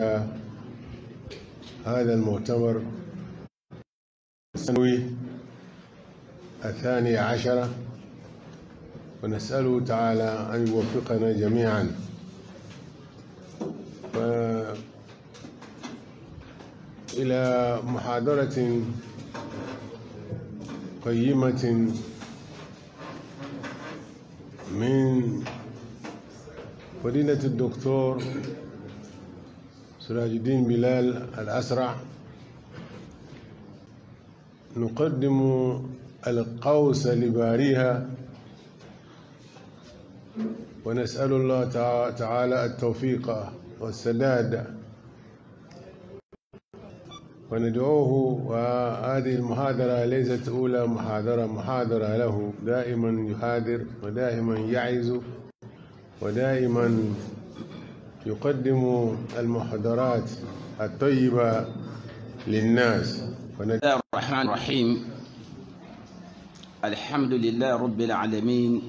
هذا المؤتمر السنوي 12، ونسأله تعالى أن يوفقنا جميعا. إلى محاضرة قيمة من فضيلة الدكتور سراج الدين بلال الأسرع، نقدم القوس لباريها، ونسأل الله تعالى التوفيق والسداد، وندعوه. وهذه المحاضرة ليست أولى محاضرة له، دائما يحاضر ودائما يعظ ودائما يقدم المحاضرات الطيبة للناس. بسم الله الرحمن الرحيم. الحمد لله رب العالمين،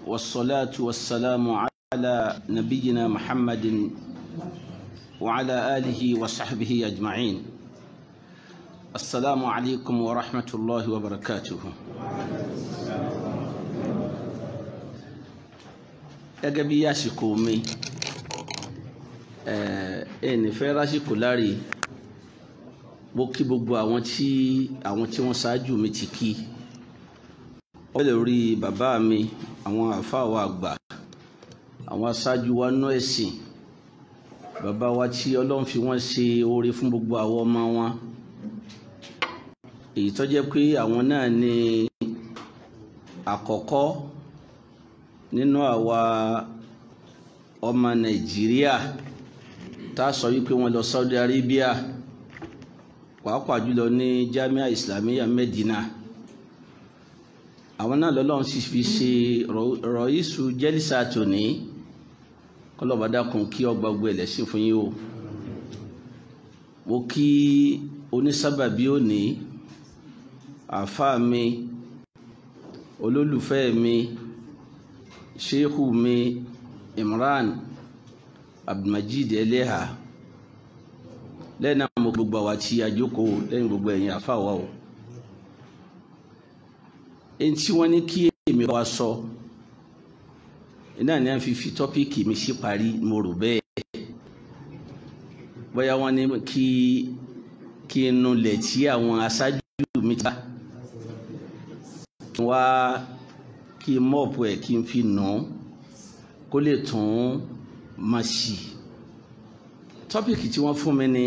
والصلاة والسلام على نبينا محمد وعلى آله وصحبه أجمعين. السلام عليكم ورحمة الله وبركاته. gẹ́gẹ́ bí àsìkò mi ẹni fẹ́ rásìkò láre, mo kí gbogbo àwọn tí wọ́n ṣáájú mi ti kí, ó lè rí bàbá mi, àwọn àfáà wa àgbà, àwọn aṣáájú wa nú ẹ̀sìn, bàbá wa tí Ọlọ́run fi wọ́n ṣe oore fún gbogbo àwọn ọmọ wọn, èyí tó jẹ́ pé àwọn náà ni àkọ́kọ́ nínú àwa ọmọ Nàìjíríà tá a sọ wípé wọ́n lọ Saudi Arabia, pàápàá jùlọ ní Jamia Islamiyya Medina. àwọn náà lọ́lọ́run sì fi ṣe rọ̀ísù jẹ́lísà tòní, kọlọ́ba dákun kí ọgbà gbogbo ẹlẹ́sìn fún yín o. mo kí onísábàbí òní, àfáà mi, olólùfẹ́ mi, sheikhu mi Imran Abdulmajid Eleha, lẹ́yìn náà mo gbogbo àwa tí a jókòó, lẹ́yìn gbogbo ẹ̀yin àfáà wa o. èyí tí wọ́n ní kí èmi wá sọ iná ni a fi tọ́píìkì mi sí parí, mo rò bẹ́ẹ̀. bóyá wọ́n ní kí n nulẹ̀ tí àwọn aṣáájú mi ta wá, kí n mọ̀ọ́pù ẹ̀ kí n fi nù kó lè tún máa ṣì. tọ́píìkì tí wọ́n fún mi ní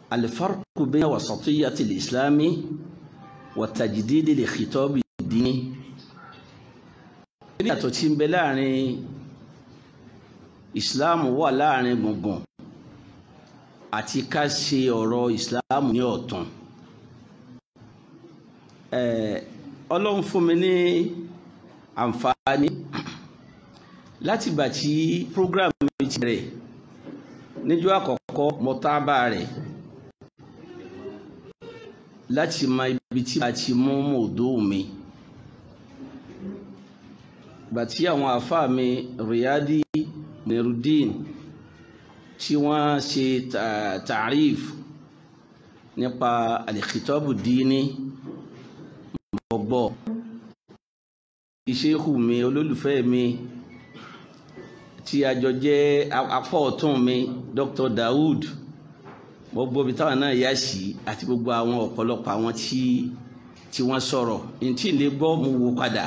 al-farqu bayna wasatiyyati al-islami wa tajdidi li-khitab ad-dini. ìyàtọ̀ tí ń bẹ láàrin ìsìláàmù wà láàrin gbùngbùn àti ká ṣe ọ̀rọ̀ ìsìláàmù ní ọ̀tún. Ọlọ́run fún mi ní àǹfààní láti gbà tí program mi ti rẹ̀ níjọ́ àkọ́kọ́ mọ́tábà rẹ̀ láti mọ ibi tí a ti mú mọ̀ọ́dọ́ mi. gbà tí àwọn àfáà mi Riyadi Nurudeen tí wọ́n ṣe ta'rif nípa al-khitabu dini, gbọ́ ìṣẹ́kù mi, olólùfẹ́ mi tí a jọ jẹ́ apá ọ̀tún mi Dr. Daoud, mo gbọ́ bí táwọn náà yá sí, àti gbogbo àwọn ọ̀pọ̀lọpọ̀ àwọn tí wọ́n sọ̀rọ̀. ní tí lè gbọ́ mo wò padà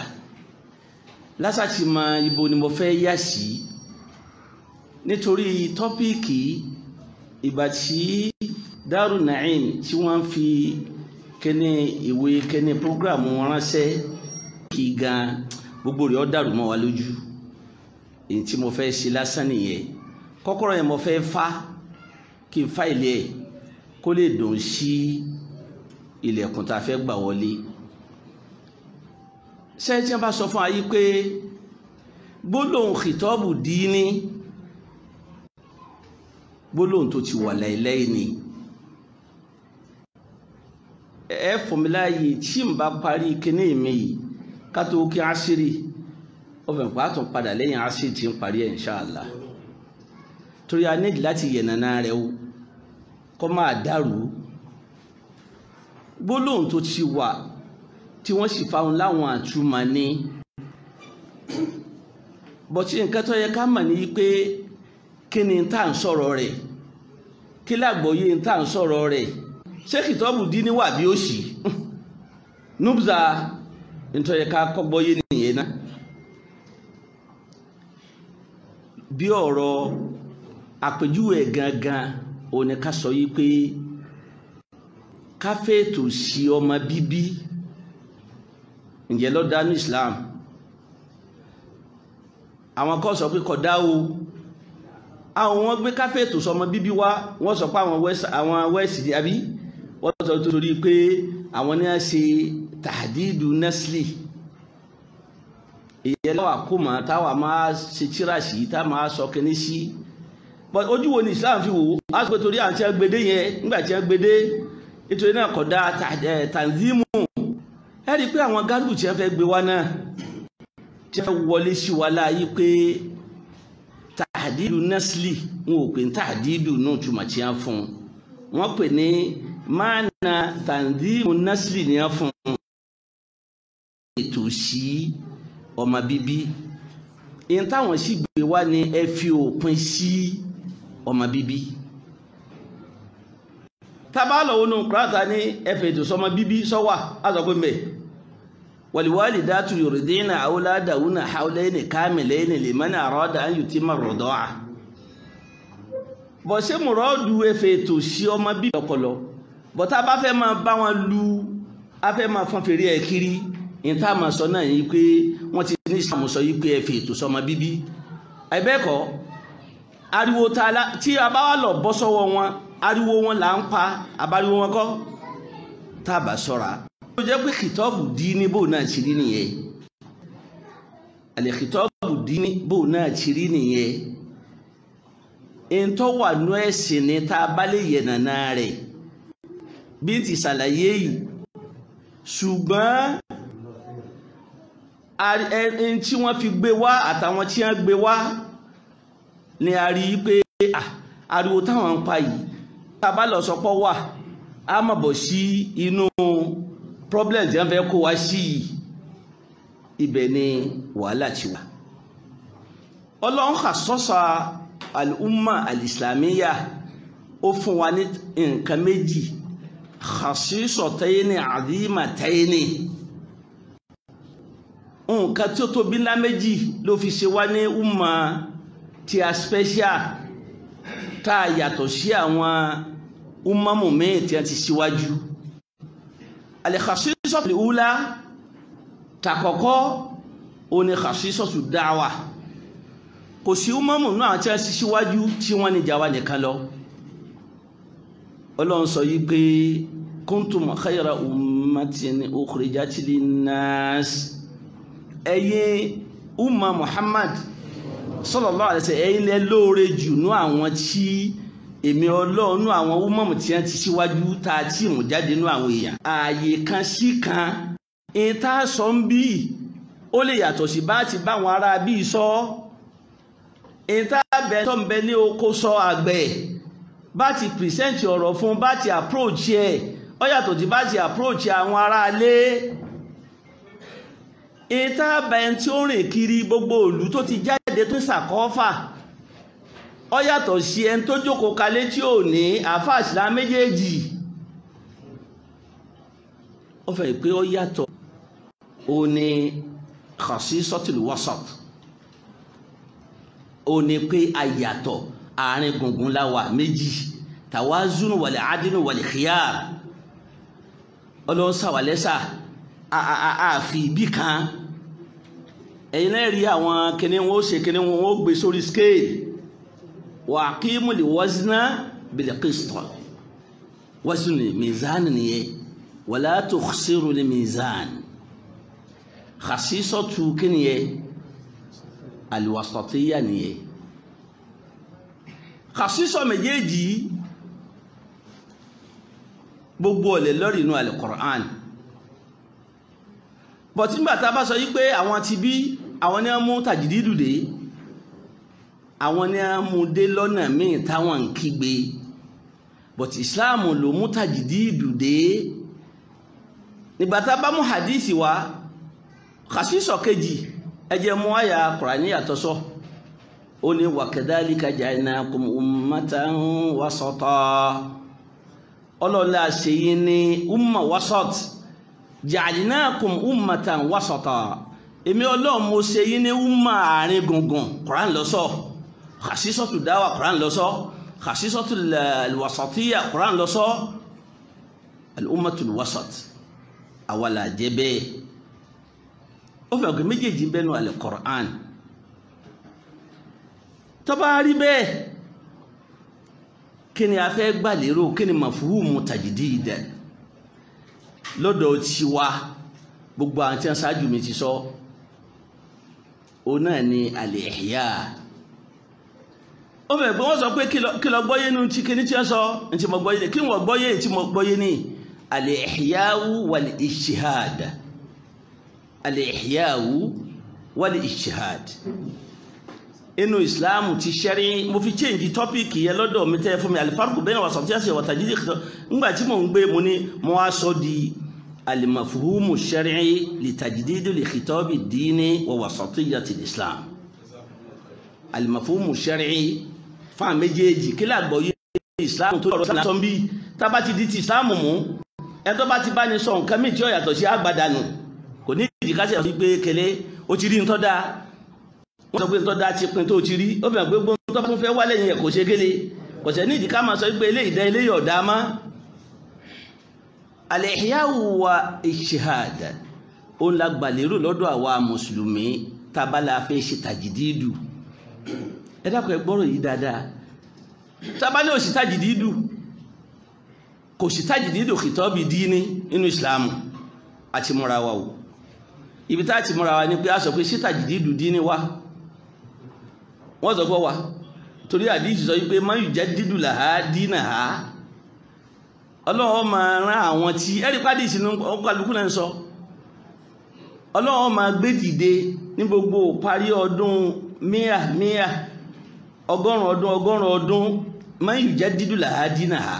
lásàtì mọ ibo ni mo fẹ́ yá sí, nítorí tọ́píìkì ìgbà tí Daru Naim tí wọ́n fi kẹ́ni ìwé kẹ́ni prógrámù wọn ránṣẹ́ kí gan gbogbo rẹ̀ ó dàrú mọ́ wa lójú. èyí tí mo fẹ́ ṣe lásán nìyẹn. kọ́kọ́rọ́ yẹn mo fẹ́ fá kí n fá ilé ẹ̀ kó lè dùn sí ilẹ̀kùn tá a fẹ́ gbà wọlé. ṣé tí wọ́n bá sọ fún wa yí pé gbólóhùn khitabu dini, gbólóhùn tó ti wà láìláì ni. fún mi láàyè tí n bá parí kíní mi yìí ká tó kí àṣírí ó fẹ́ pa tún padà lẹ́yìn àṣírí tí ń parí ẹ̀ inshallah. torí a nídìí láti yẹ̀nàna rẹ̀ o kó máa dàrú. Gbólóhùn tó ti wà tí wọ́n sì fáwọn láwọn àtúmọ̀ ní bọ̀tí nǹkan tó yẹ ká mọ̀ ní pé kí ni tá à ń sọ̀rọ̀ rẹ̀, kí lágbọ́yé tá à ń sọ̀rọ̀ rẹ̀, ṣé kìtọ́bù dín níwà bí ó sì nubza nítorí yẹ ká kọ́gbọ́yé nìyẹn náà. Bí ọ̀rọ̀ àpèjúwe gangan òun ni ká sọ yí pé ká fètò sí ọmọ bíbí ǹjẹ́ ló dá ní Islam. Àwọn kan sọ pé kódà o, àwọn wọn gbé ká fètò sọmọ bíbí wá, wọ́n sọ pé àwọn west àbí wọ́n sọ torí pé àwọn ní a ṣe tàdídù nẹ́sìlì. Ìyẹn lọ́wọ́ àkómọ̀ táwa máa ṣe tíráṣì tá máa sọ kìíní sí. Ojú wo ni Islam fi wò ó? A sọ pé torí àti ẹgbẹ́dé yẹn nígbà tí ẹgbẹ́dé nítorí náà kódà tanzimu. Ẹ rí i pé àwọn gálùbù tí wọ́n fẹ́ gbé wá náà tí wọ́n wọlé sí wa láàyè pé tàdídù nẹ́sìlì wọn ò pè ní tàdídù náà túmọ̀ tí wọ́n fún un. Wọ́n pè ní máàna tanzimu nẹ́sìlì ni wọ́n fún un. Ètò sí ọmọ bíbí ìyẹn táwọn sì gbé wá ní ẹ fi òpin sí ọmọ bíbí. Tábà lọ́wọ́ nù kúrátà ní ẹ fẹ́ ètò sọmọ bíbí sọ́wà á sọ pé mẹ́ walwalidatu yurdina awladahunna hawlayni kamilayni liman arada an yutimma ar-rida'a. Bọ̀ ṣé mùrọ́dù ẹ fẹ́ ètò sí ọmọ bíbí ọpọlọ bọ̀ tá a bá fẹ́ máa bá wọn lu a fẹ́ máa fọ́n fèrè ẹ̀ kiri ìyẹn tá a máa sọ náà yìí pé wọ́n ti ní Islam sọ yìí pé ẹ fi ètò sọmọ bíbí. Àìbẹ́ẹ̀kọ́ ariwo tí a bá wà lọ bọ́ sọ́wọ́ wọn ariwo wọn là ń pa abariwo wọn kọ́ tá a bá sọ́ra. Ó jẹ́ pé kìtọ́ọ̀bù dín ní bò náà ti rí nìyẹn. Àlẹ́ kìtọ́ọ̀bù dín ní bò náà ti rí nìyẹn. Ìntọ́ wà nú ẹ̀sìn ni tá a bá lè yẹ̀nàna rẹ̀ bí n ti ṣàlàyé yìí. Ṣùgbọ́n ẹni tí wọ́n fi gbé wá àtàwọn tí wọ́n gbé wá ni a rí i pé ariwo táwọn ń pa yìí tá a bá lọ sọpọ̀ wà á mọ̀ bọ̀ sí inú problem tí wọ́n fẹ́ kó wá sí ibẹ̀ ni wàhálà ti wà. Ọlọ́run kà sọ́sà al-umma al-islamiyya ó fún wa ní nǹkan méjì khasisatayni azimatayni. Nǹkan tí ó tóbi ńlá méjì ló fi ṣe wá ní umma tí a special tá a yàtọ̀ sí àwọn umamu míì tí a ti síwájú. Al-khasisatu al-ula tàkọ́kọ́ ó ní khasisatu da'wa. Kò sí umamu náà tí a ti síwájú tí wọ́n ní jà wá nìkan lọ. Ọlọ́run sọ yìí pé kuntum khayra ummatin ukhrijat linnas. Ẹ̀yin umma Muhammad sallallahu alaihi wasallam ẹ̀yin lẹ lóore jù nú àwọn tí èmi Ọlọ́run nú àwọn umamu tí wọ́n ti síwájú tá a ti mú jáde nú àwọn èèyàn. Ààyè kan sí kan ìyẹn tá a sọ ń bí ó lè yàtọ̀ sí bá ti báwọn ará bí sọ. Ìyẹn tá a bẹ tó ń bẹ ní oko sọ àgbẹ̀ bá ti present ọ̀rọ̀ fún bá ti approach ẹ̀ ó yàtọ̀ tí bá ti approach àwọn ará ilé. Ìta bẹ̀ẹ̀ tí ó rìn kiri gbogbo ìlú tó ti jáde tó ṣàkọ́fà ó yàtọ̀ sí ẹni tó jókòó kalẹ̀ tí ò ní àfáà ìsìlá méjèèjì. Ó fẹ́ pé ó yàtọ̀ ó ní khasisatul wasat, ó ní pé àyàtọ̀ àárín gbùngbùn láwà méjì tawazunu wal adlu wal khiyar. Ọlọ́run sàwálẹ́sà àfi ibì kan ẹ̀yin náà rí àwọn kíní wọn ó ṣe kíní wọn ó gbé sórí scale wa aqimu li wazna bil qist. Wazn mizan nìyẹn wala tukhsiru li mizan. Khasisatu kíni yẹn al wasatiyya nìyẹn. Khasisa méjèèjì gbogbo ọ̀lẹ̀ lórí inú al-Qur'an. Bọ̀ tí nígbà tá a bá sọ yí pé àwọn ti bí àwọn ní wọ́n mú tàjìdídù dé àwọn ni a mú dé lọ́nà míì táwọn ń kígbe but Islam ló mú tajdidu dé. Nígbà tá bá mú hadisi wá khasiso kejì ẹ jẹ́ mú àyà Qur'ani àtọ́sọ́ ó ní wa kadhalika ja'alnakum ummatan wasata ọlọ́lá ṣe yín ní umma wasat ja'alnakum ummatan wasata èmi Ọlọ́run mo ṣe yín ní umma àárín gungun Qur'an ló sọ khasisatu dawa Qur'an ló sọ khasisatu alwasatiyya Qur'an ló sọ al-ummatul wasat awala jebe ó fẹ́ pé méjèèjì bẹ́nu al-Qur'an tó bá rí bẹ́ẹ̀ kí ni a fẹ́ gbà lérò kí ni mafhumu tajdid lọ́dọ̀ tí wá gbogbo àwọn tí wọ́n ṣáájú mi ti sọ ó náà ni al-ihya ó fẹ́ pé wọ́n sọ pé kí lọ gbọ́yé nínú tí kí ní tí wọ́n sọ ní tí mo gbọ́yé kí wọ́n gbọ́yé tí mo gbọ́yé ní al-ihya'u wal-ijtihad al-ihya'u wal-ijtihad inú Islam ti ṣẹ́rí mo fi change topic yẹ lọ́dọ̀ mi tẹ́ fún mi al-farqu bayna wasatiyyati wa tajdid nígbà tí mo ń gbé mo ní mo wá sọ di al-mafhumu ash-shar'i li tajdid li khitab ad-din wa wasatiyyati al-Islam al-mafhumu ash-shar'i fa méjèèjì kí la gbọ́ Islam tó lọ́rọ̀ Islam bí tá bá ti di ti Islam mú ẹ tó bá ti bá ní sọ nǹkan mi tí ó yàtọ̀ sí àgbàdànù kò ní ìdí ká ṣe pé kele ó ti rí n tó dáa wọ́n sọ pé tó dá ti pin tó ti rí ó fẹ́ gbogbo tó fún fẹ́ wálé yẹn kò ṣe gẹ́lẹ́ kò ṣe ní ìdí ká máa sọ pé eléyìí dá eléyìí ọ̀dá mọ́ al-ihya'u wa ijtihad ó ń lágbà lérò lọ́dọ̀ àwa mùsùlùmí tábàlà fẹ́ ṣe tajdidu ẹ dákun ẹ gbọ́rọ̀ yìí dáadáa tábàlà ò sí tajdidu kò sí tajdidu khitabi dini nínú Islam àti múra wa o ibi tá ti múra wa ní pé a sọ pé sí tajdidu dini wa wọ́n sọ pé wà torí àdíjì sọ wípé man yujaddidu laha dinaha Ọlọ́run máa rán àwọn tí ẹ̀rí pàdé ìsinú ọkọ̀lùkù náà sọ Ọlọ́run máa gbé dìde ní gbogbo parí ọdún míà ọgọ́rùn ọdún man yujaddidu laha dinaha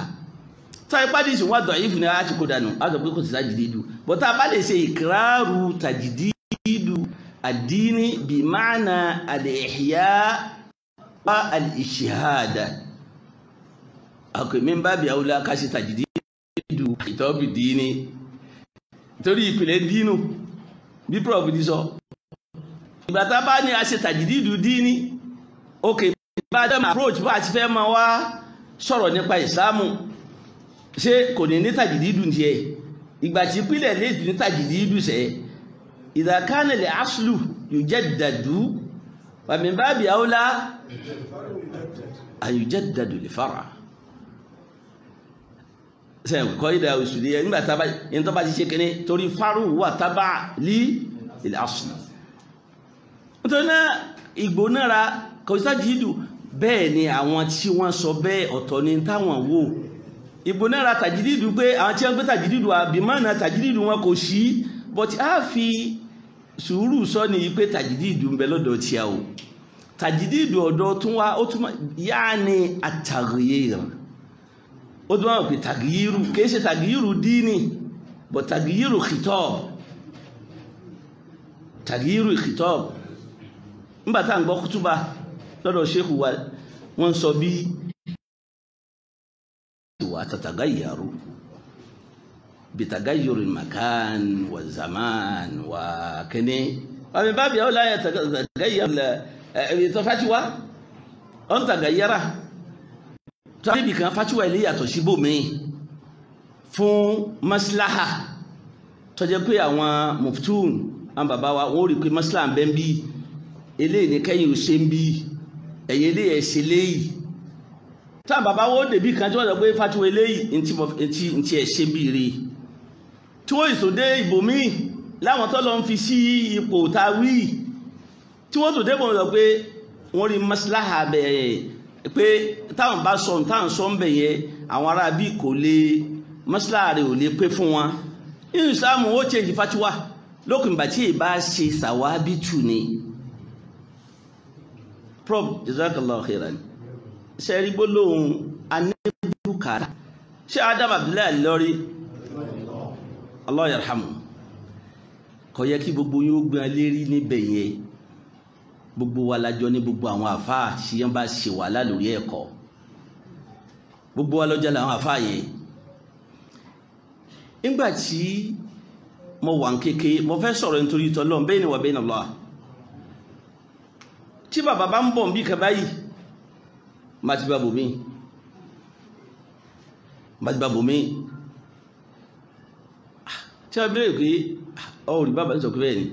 táyé pàdé ìsinú wà dọ̀ ìfún ní àti kò dànù a sọ pé kò sí tajdidu bọ́tá bá lè ṣe ìkìráàrù tajdidu ad-dini bí ma'na al-ihya al-ijtihad min babi aula ká ṣe tajdidu khitabi dini torí ìpìlẹ̀ dínú bí prof di sọ ìgbà tá bá ní a ṣe tajdidu dini okay bá dem approach bá ti fẹ́ máa wá sọ̀rọ̀ nípa Islamu ṣé kò ní tajdidu ndiye ìgbà tí ìpìlẹ̀ lè ní tajdidu ṣe idha kana al-aslu yujaddadu wa min babi aula ayujaddadu li-far'a sẹ́yìn kọ́ ìdá òṣùlẹ̀ yẹn nígbà tábà yẹn tó bá ti ṣe kéne torí faru wà tábà lí al-asl nítorí náà ìgbónára kò sí tajdidu bẹ́ẹ̀ ni àwọn tí wọ́n sọ bẹ́ẹ̀ ọ̀tọ̀ ni táwọn wò ìgbónára tajdidu pé àwọn tí wọ́n gbé tajdidu àbímọ́nà tajdidu wọn kò sí but a fi sùúrù sọ ní pé tajdidu ń bẹ lọ́dọ̀ tí a o tajdidu ọ̀dọ̀ tún wá ó tún yaani at-taghyir ó tún wá pé tagyiru kìí ṣe tagyiru dini but tagyiru khitab nígbà tá à ń gbọ́ kútúbà lọ́dọ̀ ṣéhù wa wọ́n sọ bí wà tatagayyaru bitagayyur al-makan wa zaman wa kene wa min babi aula yatagayyar tó fatiwa on tagayyara tó bí kan fatiwa ilé yàtọ̀ síbò mi fún maslaha tó jẹ́ pé àwọn muftun àwọn bàbá wa wọ́n rí pé maslaha ń bẹ bí eléyìí ní kẹ́yìn ò ṣe ń bí ẹ̀yẹ ilé ẹ̀ ṣe léyìí tá bàbá wọ́n débí kan tí wọ́n sọ pé fatiwa eléyìí ntí ẹ̀ ṣe bí rí tí wọ́n ìsòdé ìbòmí láwọn tó lọ ń fi sí ipò tàwí tí wọ́n tó débò lọ pé wọ́n rí maslaha bẹ̀rẹ̀ pé táwọn bá sọ táwọn sọ ń bẹ̀yẹ àwọn ará bí kò lè maslaha rẹ̀ ò lè pé fún wọn inú Ìsìlámù ó change fatiwa lókùnbà tí ìbá ṣe sàwábìtù ni prof jazakallahu khairan ṣe rí gbólóhùn anébùkátà ṣé Adam Abdullahi lórí Allah yarhamu kò yẹ kí gbogbo yóò gbọ́n lérí níbẹ̀ yẹn gbogbo wa lájọ ní gbogbo àwọn àfáà tí yẹn bá ṣe wàhálà lórí ẹ̀kọ́ gbogbo wa lọ́jọ́ làwọn àfáà yẹn nígbà tí mo wà ń kéke mo fẹ́ sọ̀rọ̀ nítorí tọ́lọ́ bayni wa bayna Allah tí bàbá bá ń bọ̀ bí kan báyìí má ti bá bòmí tí a bẹ̀rẹ̀ pé ọ̀rí bàbá ń sọ pé bẹ́ẹ̀ ni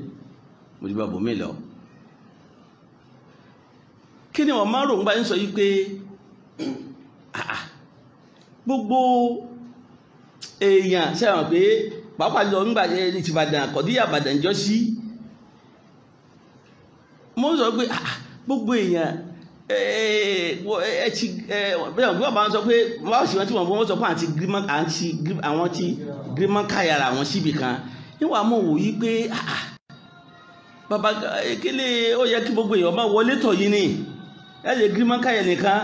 mo ti bá bòmí lọ kí ni wọ́n máa rò ń bá ń sọ yí pé gbogbo èèyàn sẹ́wọ̀n pé pàápàá lọ nígbà ní ti Ìbàdàn kọ̀díyà Ìbàdàn jọ sí mo ń sọ pé gbogbo èèyàn bẹ́ẹ̀ bí wọ́n bá ń sọ pé wọ́n sì wọ́n tí wọ́n sọ pé àwọn ti gírímọ̀ káyàrá àwọn síbì kan níwà mọ̀ wò yí pé bàbá kílé ó yẹ kí gbogbo èèyàn máa wọlé tọ̀ yìí ni ẹ lè gírímọ̀ káyà nìkan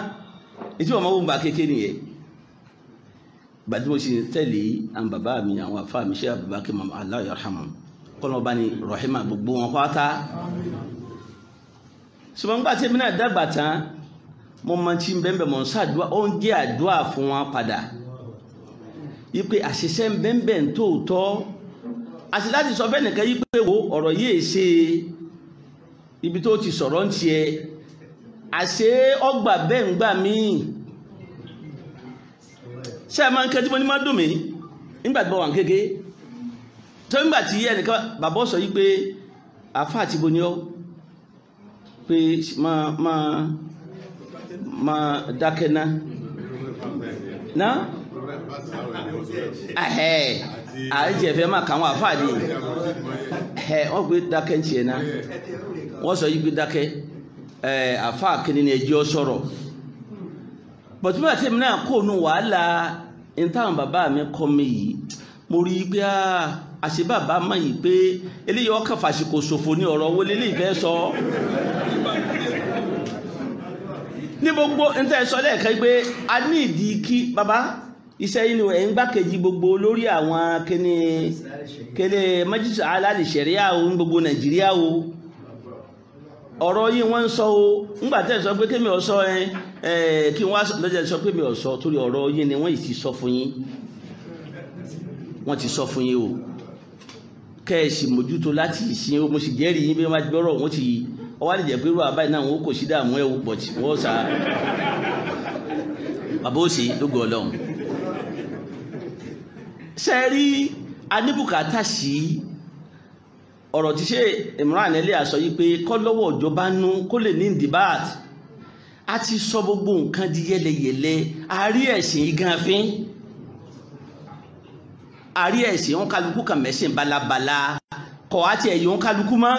ètí wọ́n máa wọ́n gbà kéke nìyẹn gbàdúrà mo sì tẹ̀lé àwọn bàbá mi àwọn afá mi ṣe àbúbá kí màmá Allah yarhamu kọ́nà bá ní rahima gbogbo wọn pátá ṣùgbọ́n gbà tí mi náà dàgbà tán mo máa ti ń bẹ́ẹ̀ mọ̀ ń ṣàdúrà ó ń jẹ́ àdúrà fún wọn padà yí pé àṣìṣe ń bẹ́ẹ̀ ń tóòtọ́ àti láti sọ fẹ́ nìkan yí pé wo ọ̀rọ̀ yìí ṣe ibi tó ti sọ̀rọ̀ ń tiẹ̀ àṣé ọgbà bẹ́ẹ̀ ń gbà míì ṣé ẹ máa ń kẹ́jú mọ́ ní má dùn mí nígbà tí mo wà ń kéke tó nígbà tí ẹnìkan bàbá sọ yí pé àáfà àti bo ni ọ́ pé máa dákẹ́ ná àìjẹ̀fẹ́ máa kàwọn àáfà ni wọ́n gbé dákẹ́ ń tiẹ̀ ná wọ́n sọ yí pé dákẹ́ àáfà kìíní ni ẹjọ́ sọ̀rọ̀ bọ̀túmọ̀ àti èmi náà kó nu wàhálà ìtàn bàbá mi kọ́ mi yìí mo rí i pé àṣẹ bàbá mọ̀ yìí pé eléyìí ọkàn fàṣìkò ṣòfò ní ọ̀rọ̀ owó lélẹ́yìí fẹ́ sọ ní gbogbo níta sọ lẹ́ẹ̀kan pé a ní ìdí kí bàbá iṣẹ́ yìí ni ẹ̀ ń gbákejì gbogbo lórí àwọn kéde májísù aláàlì ṣẹ̀ríà o ní gbogbo Nàìjíríà o ọ̀rọ̀ yìí wọ́n ń sọ o ńgbà tẹ́ sọ pé kémi ọ̀ sọ kí wọ́n lọ́jọ́ sọ pé mi ọ̀ sọ torí ọ̀rọ̀ yìí ni wọ́n ti sọ fún yín wọ́n ti sọ fún yín o kẹ́ẹ̀sì mójútó láti ìsìn o mo sì jẹ́rìí yín bí wọ́n bá ti gbọ́rọ̀ wọ́n ti ọwọ́ àdìjẹ́ pé irú àbáyé náà wọ́n kò sí dààmú ẹ̀ wò pọ̀tì wọ́n sá bàbá òsì lógo Ọlọ́run sẹ́ẹ̀rí aníbùkátà sí ọ̀rọ̀ tí ṣe Imran ẹlẹ́ àsọ yìí pé kọ́ lọ́wọ́ ìjọba nú kó lè ní debat a ti sọ gbogbo nǹkan di yẹlẹyẹlẹ àárí ẹ̀sìn iganfin àárí ẹ̀sìn òun kálukú kan mẹ́sìn balabala kọ̀ á ti ẹ̀yìn òun kálukú mọ́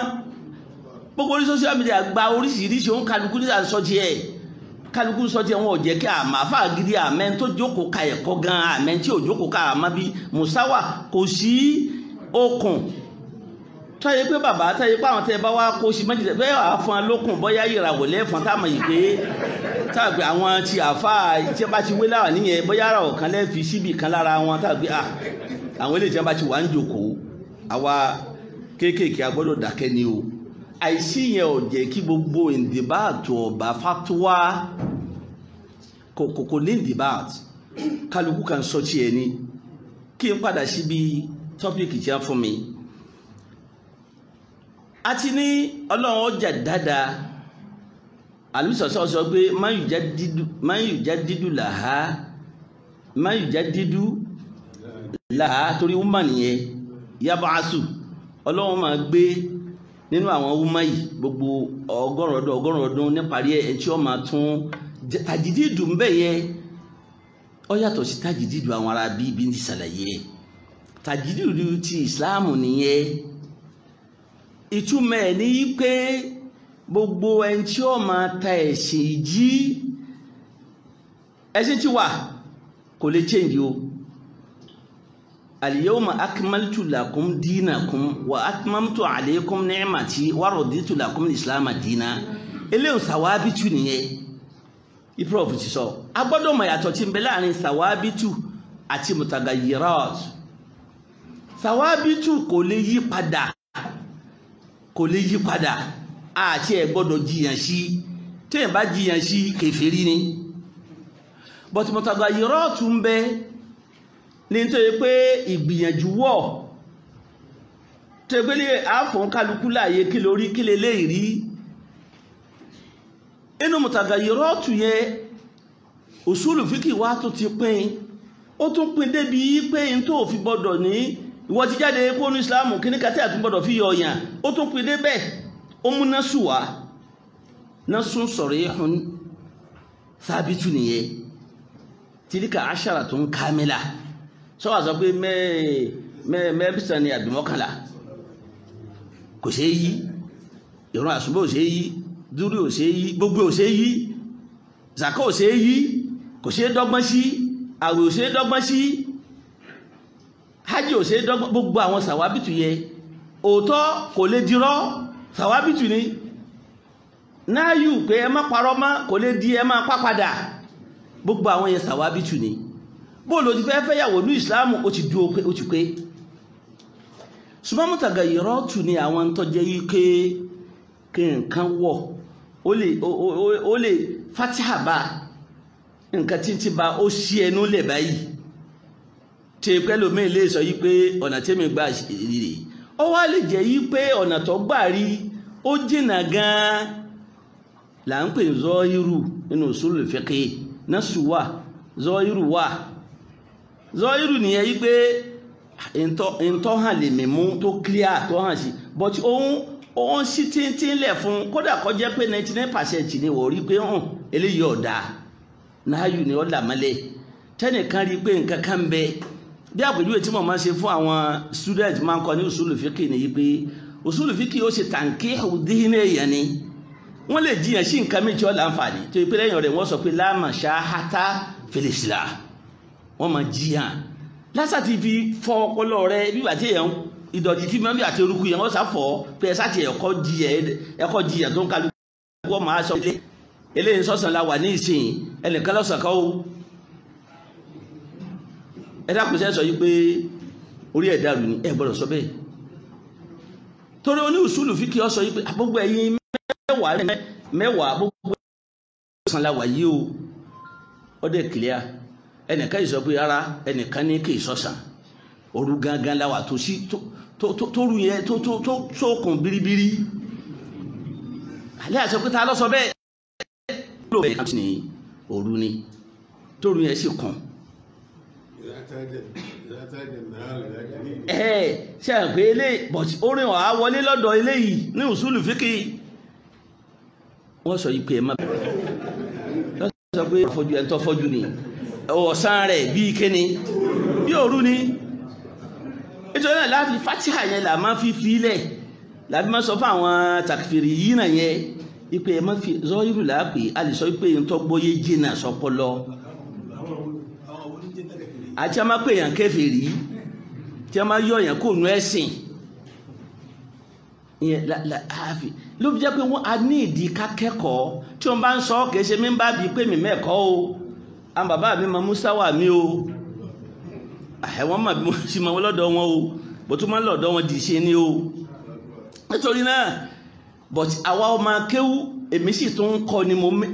gbogbo orí social media gba oríṣiríṣi òun kálukú ní àsọ tiẹ̀ kálukú sọ tiẹ̀ wọn ò jẹ́ kí àmàfà gidi àmẹ́ tó jókòó ka ẹ̀kọ́ gan àmẹ́ tí ò jókòó ka àmọ́ bí musawa kò sí okùn tọ́yẹ pé bàbá tọ́yẹ pé àwọn tẹ́ bá wá kó sí méjì bẹ́ẹ̀ wà fún alókùn bọ́yá ìràwọ̀ lẹ́fọn táàmù yìí pé táàgbé àwọn ti àfà tí wọ́n bá ti wé láwà níyẹn bọ́yá ara ọ̀kan lẹ́fi síbì kan lára wọn táàgbé àwọn eléyìí tí wọ́n bá ti wà ń jòkó àwa kéékèèké a gbọ́dọ̀ dákẹ́ ni o àìsí yẹn ò jẹ́ kí gbogbo ìdìbàtò ọ̀bà fatuwa kò ní ìdìbàtò kálukú kan sọ tiẹ̀ ni kí n padà síbi tọ́pìkì tí wọ́n fún mi àti ní ọlọ́run ọjà dáadáa àlùsọ̀sọ̀ sọ pé máa yùjá dídú làá torí wúmà nìyẹn yabaasu ọlọ́run máa gbé nínú àwọn wúmà yìí gbogbo ọgọ́rùn ọdún níparí ẹ̀ tí ó máa tún tàjídìdù ń bẹ̀ yẹ ó yàtọ̀ sí tàjídìdù àwọn ará bíbí ní ìsàlàyé tàjídìdù ti ìsìláàmù nìyẹn ìtumọ̀ ẹ̀ ní pé gbogbo ẹni tí ó máa ta ẹ̀sìn jí ẹ̀sìn tí wà kò lè change o al-yawma akmaltu lakum dinakum wa atmamtu alaykum ni'mati wa raditu lakum al-islama dina eléyìí sàwábìtù nìyẹn iprof ti sọ a gbọ́dọ̀ mọ̀ yàtọ̀ tí ń bẹ láàrin sàwábìtù àti mutagayyirat. Sàwábìtù kò lè yí padà àti ẹ gbọ́dọ̀ jiyàn sí téèyàn bá jiyàn sí kèfèrí ni. But mutagayyirat ń bẹ ní tó yẹ pé ìgbìyànjú wọ̀ tó yẹ pé lè àfọ̀n kálukú láàyè kí lórí kí lè lè rí. Inú mutagayyirat yẹn usulu fíkì wá tó ti pín ó tún pín débi pé n tó fi gbọ́dọ̀ ní ìwọ ti jáde kó ní Islam kí ní kàtí àtún gbọ́dọ̀ fi yọ ọ̀yàn ó tún pín débẹ̀ ó mú násù wá násù sarihun sábìtù nìyẹn tilka asharatun kamila sọ́wọ́ sọ pé mẹ́bísàn ni àbí mọ́kànlá kò ṣe yí ìrun àsùnbọ̀ ò ṣe yí dúrí ò ṣe yí gbogbo ò ṣe yí zaka ò ṣe yí kò ṣe dọ́gbọ́n sí àwẹ̀ ò ṣe dọ́gbọ́n sí hajj ò ṣe dọ́gbọ́n gbogbo àwọn sàwábìtù yẹ òótọ́ kò lè dirọ́ sàwábìtù ni náàyù pé ẹ má parọ́ mọ́ kò lè di ẹ má pápadà gbogbo àwọn yẹn sàwábìtù ni bóòlù ti fẹ́ fẹ́yàwó ní ìsìláàmù ó ti dúó pé ó ti pé ṣùgbọ́n mutagayyirat ni àwọn tó jẹ́ yí kí nǹkan wọ̀ ó lè fatiha bá nǹkan títí bá ó sí ẹnu lẹ̀ báyìí tí pẹ́lú mi lè sọ yí pé ọ̀nà tí mi gbà rí ó wá lè jẹ́ yí pé ọ̀nà tó gbà rí ó jìnà gan-an là ń pè zọ́ọ́yìrù nínú usulul fiqh náà sùwà zọ́ọ́yìrù wà zọ́ọ́yìrù nìyẹn yí pé ntọ́ hàn lè mímú tó clear tó hàn sí but òun sí tí ń lẹ̀ fún kódà kó jẹ́ pé 99% ni wọ́n rí pé hàn eléyìí ọ̀dà náàyù ni ó là mọ́lẹ̀ tẹ́nìkan rí pé nǹkan kan bẹ bí àpèjúwe tí mo máa ń ṣe fún àwọn student máa ń kọ ní usulul fiqh nìyí pé usulul fiqh ó ṣe tàǹkì òdìhìn èèyàn ni wọ́n lè jiyàn sí nǹkan méjì ó láǹfààní tó yẹ pé lẹ́yìn rẹ̀ wọ́n sọ pé la mashahata fil islam wọ́n máa jiyàn lásàtì fi fọ ọpọlọ rẹ bíbà tí èèyàn ìdọ̀tí tí mẹ́bí àti orúkú yẹn wọ́n sáfọ́ pé ẹ sáti ẹ̀kọ́ jiyàn tó ń kálukú wọ́n máa sọ pé eléyìí sọ́sàn la wà ní ìsìn ẹnìkan lọ́sàn kan ó ẹ dákun sẹ́ sọ yí pé orí ẹ̀ dàrú ni ẹ gbọ́dọ̀ sọ bẹ́ẹ̀ torí oní usulu fi kí ọ sọ yí pé gbogbo ẹ̀yin mẹ́wàá gbogbo sọ́sàn la wà yí o ọdẹ kìlíà ẹnìkan yìí sọ pé rárá ẹnìkan ní kì í sọ̀sán òru gangan la wà tó sí tó rú yẹn tó sókun biribiri alẹ́ àṣẹ pé ta ló sọ bẹ́ẹ̀ ló bẹ̀rẹ̀ kàtí ní òru ni tó rú yẹn sì kàn. ṣe à ń pè eléyìí bọ̀tí orin ọ̀há wọlé lọ́dọ̀ eléyìí ní usulu fíkì wọ́n sọ yìí pé ẹ má bẹ̀rẹ̀ wọ́n sọ pé ẹ̀ ń tọ́ fọ́jú ni ọ̀sán rẹ̀ bí kíni bí òru ni nítorí náà láti fatiha yẹn là máa fi filẹ̀ láti máa sọ fún àwọn takfiri yìí náà yẹn ipe ẹ máa fi zọ́ọ́yìrù láàpè a lè sọ pé n tó gbóyé jìnnà sọpọlọ àti a máa pè yàn kèfèrí tí a máa yọ yàn kó nu ẹ̀sìn ló fi jẹ́ pé wọ́n a ní ìdí ká kẹ́kọ̀ọ́ tí wọ́n bá ń sọ kìí ṣe mi ń bá bí pé mi mẹ́kọ̀ọ́ o àwọn bàbá mi mọ Musa wà mí o ẹ̀wọ̀n mà bí mo ṣe mọ lọ́dọ̀ wọn o bó tún máa ń lọ́dọ̀ wọn di ṣe ni o nítorí náà but àwa ọmọ kéwú èmi sì tún ń kọ ni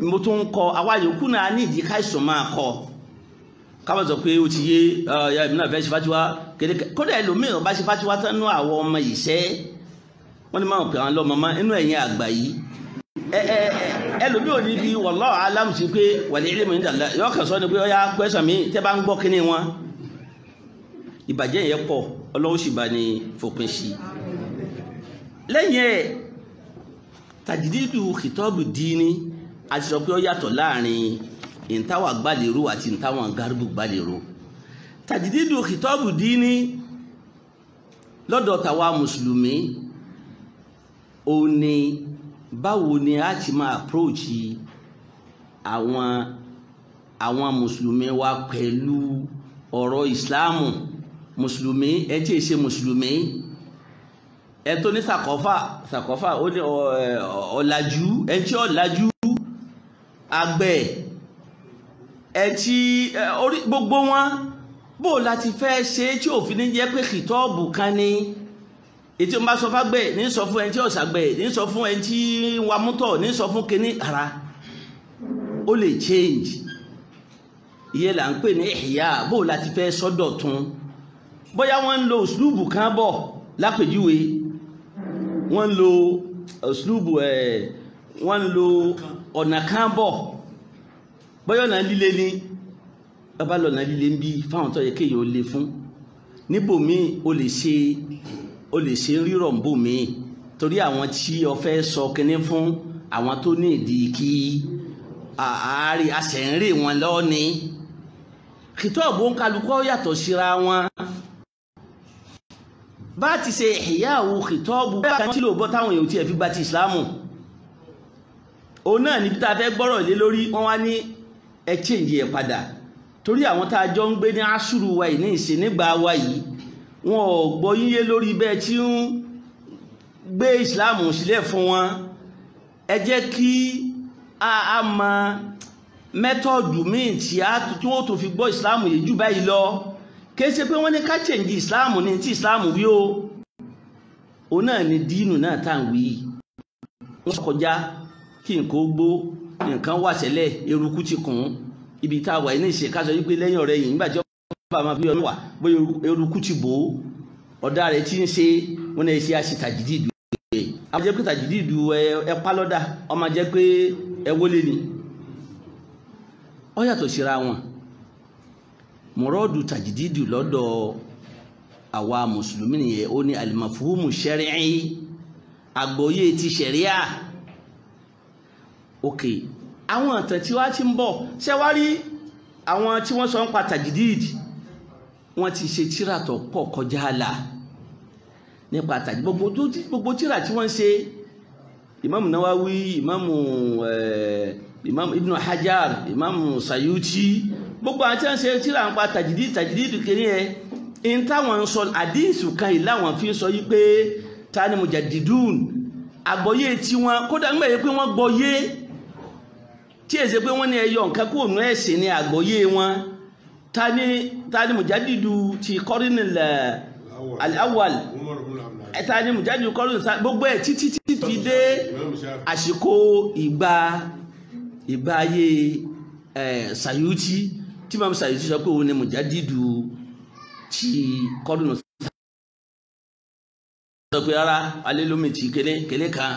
mo tún ń kọ àwa yòókù náà ní ìdí káìsàn máa kọ káwọn sọ pé ó ti yé ya èmi náà fẹ́ ṣe fatiwa kéde kódà ẹlòmíràn bá ṣe fatiwa tán nú àwọn ọmọ ìṣẹ́ wọ́n ní máa pè àwọn lọ́mọ mọ́ inú ẹ̀yìn àgbà yìí ẹlòmí ò ní bí wallahu alam sí pé wal ilmu inda Allah yọ́ kàn sọ ní pé ọya pẹ́sàn mi tẹ́ bá ń gbọ́ kíní wọn ìbàjẹ́ yẹn pọ̀ Ọlọ́hun sì bá ní fòpin sí lẹ́yìn ẹ̀ tajdidu khitabu dini àti sọ pé ó yàtọ̀ láàrin ìntàwà gbàlérò àti ìntàwà gárùbù gbàlérò tajdidu khitabu dini lọ́dọ̀ tàwa mùsùlùmí ó ní báwo ni a ti máa approach àwọn mùsùlùmí wa pẹ̀lú ọ̀rọ̀ ìsìláàmù mùsùlùmí ẹ tí ì ṣe mùsùlùmí ẹ tó ní sàkọ́fà ó ní ọ̀làjú ẹ tí ọ̀làjú àgbẹ̀ ẹ tí orí gbogbo wọn bó láti fẹ́ ṣe tí òfin ní jẹ́ pé kìtọ́ọ̀bù kan ní ètí o bá sọ fágbẹ̀ ní sọ fún ẹni tí ọ̀sàgbẹ̀ ní sọ fún ẹni tí wà mútọ̀ ní sọ fún kíní ara ó lè change ìyẹn là ń pè ní ìhìyà bó láti fẹ́ sọ́dọ̀ tún bóyá wọ́n ń lo òṣùlùbù kan bọ̀ lápèjúwe wọ́n ń lo òṣùlùbù wọ́n ń lo ọ̀nà kan bọ̀ bóyá ọ̀nà líle ní bàbá lọ́nà líle ń bí fáwọn tó yẹ kéèyàn ó lè fún níbòmíì ó lè ṣe rírọ̀ ń bò mí torí àwọn tí o fẹ́ sọ kíní fún àwọn tó ní ìdí kí àárí àṣẹ̀ǹrè wọn lọ́ni kìtọ́ọ̀bù ń kálukọ́ yàtọ̀ síra wọn bá ti ṣe ìyáwó kìtọ́ọ̀bù bá tí lò bọ́ táwọn èèyàn tí ẹ̀ fi gba ti ìsìlámù òun náà níbi tá a fẹ́ gbọ́rọ̀ lé lórí wọ́n wá ní ẹ change ẹ̀ padà torí àwọn tá a jọ ń gbé ní aṣúrù wa yìí ní ìsìn nígbà wa yìí wọn ò gbọ́ yíyé lórí bẹ́ẹ̀ tí ń gbé ìsìláàmù sílẹ̀ fún wọn ẹ jẹ́ kí a mọ mẹ́tọ̀dù míì tí wọ́n tó fi gbọ́ ìsìláàmù yìí jù báyìí lọ kìí ṣe pé wọ́n ní ká chẹ́ǹjì ìsìláàmù ní tí ìsìláàmù wí o òun náà ni dínù náà tá à ń wí wọ́n kọjá kí nǹkan ó gbó nǹkan wà sẹ́lẹ̀ eruku ti kùn ibi tá a wà ní ìṣe ká sọ wípé lẹ́yìn ọ̀rẹ́ yìí nígbà tí wọ́n bá máa fi ọmọ wà bóyá eruku ti bò ó ọ̀dà rẹ̀ ti ń ṣe wọ́n náà ṣe àṣetàjìdìdù ẹ̀ àwọn jẹ́ pé tàjìdìdù ẹ pálọ́dà ọmọ jẹ́ pé ẹ wọlé ni ó yàtọ̀ síra wọn mọ̀rọ́dù tàjìdìdù lọ́dọ̀ àwa mùsùlùmí nìyẹn ó ní alimafuhumu ṣẹ́ríì àgbọ́yé ti ṣẹ̀ríà òkè àwọn ọ̀tàn tí wá ti ń bọ̀ ṣẹ́wárí àwọn tí wọ́n sọ ń pa tàjìdìdù wọ́n ti ṣe tírà tó pọ̀ kọjá àlà nípa tàjí gbogbo tírà tí wọ́n ṣe Imam Nawawi Imam Ibn Hajar Imam Sayuti gbogbo àwọn tí wọ́n ṣe tírà ń pa tàjìdìdù kiri ẹ̀ in táwọn ń sọ àdíìsù kan yìí láwọn fi ń sọ yí pé ta ni mujaddidun àgbọ́yé tí wọ́n kódà ń gbẹ̀yẹ pé wọ́n gbọ́yé tí èsè pé wọ́n ní ẹyọ nǹkan kó nù ẹ̀sìn ní àgbọ́yé wọn ta ni mujaddidu ti kọ́rínì al-awwal ta ni mujaddidu kọ́rínì gbogbo ẹ̀ títí fi dé àsìkò ìgbà ayé Sayuti tí Imam Sayuti sọ pé òun ni mujaddidu ti kọ́rínì sọ pé rárá alélómi ti kélé kan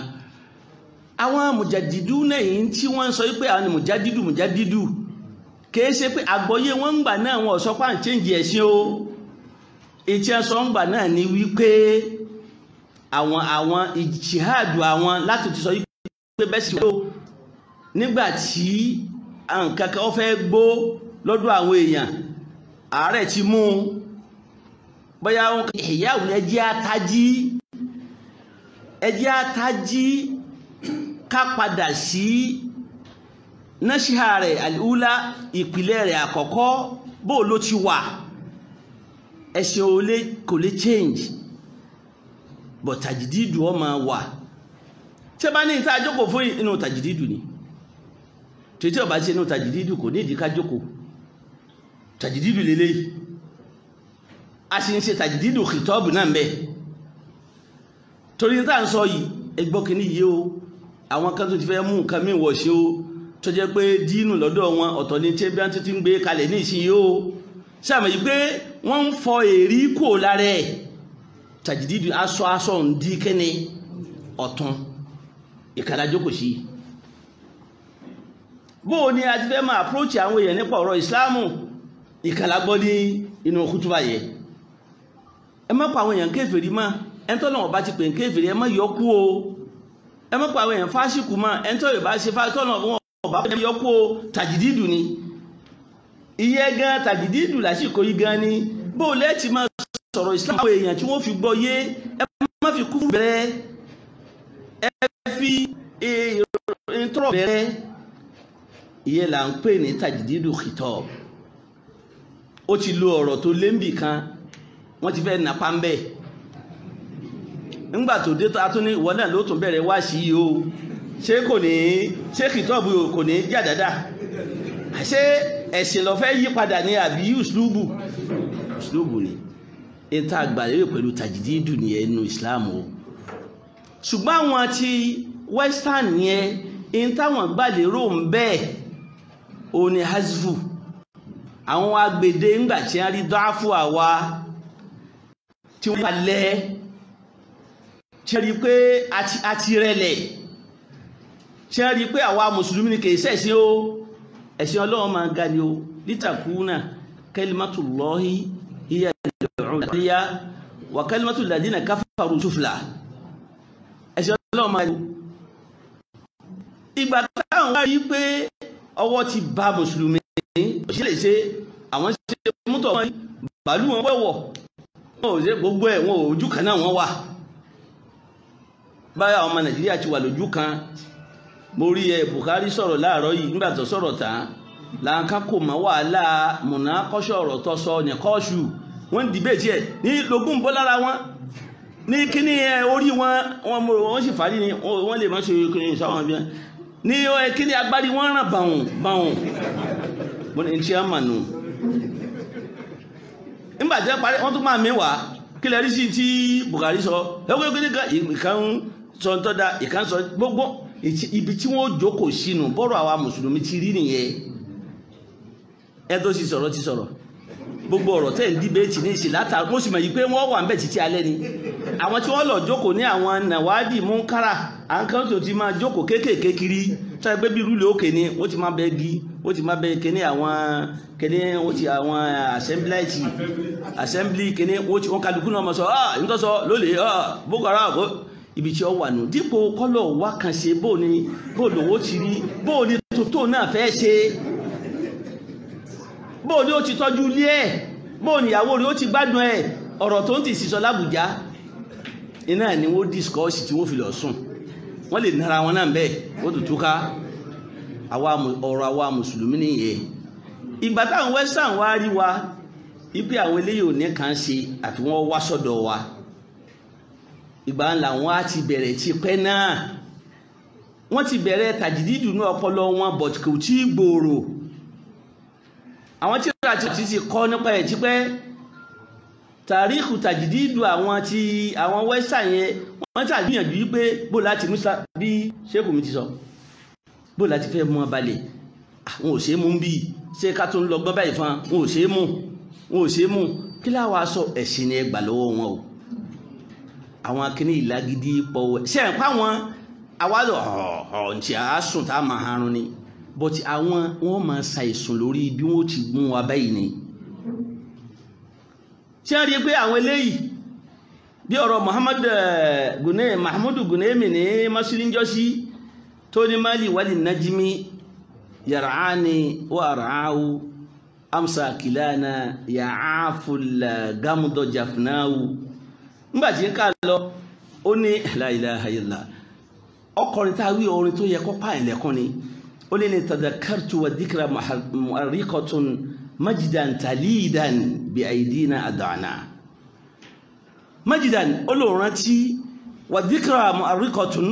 àwọn mujaddidu náà yìí tí wọ́n sọ pé àwọn ni mujaddidu kìí ṣe pé àgbọ́yé wọn ń gbà náà wọn sọ pé à ń change ẹ̀sìn o ìtí ẹ̀sọ́ ń gbà náà ni wípé àwọn ìjìhádù àwọn láti ti sọ pé bẹ́ẹ̀ sì wọ́n nígbà tí nǹkan kan fẹ́ gbó lọ́dọ̀ àwọn èèyàn àárẹ̀ ti mú bóyá wọn ìyáwó ẹjẹ́ àtàjí ká padà sí náṣíhà rẹ̀ àlúlá ìpìlẹ̀ rẹ̀ àkọ́kọ́ bó ló ti wà ẹ̀ṣẹ̀ kò lè change but tàjìdìdù ó máa wà tí a bá ní ìta àjókò fún inú tàjìdìdù ni tí ó bá ṣe inú tàjìdìdù kò ní ìdíká jókò tàjìdìdù lélẹ́yìí a sì ń ṣe tàjìdìdù kìtọ́ọ̀bù náà bẹ́ẹ̀ torí tá à ń sọ yìí ẹgbọ́ kìíní yìí o àwọn kan tó ti fẹ́ mú nǹkan mí wọ̀ ṣe o tó jẹ́ pé dínú lọ́dọ̀ wọn ọ̀tọ̀ ní tí bí wọ́n ti ń gbé kalẹ̀ ní ìsìn yìí o sàmì yìí pé wọ́n ń fọ èrí kò lára ẹ̀ tàjìdìdù aṣọ ń di kẹ́ni ọ̀tún ìkàdájókò sí bó ni a ti fẹ́ máa approach àwọn èèyàn nípa ọ̀rọ̀ ìsìláàmù ìkàlágbọ́ ní inú kútúbà yẹ ẹ má pa àwọn èèyàn kéfèrí mọ́ ẹni tó lọ́wọ́ bá ti pè ń kéfèrí ẹ má yọkú o ẹ má pa àwọn èèyàn fásikù mọ́ ẹni tó yọ bá ṣe fásikù wọn ọba fẹ́ yọkú o tàjìdìdù ni iye gan tàjìdìdù lásìkò yìí gan ni bó lẹ́ẹ̀tì máa sọ̀rọ̀ ìsìláàmù àwọn èèyàn tí wọ́n fi gbọ́ yé ẹ má fi kú bẹ̀rẹ̀ ẹ fi ìtọ́rọ̀ bẹ̀rẹ̀ iye là ń pè ní tàjìdìdù khitab ó ti lo ọ̀rọ̀ tó lémbì kan wọ́n ti fẹ́ nàpa ń bẹ̀ nígbà tó dé tó a tún ní ìwọ náà ló tún bẹ̀rẹ̀ wá sí yìí o ṣé kìtọ́ọ̀bù kò ní jà dáadáa ṣé ẹ̀sìn ló fẹ́ yí padà ní àbí uslubu ni ìta àgbàlérò pẹ̀lú tajdidu nìyẹn nínú Islam o ṣùgbọ́n àwọn ti western yẹn in táwọn gbàlérò ń bẹ́ẹ̀ o ní hazfu àwọn agbèdè ńgbà tí a rí dáfù àwa tí wọ́n balẹ̀ tí a rí pé a ti rẹlẹ̀ tí a rí pé àwa mùsùlùmí ni kìí ṣẹ̀sìn o ẹ̀sìn Ọlọ́run máa ga ni o litakuna kalimatullahi hiya al-ulya wa kalimatul ladina kafaru sufla ẹ̀sìn Ọlọ́run máa ìgbà táwọn wá rí pé ọwọ́ ti bá mùsùlùmí ṣe lè ṣe àwọn ṣe mútọ̀ wọn bàálù wọn wẹ̀wọ̀ wọn ò ṣe gbogbo ẹ̀ wọn ò ojú kan náà wọ́n wà báyà ọmọ Nàìjíríà ti wà lójú kan mo rí Buhari sọ̀rọ̀ láàárọ̀ yìí nígbà tó sọ̀rọ̀ tán làǹkà kò mọ̀ wàhálà mùnà kọ́ṣọ́ ọ̀rọ̀ tó sọ ní kọ́ọ̀ṣù wọ́n ń dìbè tiẹ̀ ní lógún bọ́ lára wọn ní kíní orí wọn sì fàárí ni wọ́n lè má ṣe kíní sáwọn bí ní kíní agbárí wọn ràn bàùn mo ní tí a mà nù nígbà tí wọ́n tún máa mẹ́wàá kí lè rí sí tí Buhari sọ ẹgbẹ́ kíní ìkan sọ ń tọ́da ìkan sọ gbogbo ibi tí wọ́n jókòó sínú bọ́rọ̀ àwa mùsùlùmí ti rí nìyẹn ẹ tó sì sọ̀rọ̀ ti sọ̀rọ̀ gbogbo ọ̀rọ̀ tẹ́ ń díbéètì ní ìsìn látà mo sì mọ̀ yìí pé wọ́n wà ń bẹ̀ títí alẹ́ ni àwọn tí wọ́n lọ jókòó ní àwọn nàwádìí múnkárà àǹkan tó ti máa jókòó kéékèèké kiri tó ẹgbẹ́ bí rúlé òkè ni wọ́n ti máa bẹ gi wọ́n ti máa bẹ kíní àwọn kíní wọ́n ti àwọn assembly kíní wọ́n kálukú náà mọ̀ sọ nítorí sọ lólè Boko Haram ibi tí ó wà nù dípò kọ́lọ̀ wá kan ṣe bó lówó ti rí bó ní tó náà fẹ́ ṣe bó ní ó ti tọ́jú ilé ẹ̀ bó ní ìyàwó rí ó ti gbádùn ẹ̀ ọ̀rọ̀ tó ń ti sísọ lábùjá iná ni wọ́n discourse tí wọ́n fi lọ sùn wọ́n lè nara wọn náà bẹ́ẹ̀ wọ́n tó túká ọ̀rọ̀ àwa mùsùlùmí nìyẹn ìgbà táwọn western wá rí wa ipe àwọn eléyìí ò ní kàn ṣe àfi wọ́n wá sọ́dọ̀ wa ìgbà ńlá wọn á ti bẹ̀rẹ̀ ti pẹ́ náà wọ́n ti bẹ̀rẹ̀ tàjídìdù ní ọpọlọ wọn but kò tí gbòòrò àwọn tí ó rà ti kọ́ nípa ẹ̀ ti pẹ́ tàríkù tàjídìdù àwọn western yẹn wọ́n ti àgbìyànjú wípé bó láti musa bí sẹ́kù mi ti sọ bó láti fẹ́ mú abalẹ̀ wọn ò ṣe é mú bí ṣé ká tó ń lọ gbọ́ báyìí fún wọn ò ṣe é mú kí láwa sọ ẹ̀sìn ni ẹ gbà lọ́wọ́ wọn o àwọn akíní ìlàgídí pọ̀ ṣe ń pa wọn àwádọ̀ ǹtí àásùn tá a máa harun ni but wọ́n máa ṣàìsùn lórí bí wọ́n ti mú wa báyìí ni ṣé ń rí i pé àwọn eléyìí bí ọ̀rọ̀ Mahmudu Gunemi ní masirinjọ́sí tó ní mali wali najimi yar'ani wa ar'ahu amsa kilana ya'aful gamudo jafnahu nígbàtí ń ká lọ ó ní la ilaha illallah ọkọrin tá wí orin tó yẹ kó pààyàn lẹ́kún ni ó ní ní tadakartu wa dhikra muharriqatun majidan talidan bi aidina adana majidan olóòrántí wa dhikra muharriqatun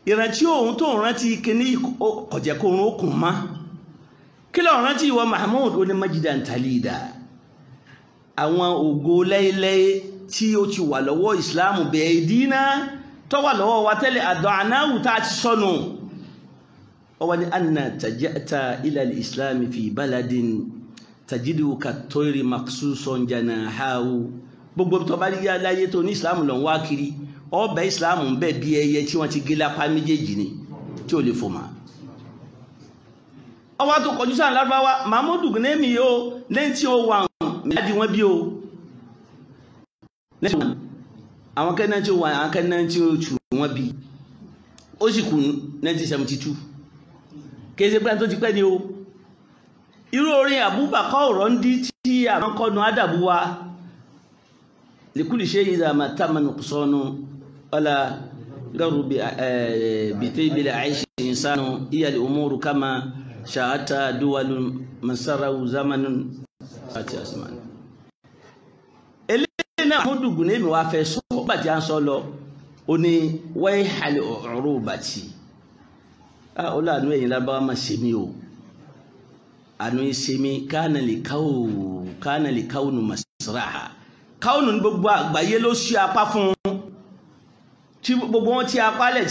ìrántí ohun tó rántí kíní kọ̀jẹ̀kórun okùn má kí ló rántí ìwọ Mahmud ó ní majidan talida àwọn ògo lẹ́ilẹ́ tí ó ti wà lọ́wọ́ ìsìláàmù bẹ̀ẹ̀ dínà tó wà lọ́wọ́ wa tẹ́lẹ̀ àdọ̀ ànáwù tá a ti sọnù ọwọ́ ni anna tajata ila al-islam fi baladin tajidu katoiri maksuson janahahu gbogbo tó bá rí láyé tó ní ìsìláàmù lọ wá kiri ọbẹ̀ ìsìláàmù ń bẹ̀ bí ẹyẹ tí wọ́n ti gé lápá méjèèjì ni tí ò lè fò máa ọwọ́ tó kọjú sáà lárúbáwá Mahmudu Gunemi yóò lẹ́yìn tí ó wà mẹ́dí wọ́n bí o àwọn kẹ́nà tí ó wà àwọn kẹ́nà tí ó tù wọ́n bí ó sì kù 1972 kéèsè pẹ́ tó ti pẹ́ ni o irú orin Abubakar ọ̀rọ̀ ń dí tí àwọn kọ́nu ádàbú wa likuli shay'in idha ma tamanu qusanu wala garu bi taybil aish insanu iya al umuru kama sha'ata duwalun masarahu zamanun ati asman ele na Mahmudu Gunemi wa fẹ́ sọ gbàtí à ń sọ lọ ó ní wayhal urubati ó láàánú ẹ̀yin lábáwá máa ṣe mí o àánú ṣe mí kana li kaunu masraha káwọnù ní gbogbo àgbáyé ló ṣí apá fún tí gbogbo wọn tí apá lẹ̀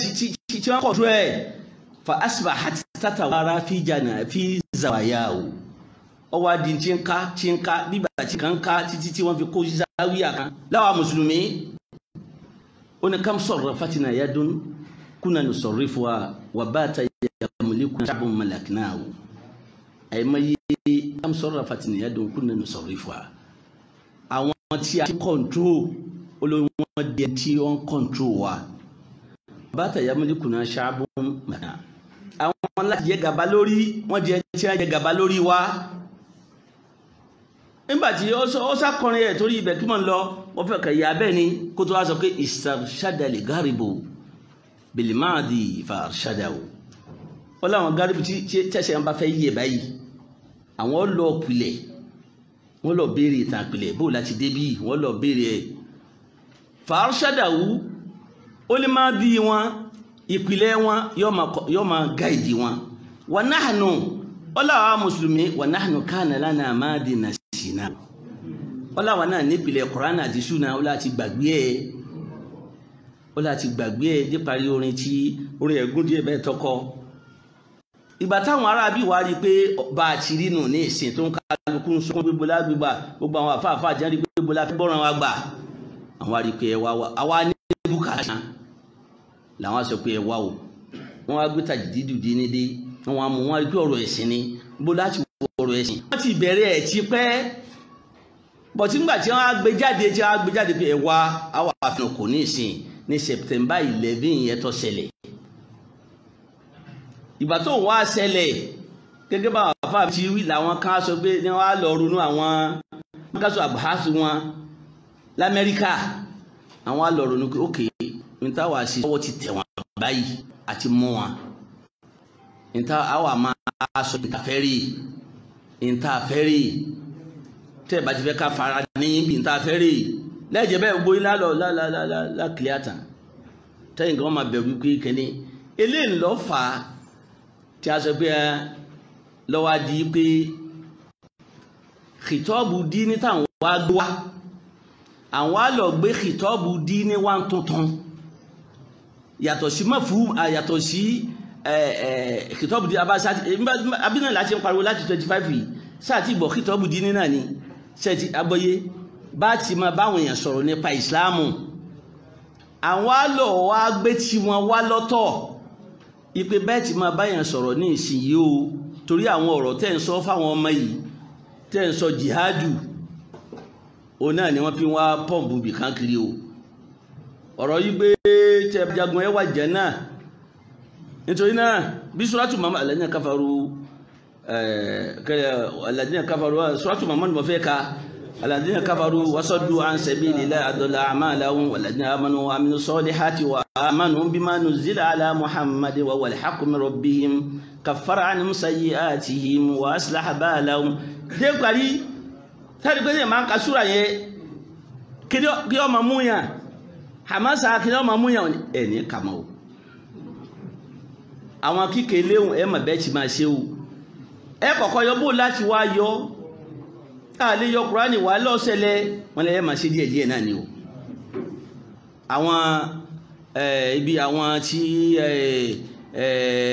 tí wọ́n kọ̀ tó ẹ̀ fa asbahat tatawara fi zawaya o ọwọ́ adi tí ń ká bíbà tí kan ká títí tí wọ́n fi kó záwíyà kan láwa mùsùlùmí ó ní kam sarrafatina yadun kunna nusarrifuha wa bata yamliku shabun malaknahu àìmọye kam sarrafatina yadun kunna nusarrifuha àwọn tí a control olórí wọn di tí wọ́n control wa bata yamliku shabun malaknahu àwọn láti jẹ gàba lórí wọ́n jẹ tí wọ́n jẹ gàba lórí wa nígbàtí ó sákọrin ẹ̀ torí ibẹ̀ kí mọ̀ ń lọ wọ́n fẹ́ kẹ̀yà bẹ́ẹ̀ ni kó tó wá sọ pé ìsàrṣádàlì gáàrìbò bìlìmáàdì fàrṣádàwò wọ́n láwọn gáàrìbò tí tẹ́sẹ̀ ń bá fẹ́ yẹ báyìí àwọn lọ pilẹ̀ wọ́n lọ béèrè ìtàn pilẹ̀ bó láti débí wọ́n lọ béèrè ẹ̀ fàrṣádàwò ó lè máa bí wọn ìpìlẹ̀ wọn yóò máa gáìdì wọn wà náhànú ọláwà mùsùlùmí wà náhànú kánà lánàá máa dènà sínà ọláwà náà nípìlẹ̀ Kùránì àti súnà ó láti gbàgbé ẹ̀ díparí orin ẹ̀gún díẹ̀ bẹ́ẹ̀ tọkọ ìgbà táwọn arábí wá rí pé bá a ti rí nù ní ìsìn tó ń kálukú ń sọkún gbogbo lágbègbà gbogbo àwọn àfáàfáà jẹ́ rí pé gbogbo la fẹ́ bọ́ràn wa gbà àwọn rí pé ẹwà wa àwa ní bùkátà làwọn sọ pé ẹwà o wọ́n wá gbé tàjìdídù dé ní dé wọ́n wá mú wọn rí pé ọ̀rọ̀ ẹ̀sìn ni bó láti wọ ọ̀rọ̀ ẹ̀sìn wọ́n ti bẹ̀rẹ̀ ẹ̀ ti pẹ́ bọ̀tí nígbà tí wọ́n á gbé jáde pé ẹwà àwọn àfihàn kò ní ìsìn ní September 11 yẹn tó ṣẹlẹ̀ ìgbà tó ń wá ṣẹlẹ̀ gẹ́gẹ́ bá àwọn afáàbí ti wí làwọn kan sọ pé ní wọ́n á lọ ronú àwọn mọ́kásù àbáṣù wọn l'Amẹ́ríkà àwọn á lọ ronú pé ókè ní táwa sí ọwọ́ ti tẹ̀ wọ́n báyìí àti mú wọn ní táwa máa sọ ìtafẹ́rì tẹ́ bá ti fẹ́ ká fara ní ibi ìtafẹ́rì lẹ́jẹ̀ bẹ́ẹ̀ gbóyí lálọ́ lákìlẹ̀ àtàn tẹ́yìn kan máa bẹ̀rù pé kẹ́ni eléyìí lọ́ fà á tí a sọ pé lọ́wọ́ di pé kìtọ́ọ̀bù dí ní táwọn wá gbé wá àwọn á lọ gbé kìtọ́ọ̀bù dí ní wá tuntun yàtọ̀ sí mọ́fù yàtọ̀ sí kìtọ́ọ̀bù dí abínà láti ń pariwo láti 25 yìí sáà tí gbọ́ kìtọ́ọ̀bù dí ní náà ni sẹ́ẹ̀tì agbóyé bá ti máa báwọn èèyàn sọ̀rọ̀ nípa ìsìláàmù àwọn á lọ wá gbé tí wọ́n wá lọ́tọ̀ ipe bẹ́ẹ̀ tí máa báyàn sọ̀rọ̀ ní ìsinyìí o torí àwọn ọ̀rọ̀ tẹ́ ń sọ fáwọn ọmọ yìí tẹ́ ń sọ jihadu o náà ni wọ́n fi wá pọ́ǹpù bìkan kiri o ọ̀rọ̀ yìí pé tẹ́ jagun ẹwà jẹ́ náà nítorí náà bí suratu mama alladhina kafaru suratu mama ni mo fẹ́ ka alladhina kafaru wasaddu an sabilillahi adalla a'malahum walladhina amanu wa amilus solihati wa amanu bima nuzila ala muhammad wa huwal haqqu min rabbihim kaffara anhum sayyi'atihim wa aslaha balahum de parí tari pé ma ka sura yẹn kí ó máa mú yàn hamasa kí ó máa mú yàn ẹni kama o àwọn kíkè léhùn ẹ mà bẹ́ẹ̀ ti máa ṣe o ẹ kọ́kọ́ yọ bó láti wá yọ ká lè yọ Kùránì wá lọ́sẹ̀lẹ̀ wọn lè máa ṣe díẹ̀díẹ̀ náà ni o àwọn ibi àwọn tí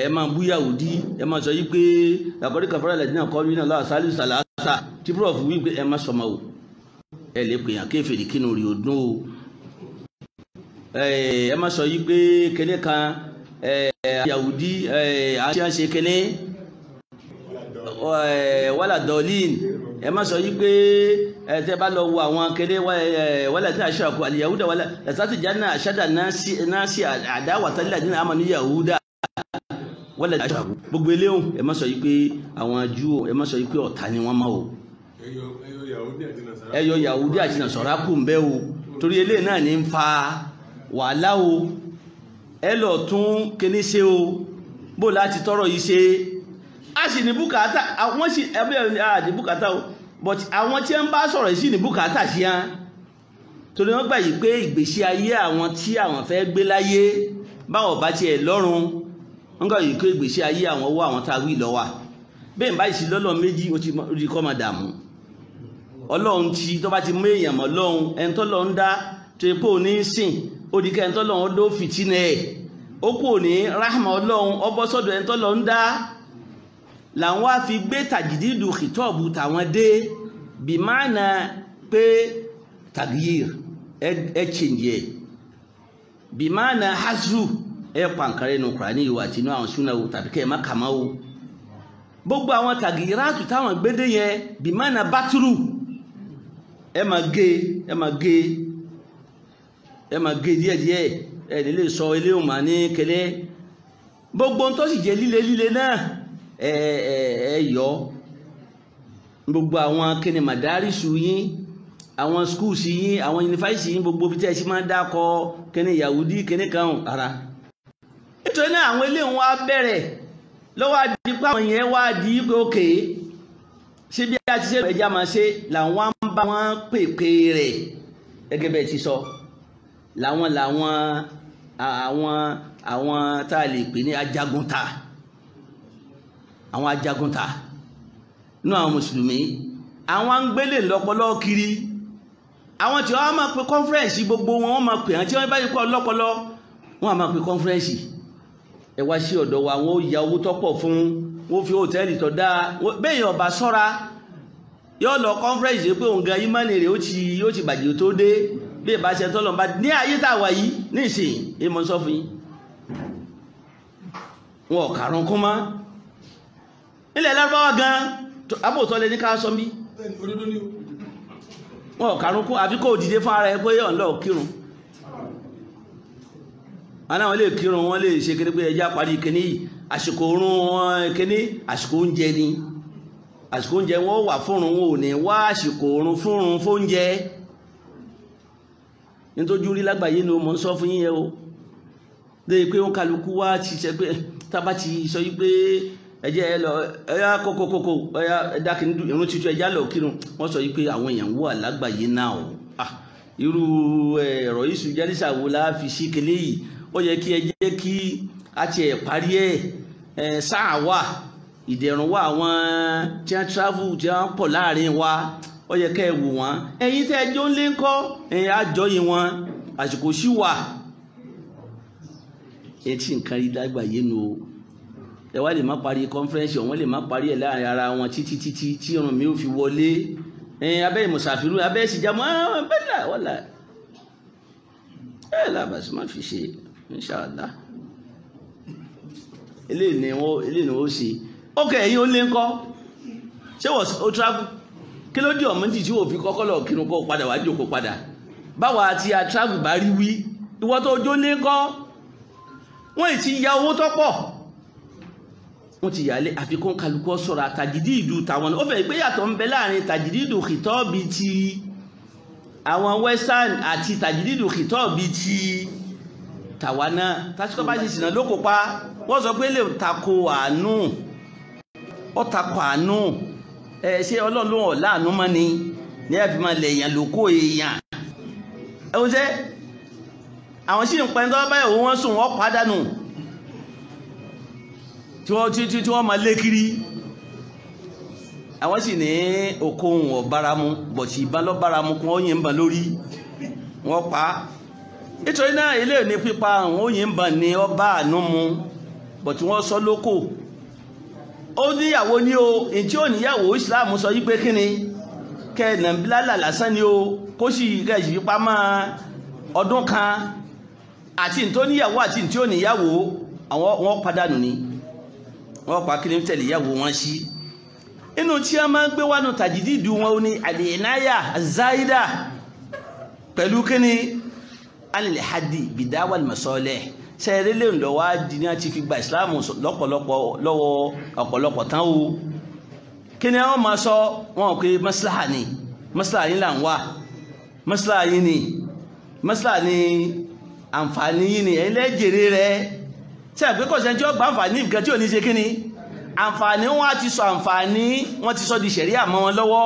ẹ máa bú Yahudi ẹ máa sọ yí pé àkọ́rí kàfàrà lẹ́dínà kọ́ nínú aláwọ̀ sálù sàlásà tí prof wí pé ẹ má sọmọ o ẹ lè pè yàn kéfèrè kínú rí odún o ẹ má sọ yí pé kẹ́lẹ́ kan Yahudi àti àṣẹ kẹ́lẹ́ wàlà dọ̀lín ẹ má sọ yí pé tẹ́ bá lọ wo àwọn kẹ́lẹ́ wàlà tí a ṣe àkó àlè Yahuda wàlà ẹ̀sátì jáná àṣádà náà sí àdáwàtálẹ̀ àdínà àmà ní Yahuda wàlà tí a ṣe àkó gbogbo eléhùn ẹ má sọ yí pé àwọn Júù ẹ má sọ yí pé ọ̀tá ni wọ́n máa o ẹyọ Yahudi àti Nasara kù ń bẹ́ o torí ilé náà ní ń fa wàhálà o ẹ lọ tún kíní ṣe o bó láti tọrọ yìí ṣe a sì ní bùkátà àwọn sì ẹbí ní bùkátà o but àwọn tí ń bá sọ̀rọ̀ yìí sì ní bùkátà sí hàn torí wọ́n gbà yìí pé ìgbésí ayé àwọn tí àwọn fẹ́ gbé láyé báwọn bá tiẹ̀ lọ́rùn wọ́n gbà yìí pé ìgbésí ayé àwọn owó àwọn tá a wí lọ́wà bẹ́ẹ̀ báyìí sí lọ́lọ́ méjì ó ti kọ́ máa dààmú ọlọ́run tí tó bá ti mú èèyàn mọ́ lọ́run ẹni tó lọ́run dá tó yẹ pé ò ní sìn ó di kẹ́ ẹni tó lọ́run ló fìtínà ẹ̀ ó kú òní ráhàmà ọlọ́run ọbọ̀ sọ́dọ̀ ẹni tó lọ́run dá làwọn wá fi gbé tàjìdídù kìtọ́ọ̀bù tàwọn dé bí máàna pé tàgíyìr ẹ change ẹ bí máàna hasru ẹ pàǹkàrẹ́ nù Kùránì ìwà àti inú àwọn súnà wò tàbí kẹ́ ẹ má kàmá wò gbogbo àwọn tàgíyìrátù táwọn gbédé yẹn bí máàna bátúrù ẹ máa gé díẹ̀díẹ̀ ẹ nílé sọ ilé òmà ní kẹlẹ́ gbogbo tó sì jẹ́ líle náà ẹ yọ gbogbo àwọn kíni màdárísù yín àwọn skúùsì yín àwọn yunifásitì yín gbogbo bí tẹ́ ẹ sì máa dákọ kíni Yahudi kíni kan ara nítorí náà àwọn ilé wọn á bẹ̀rẹ̀ lọ́wọ́ àdìpá àwọn yẹn wá di pé òkè ṣé bí a ti ṣe ẹja máa ṣe làwọn ń bá wọn pèpè rẹ̀ gẹ́gẹ́ bẹ́ẹ̀ ti sọ làwọn tá a lè pè ní ajagunta àwọn ajagunta nínú àwọn mùsùlùmí àwọn ń gbélé lọ́pọlọ kiri àwọn tí wọ́n máa pe conference gbogbo wọn máa pè àwọn tí wọ́n bá yí kọ́ lọ́pọlọ wọ́n máa pe conference ẹ wá sí ọ̀dọ̀ wa wọ́n ya owó tọ́pọ̀ fún wọ́n fi hòtẹ́ẹ̀lì tó dáa bẹ́ẹ̀ ọba sọ́ra yóò lọ conference pé òun gan ìmánì rẹ̀ yóò ti bàjẹ́ tó dé bí ìbá ṣe tọ́lọ̀ bá ní ayé tá a wà yìí ní ìsìn èèmọ̀ sọ fún yín wọn ò kàrún kún mọ́ ilẹ̀ Lárúbáwá gan abóòtọ́ lè ní ká sọ bí wọn ò kàrún kún àfi kó dìde fún ara ẹ pé ọ̀nlọ́ kírun aláwọn lè kírun wọn lè ṣe kéde pé ẹjá parí kíní yìí àsìkò oorun wọn kíní àsìkò oúnjẹ ni àsìkò oúnjẹ wọn wà fúnrun wọn ò ní wá àsìkò oorun fúnrun fóúnjẹ nítorí rí lágbàáyé ni mo ń sọ fún yín yẹn o lè pé wọn kálukú wá ti ṣe pé tábà ti sọ yí pé ẹjẹ ẹ lọ ẹyà kókókókó ẹyà dákì ní irun títú ẹjá lọ kírun wọn sọ yí pé àwọn èèyàn wà lágbàáyé náà o irú ẹ̀rọ yìí jẹ́rìsà wo la fi sí kele yìí ó yẹ kí ẹ jẹ́ kí a tiẹ̀ parí ẹ̀ sáà wà ìdẹ̀rùn wà àwọn tí wọ́n travel tí wọ́n pọ̀ láàrin wa ó yẹ kẹ́ ẹ wò wọ́n ẹ̀yin tẹ́ ẹjọ́ ńlé ńkọ́ ẹ̀yin àjọyìn wọn àsìkò sí wà ẹ tí nǹkan rí lágbàáyé nu o ẹ wá lè má parí conference ọ̀wọ́n lè má parí ẹ̀ láàrin ara wọn títí tí irun mi ò fi wọlé abẹ́ ìmùsàfírù abẹ́ ìsìjàmọ́ bẹ́ẹ̀ wọ́lá ẹ̀ lábàásí má fi ṣe inṣàlá eléyìí ni wọ́n ṣe ókè ẹ̀yin ó lé ńkọ́ ṣé wọ́n travel kí ló dé ọ̀mọ́dì tí wọ́n fi kọ́kọ́ lọ kírun kó padà wá jókòó padà báwa àti a travel bá rí wí ìwọ́n tó jó lé ńkọ́ wọ́n ti ya owó tó pọ̀ wọ́n ti yà lé àfikún kálukú sọ̀rọ̀ tàjìdídù tàwọn ó fẹ́ pé yàtọ̀ ń bẹ láàrin tàjìdídù kìtọ́ọ̀bì ti àwọn western àti tàjìdídù kìtọ́ọ̀bì ti tàwa náà tásíkọ́ bá ṣe ṣìnà ló kó pa wọ́n sọ pé lè tako àánú ó tako àánú ṣé ọlọ́run ọ̀ láàánú mọ́ ni ní ẹ̀ fi máa lẹ̀ èèyàn lóko èèyàn ẹ wọ́n ṣe àwọn sì ń pẹ́ tó báyìí òun wọ́n sùn wọ́n pàdánù tí wọ́n máa lé kiri àwọn sì ní okòhùn ọ̀báramu bọ̀tì ìbálọ́báramu kún ó yìn ń bàn lórí wọ́n pa á nítorí náà ilé ní pípa àwọn òyìn ń bàn ní ọba àánú mu bọ̀tì wọ́n sọ lóko ó níyàwó ní o èyí tí ó níyàwó Islam sọ yí pé kíni kẹ́ẹ̀nà bílálà lásán ni o kó sì kẹ́ẹ̀sì fipá máa ọdún kan àti ní tó níyàwó àti ní tí ó níyàwó àwọn wọ́n padànù ni wọ́n pa kí ní tẹ̀lé ìyàwó wọn sí inú tí a máa ń gbé wánu tàjìdídù wọn ó ní àlèénáyà zaida pẹ̀lú kí ni alìlẹ̀hadi bìdáwà mọ̀sọ́lẹ̀ sẹ́ẹ̀rẹ́ lè lọ wá di ní àti fi gba ìsìláàmù lọ́pọ̀lọpọ̀ lọ́wọ́ ọ̀pọ̀lọpọ̀ tán o kí ni wọ́n máa sọ wọn pé maslaha ni maslaha yín là ń wà maslaha yín ni maslaha ni àǹfààní yín ni ẹ̀yin lẹ́jẹ̀rẹ́ rẹ̀ tí àgbẹ̀ kọ̀ọ̀sẹ̀ tí ó gba àǹfààní nǹkan tí ò ní ṣe kí ni àǹfààní wọn ti sọ àǹfààní wọn ti sọ di ṣẹ̀ríà mọ́ wọn lọ́wọ́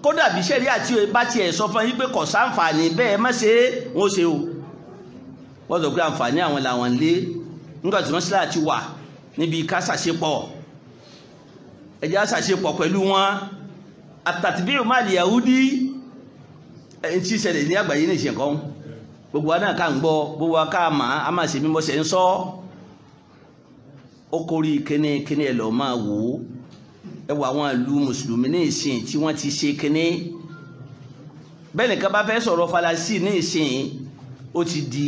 kódà bí sẹ́rí àti bá tiẹ̀ sọ fún yín pé kò sáǹfààní bẹ́ẹ̀ má ṣe wọ́n ṣe o wọ́n sọ pé àǹfààní àwọn làwọn ń lé nígbà tí wọ́n sílẹ̀ àti wà níbi ká ṣàṣepọ̀ ẹ̀jẹ̀ á ṣàṣepọ̀ pẹ̀lú wọn àtàtìbíyù máàlì Yahudi ẹni tí ṣẹlẹ̀ ní àgbáyé ní ìṣẹ̀kan gbogbo wa náà ká ń gbọ́ gbogbo wa ká mà á máa ṣe mímọ́ ṣe ń sọ ó kórí kíní ẹ̀ lọ́ọ́ máa wò ó ẹ wọ àwọn ìlú mùsùlùmí ní ìsìn tí wọ́n ti ṣe kíní bẹ́ẹ̀ nìkan bá fẹ́ sọ̀rọ̀ Falasí ní ìsìn ó ti di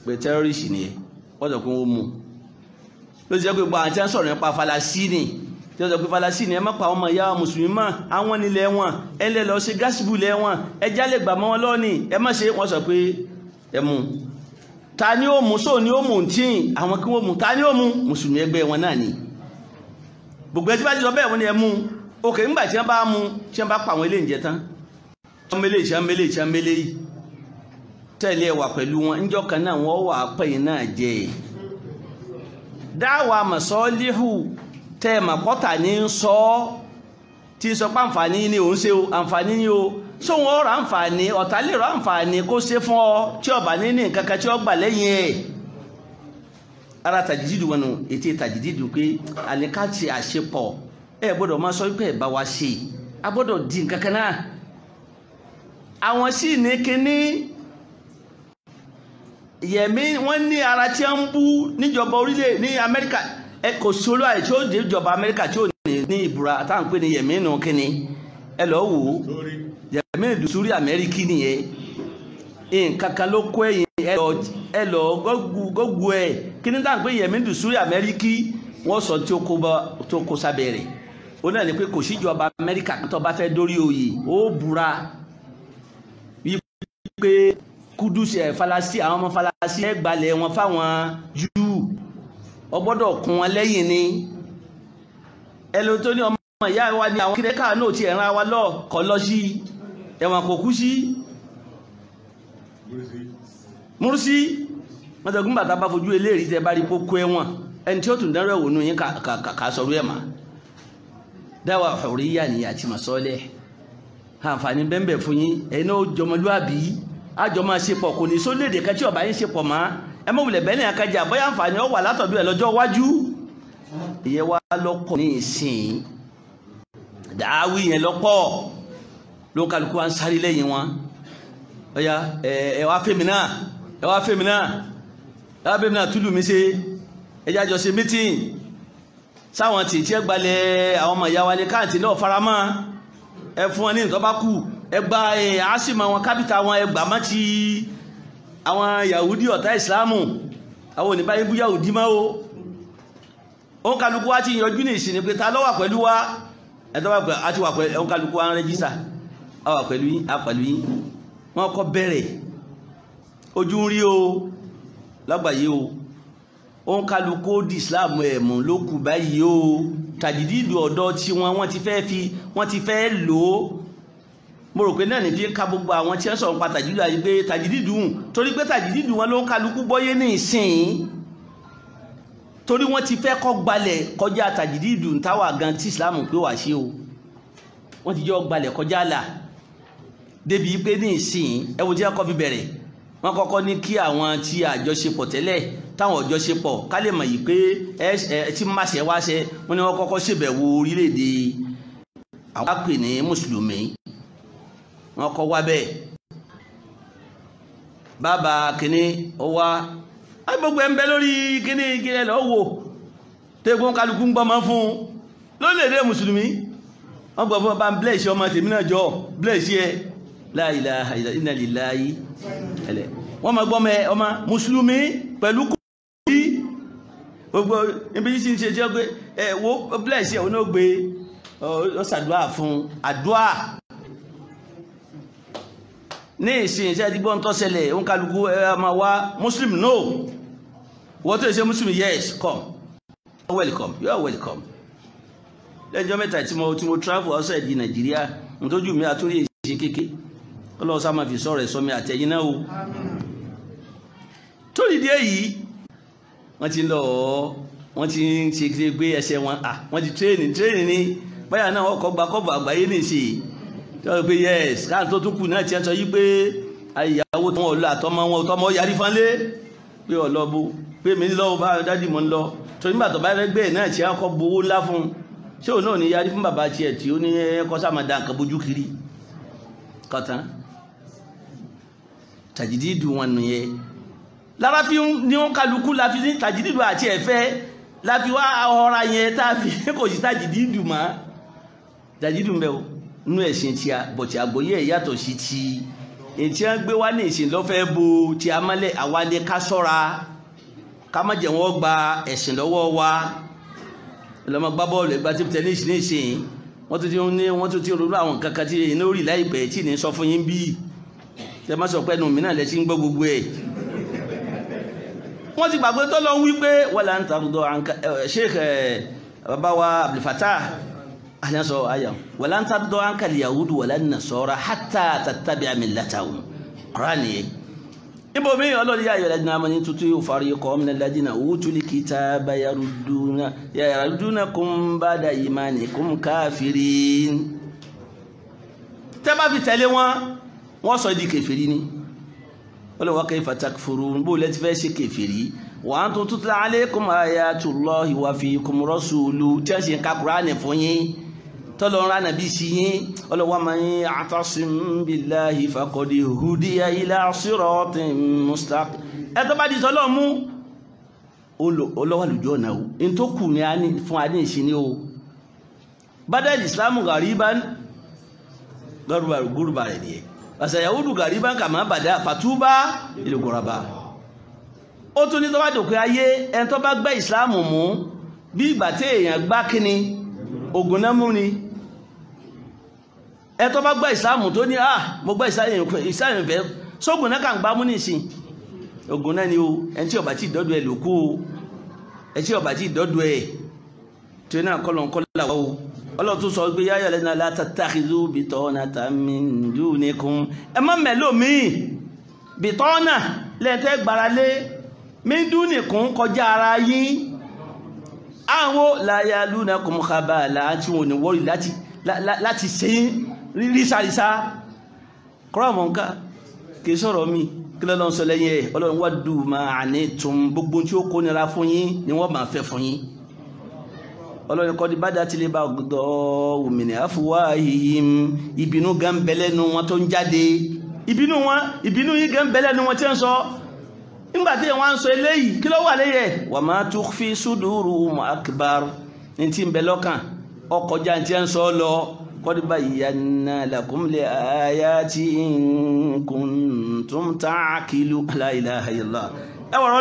pé tẹ́rọ́rìsì ni wọ́n sọ pé wọ́n mú ló ti jẹ́ pé gbogbo àwọn tí wọ́n sọ̀rọ̀ nípa Falasí ni tí wọ́n sọ pé Falasí ni ẹ má pa ọmọ ìyá mùsùlùmí mọ́ àwọn nílẹ̀ wọn ẹ lẹ́ lọ ṣe gásìbù lẹ́ wọn ẹ jálè gbà mọ́ wọn lọ́ọ̀nì ẹ má ṣe wọ́n sọ pé ẹ mú ta ni ó mú sóò ni ó mú tíì àwọn kí wọ́n mú ta ni ó mú mùsùlùmí ẹgbẹ́ wọn náà ni gbogbo ẹ tí bá ti sọ bẹ́ẹ̀ wọ́n ni ẹ mú òkè ńgbà tí wọ́n bá mú tí wọ́n bá pa àwọn eléyìí jẹ tán ṣàmẹ́lẹ̀ yìí tẹ̀lé wà pẹ̀lú wọn níjọ́ kan náà wọ́n wà pẹ̀yìn náà jẹ dáwà mọ̀sọ́líhù tẹ́ màkọ́tà ní ń sọ tí ń sọ pé àǹfààní ni òun ṣe o àǹfààní ni o sóhun ọ̀rọ̀ àǹfààní ọ̀tá lè rọ àǹfààní kó ṣe fún ọ tí ọba ní ní nǹkan kan tí ó gbà lẹ́yìn ẹ̀ ara tàjídìdù wọn nù ètè tàjídìdù pé àníká ti àṣepọ̀ ẹ gbọ́dọ̀ máa sọ pé ẹ bá wa ṣe a gbọ́dọ̀ di nǹkan kan náà àwọn sì ní kíní yẹ̀mí wọ́n ní ara tí wọ́n ń bú níjọba orílẹ̀ ní Amẹ́ríkà ẹ kò sí olú àyè tí ó dé ìjọba Amẹ́ríkà tí ó ní ìbúra táwọn pè ní yẹ̀mí nù kíní ẹ lọ wò ó yẹ̀mí ìdùsúrí Amẹ́ríkì nìyẹn nǹkan kan ló kó ẹ̀yìn ẹ lọ gbogbo ẹ kíní táwọn pè yẹ̀mí ìdùsúrí Amẹ́ríkì wọ́n sọ tí ó kó sábẹ́ rẹ̀ ó náà ní pé kò síjọba Amẹ́ríkà tó bá fẹ́ dórí oyè ó búra wípé Kúdùsì Falasí àwọn ọmọ Falasí ẹ gbalẹ̀ wọn fáwọn Júù ó gbọ́dọ̀ kún wọn lẹ́yìn ni ẹlò tó ní ọmọ ìyá wa ní àwọn kíríkà náà ti ẹ̀ràn wa lọ kọ lọ sí ẹ̀wọ̀n kò kú sí Múrúsí mọ́tọ̀gún bàtà bá fojú eléèrí tẹ bá rí kó kó ẹ̀wọ̀n ẹni tí ó tún dárò ẹ̀wọ̀n yín kà sọ̀rọ̀ ẹ̀ mà dáwà hurriya ni àti masọ́lẹ̀ àǹfààní bẹ́ẹ̀ fún yín ẹ̀yin náà jọmọlúàbí àjọ máa ṣe pọ̀ kò ní sólédè kan tí ọba yín ṣe pọ̀ mọ́ ẹ mọ̀ wulẹ̀ bẹ́ẹ̀ ní akájà bóyá àǹfààní ó wà látọ̀dọ̀ ẹ̀ lọ́jọ́ iwájú ìyẹn wá lọ́pọ̀ ní ìsìn dàáwí yẹn lọ́pọ̀ ló ń kálukú wa ń sáré lẹ́yìn wọn ọ̀yà ẹ wá fèmí náà ẹ wá fèmí náà ẹ wá fèmí náà túlù mi ṣe ẹ jẹ́ àjọṣe mítìn sáwọn tí ẹ gbalẹ̀ àwọn ọmọ ìyá wa ní káàntì náà faramọ́ ẹ fún wọn ní nǹkan bá kù ẹ gba àásìmọ̀ wọn kápítà wọn ẹ gbà má ti àwọn Yahudi ọ̀tá ìsìlámù àwọn oníbàyí bú Yahudi mọ́ o òun kálukú wa ti yanjú ní ìsìn pé ta ló wà pẹ̀lú wa ẹ̀tọ́ wà pẹ̀lú àti wà pẹ̀lú òun kálukú wa ń rẹ́jísà a wà pẹ̀lú yín a pẹ̀lú yín wọ́n kọ́ bẹ̀rẹ̀ ojú ń rí o lágbàáyé o òun kálukú di ìsìlámù ẹ̀mú ló kù báyìí o tàjídìdù ọ̀dọ́ tí wọ́n ti fẹ́ lò ó mo rò pé náà ní fi ń ka gbogbo àwọn tí ń sọ̀rọ̀ pa tàjídìdù àyè pé tàjídìdù torí pé tàjídìdù wọn ló ń kálukú bọ́yé ní ìsìn torí wọ́n ti fẹ́ kọ́ gbalẹ̀ kọjá tàjídìdù táwà gan tí Islam pé wà sí o wọ́n ti jọ gbalẹ̀ kọjá là débi pé ní ìsìn ẹwọ tí wọ́n kọ́ fi bẹ̀rẹ̀ wọ́n kọ́kọ́ ní kí àwọn tí àjọṣepọ̀ tẹ́lẹ̀ táwọn àjọṣepọ̀ ká lè mọ̀ yìí pé tí máṣe wáṣẹ wọ́n ní wọ́n kọ́kọ́ ṣèbẹ̀wò orílẹ̀-èdè àwọn àpè ní mùsùlùmí wọ́n kọ́ wá bẹ́ẹ̀ bàbá kìíní ó wá gbogbo ẹ̀ ń bẹ lórí kíní ìkílẹ̀ lọ́wọ́ tẹ́gbọ́n kálukú ń gbọ́mọ́ fún lórílẹ̀-èdè mùsùlùmí wọ́n gbọ́ fún ọba ń blẹ́ẹ̀ṣẹ́ ọmọ tèmi náà jọ blẹ́ẹ̀ṣẹ́ ẹ la ilaha inna lillahi ẹlẹ́ wọ́n máa gbọ́mọ ọmọ mùsùlùmí pẹ̀lú kò sí gbogbo ibi tí ń ṣe jẹ́ pé ẹ wo blẹ́ẹ̀ṣẹ́ òun náà gbé ọ ṣàdúrà fún àdúrà ní ìsìn iṣẹ́ ti gbọ́n tó ṣẹlẹ̀ òun kálukú ẹ máa wá muslim no wọ́n tó ṣe muslim yes come welcome you are welcome lẹ́jọ́ mẹ́ta tí mo travel outside di Nàìjíríà nítorí mi àtúrí ìṣe kéke ọlọ́run sá máa fi sọ̀rọ̀ ẹ̀ sọmi àtẹ̀yìn náà o torí díẹ̀ yìí wọ́n ti lọ wọ́n ti ń ṣe gbé ẹsẹ̀ wọn wọ́n ti tréènì ní báyà náà wọ́n kọ́ gba kọ́bù àgbáyé nìṣe tó pé yes káà tó tún kù náà tiẹ̀ sọ yí pé ìyàwó tó wọn lọ àtọmọ wọn tọmọ yarí fánlé pé ọlọ́bù pé mi ní lọ́wọ́ bá dádì mọ́ ń lọ tó nígbà tó bá rẹ́gbẹ́ náà tiẹ̀ kọ́ gbowó ńlá fún ṣé òun náà ní yarí fún bàbá tiẹ̀ tí ó ní ẹ̀kọ́ sáà máa da nǹkan bójú kiri kọ̀tán tàjídìdù wọn nìyẹn lára fi ní wọn kálukú la fi ní tàjídìdù àti ẹ̀fẹ́ la fi wá ọ̀ra yẹn tá a fi kò sí tàjídìdù mọ́ tàjídìdù mbẹ́ o nínú ẹ̀sìn tí a bọ̀tì àgbọ̀yé ẹ̀ yàtọ̀ sí ti ètí à ń gbé wá ní ìsìn lọ́fẹ́ bo tí a mọ́lẹ̀ àwálé ká sọ́ra ká má jẹ́ wọ́n gba ẹ̀sìn lọ́wọ́ wa lọ́mọ gbá bọ́ọ̀lù ẹgbà tí tẹ́nísì ní ìsìn wọ́n tún ti ronú àwọn kankan tí iná orí láìpẹ́ tí ní sọ fún yín bí tẹ́ má sọ pé ẹnu mi náà lẹ́ ti ń gbọ́ gbogbo ẹ̀ wọ́n ti gbàgbé tó lọ ń wí pé wọ́n là ń tàbùdọ̀ Sheikh bàbá wa Abdul Fattah àyànsọ àyà wala ń tàbùdọ̀ àǹkà yahudu wala nasara hatta tattabi'a millatahum Kùránì yẹn ibo mi ọlọ́ni yà yọ̀lẹ́ dínà mọ́ni tuntun fariqan minal ladina utul kitaba yaruddunakum ba'da imanikum kafirin tẹ́ bá fi tẹ̀lé wọ́n sọ di kèfèrí ni wọ́n lè wá kayfa takfurun bó lẹ́tí fẹ́ ṣe kèfèrí wa antum tutla alaykum ayatullahi wa fikum rasuluhu tí a ṣe ń ka Kùránì fún yín tọ́lọ́run rán nàbí sí yín ọlọ́wọ́ man ya'tasim billahi faqad hudiya ila siratin mustaqim ẹ tó bá di tọ́lọ́ mú olówó lójú ọ̀nà o in tó kù ní fún adé ìṣẹ́ ní o badal islamu gariban gúrùbà rẹ̀ nìyẹn àṣà yahudu gariban kama bada fatuba lil ghuraba ó tún ní tó bá dòkè ayé ẹni tó bá gbé ìsìlámù mú bí ìgbà tí èèyàn gbá kíni ogun náà mú ni ẹ tó bá gbá ìsìlámù tó ní mo gbá ìsìlámù fẹ́ sógun náà kàn gbá mú ní ìsìn ogun náà ni o ẹni tí ó bá ti dọ́dọ̀ ẹ̀ lókú o ẹni tí ó bá ti dọ́dọ̀ ẹ̀ tó náà kọ́lọ̀ o ọlọ́run tó sọ pé ya ayyuhal ladhina la tattakhidhu bitanatan min dunikum ẹ má mẹ́lò míì bitana lẹ́tẹ́ gbáralé min dunikum kọjá ara yín àwọn la yalunakum khabala tí wọ́n ní wọ́rí láti ṣe rísàrísá kọ́rọ̀mọ̀ nǹkan kìí sọ̀rọ̀ mi kí lọ́lọ́run sọ lẹ́yìn ẹ̀ ọlọ́run waddu ma anittum gbogbo tí ó kó nira fún yín ni wọ́n máa fẹ́ fún yín ọlọ́run kọ́ di bá dá tilé bá gbọ́dọ̀ min afwahihim ìbínú gan bẹ́lẹ́nu wọn tó ń jáde ìbínú yìí gan bẹ́lẹ́nu wọn tí ń sọ nígbàtí wọ́n ń sọ eléyìí kí ló wà léyẹ̀ wa ma tukhfi suduruhum akbar ní tí ń bẹ lọ́kàn ọkọjá tí ń sọ lọ qad bayyana lakum li ayati in kuntum ta'qilun la ilaha illallah ẹwọ̀rọ̀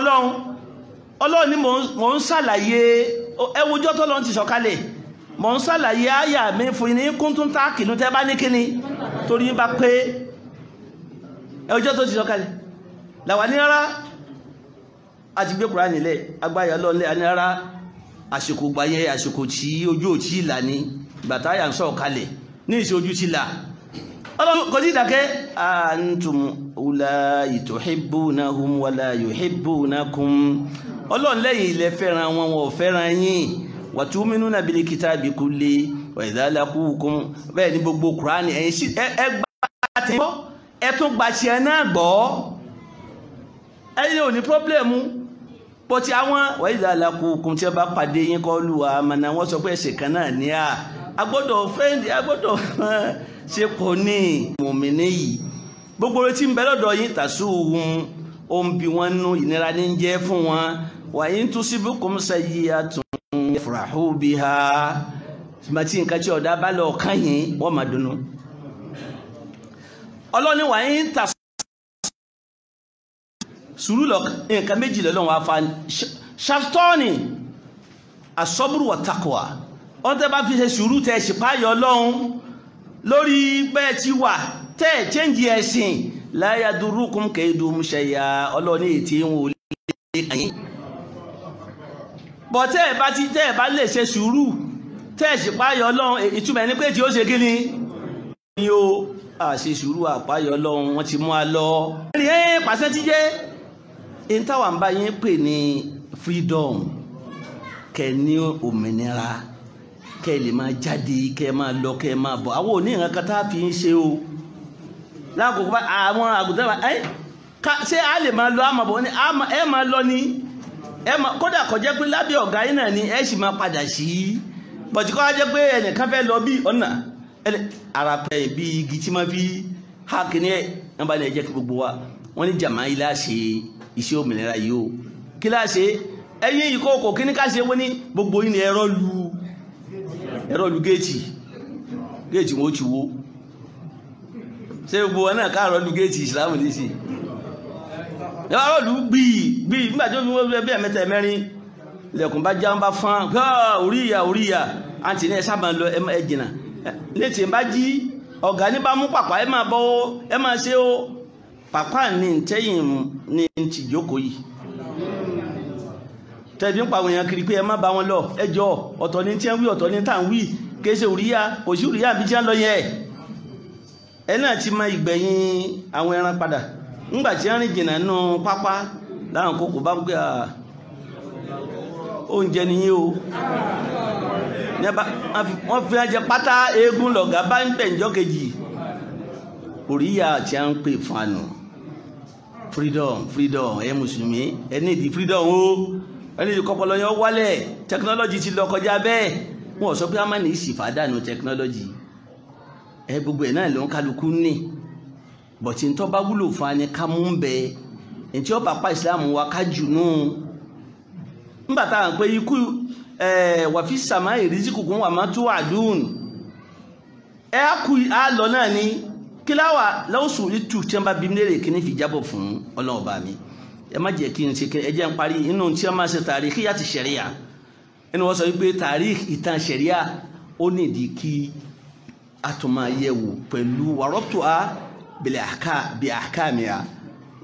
ọlọ́run ni mò ń ṣàlàyé ẹwùjọ́ tó lọ́n ti sọ̀kalẹ̀ mò ń ṣàlàyé àyà mi fún ní kuntum ta'qilun tẹ́ bá ní kíni torí bá pé ẹwùjọ́ tó ti sọ̀kalẹ̀ làwà ní rárá àti gbé Kùránì nílẹ̀ agbáyà lọ́lẹ̀ àní rárá àsìkò gbáyẹ àsìkò tí ojú ò tí ìlà ní ìgbàtáyà ń sọ̀kalẹ̀ ní ìṣe ojú ti là ọlọ́run kò sí ìdàkẹ́ antum ula'i tuhibbunahum wala yuhibbunakum ọlọ́run lẹ́yìn ilẹ̀ fẹ́ràn wọn ò fẹ́ràn yín wa tu'minuna bil kitabi kulli wa idha laqukum bẹ́ẹ̀ ní gbogbo Kùránì ẹ̀yìn sí ẹtún gbàṣẹ náà gbọ́ ẹ̀yìn ò ní pọ́blẹ̀mù pọ̀tí àwọn wa idha laqukum tí ó bá pàdé yín qalu amanna wọ́n sọ pé ẹ̀sẹ̀ kan náà ní agbọ́dọ̀ fẹ́ndì agbọ́dọ̀ ṣe pọ̀ ní mùmínì yìí gbogbo tí ń bẹ lọ́dọ̀ yín tasuhum ó ń bi wọn nú ìnira ní jẹ́ fún wọn wa in tusibukum sayyi'atun yafrahu biha tí nǹkan tí ọ̀dá bá lọ kàn yín wọ́n máa dùnnú ọlọ́ni wa in ta sùúrù lọ nǹkan méjì lọ́lọ́run wá fa ṣàtọ́ọ̀nì as-sabru wa taqwa wọ́n tẹ́ bá fi ṣe sùúrù tẹ́ ṣìpáyọ̀ ọlọ́run lórí bẹ́ẹ̀ tí wà tẹ́ chẹ́ǹjì ẹ̀sìn la yadurukum kaydum shay'a ọlọ́ni ètí ń wò lè kàyín bọ̀ tẹ́ ẹ̀ bá lè ṣe sùúrù tẹ́ ṣìpáyọ̀ ọlọ́run ìtumọ̀ ní pé tí ó ṣe kí ni ó àṣe sùúrù àpáyọ̀ ọlọ́run wọ́n ti mú a lọ ẹni pàṣẹ tí jẹ́ ìntàwà ń bá yín pè ní freedom kẹ ní òmìnira kẹ́ lè máa jáde kẹ́ máa lọ kẹ́ máa bọ̀ àwọn òní ìran kan tá a fi ń ṣe o lákòókò bá àwọn àgùntàn bá ṣé a lè máa lọ àmọ́ bọ̀ ní ẹ máa lọ ní ẹ máa kódà kó jẹ́ pé lábẹ́ ọ̀gá yín náà ni ẹ sì máa padà sí bọ̀tí kọ́ jẹ́ pé ẹnìkan fẹ́ lọ bí ọ̀nà ara pẹ̀ bí igi tí máa fi há kíní ẹ̀ wọ́n bá ní ẹjẹ́ kí gbogbo wa wọ́n ní jàmáà yìí láṣẹ iṣẹ́ òmìnira yìí o kí láṣẹ ẹ̀yìn ìkókò kíní ká ṣe wọ́n ní gbogbo yìí ni ẹ̀rọ lu géètì wọn ó ti wó ṣé gbogbo wọn náà káàrọ̀ lu géètì ìsìlámù ní sí ẹ̀rọ lu gbìyì nígbà tí ó fi wọ́n bí ẹ̀mẹ́ta ẹ̀mẹ́rin ilẹ̀kùn bá já ń bá fán oríyà àti ní ẹ̀sà máa lọ ẹ jìnà létí ẹ̀ bá jí ọ̀gá ní bá mú pàpà ẹ máa bọ́ ẹ máa ṣe ó pàpà ní tẹ́yìn ní ti jókòó yìí tẹ́bí ń pa àwọn èèyàn kiri pé ẹ má bá wọn lọ ẹjọ́ ọ̀tọ̀ ní tí ń wí ọ̀tọ̀ ní tá ń wí kéèṣe òríyá kò sí òríyá bí tí ń lọ yẹ ẹ náà ti mọ ìgbẹ̀yìn àwọn ẹran padà ńgbà tí ń rìn jìnnà nínú pápá láwọn kókò bá ń gbé oúnjẹ nìyí o wọ́n fi ẹjẹ pátá eégún lọ̀gá bá ń bẹ̀ ǹjọ́ kejì òríyá tí a ń pè fún àná freedom ẹ mùsùlùmí ẹ ní ìdí freedom o ẹni ìdí kọpọlọ yẹn wálẹ̀ technology ti lọ kọjá bẹ́ẹ̀ wọ́n sọ pé a máa ní ìsìfàdánù technology ẹ gbogbo ẹ̀ náà ló ń kálukú ní bọ̀tí ń tọ́ bá wúlò fún ani ká mú ń bẹ ẹ̀ tí ó bá pa ìsìlámù wa ká jù nù nígbà táwọn pé ikú wàfí sàmá ìrísíkùkún wà má tó àdúhùn ẹ kú àlọ náà ní kí láwà lọ́sùn ìtù tí wọ́n bá bí mílẹ̀ kí ní fi jábọ̀ fún ọlọ́ọ̀bá mi ẹ má jẹ́ kí n ṣe ẹ jẹ́ ń parí inú tí wọ́n máa ṣe tàríkì yàtì ṣẹ̀ríà inú wọ́n sọ wípé tàríkì ìtàn ṣẹ̀ríà ó nídìí kí a tún máa yẹ̀ wò pẹ̀lú wàrọ́pù a bí àkàmì a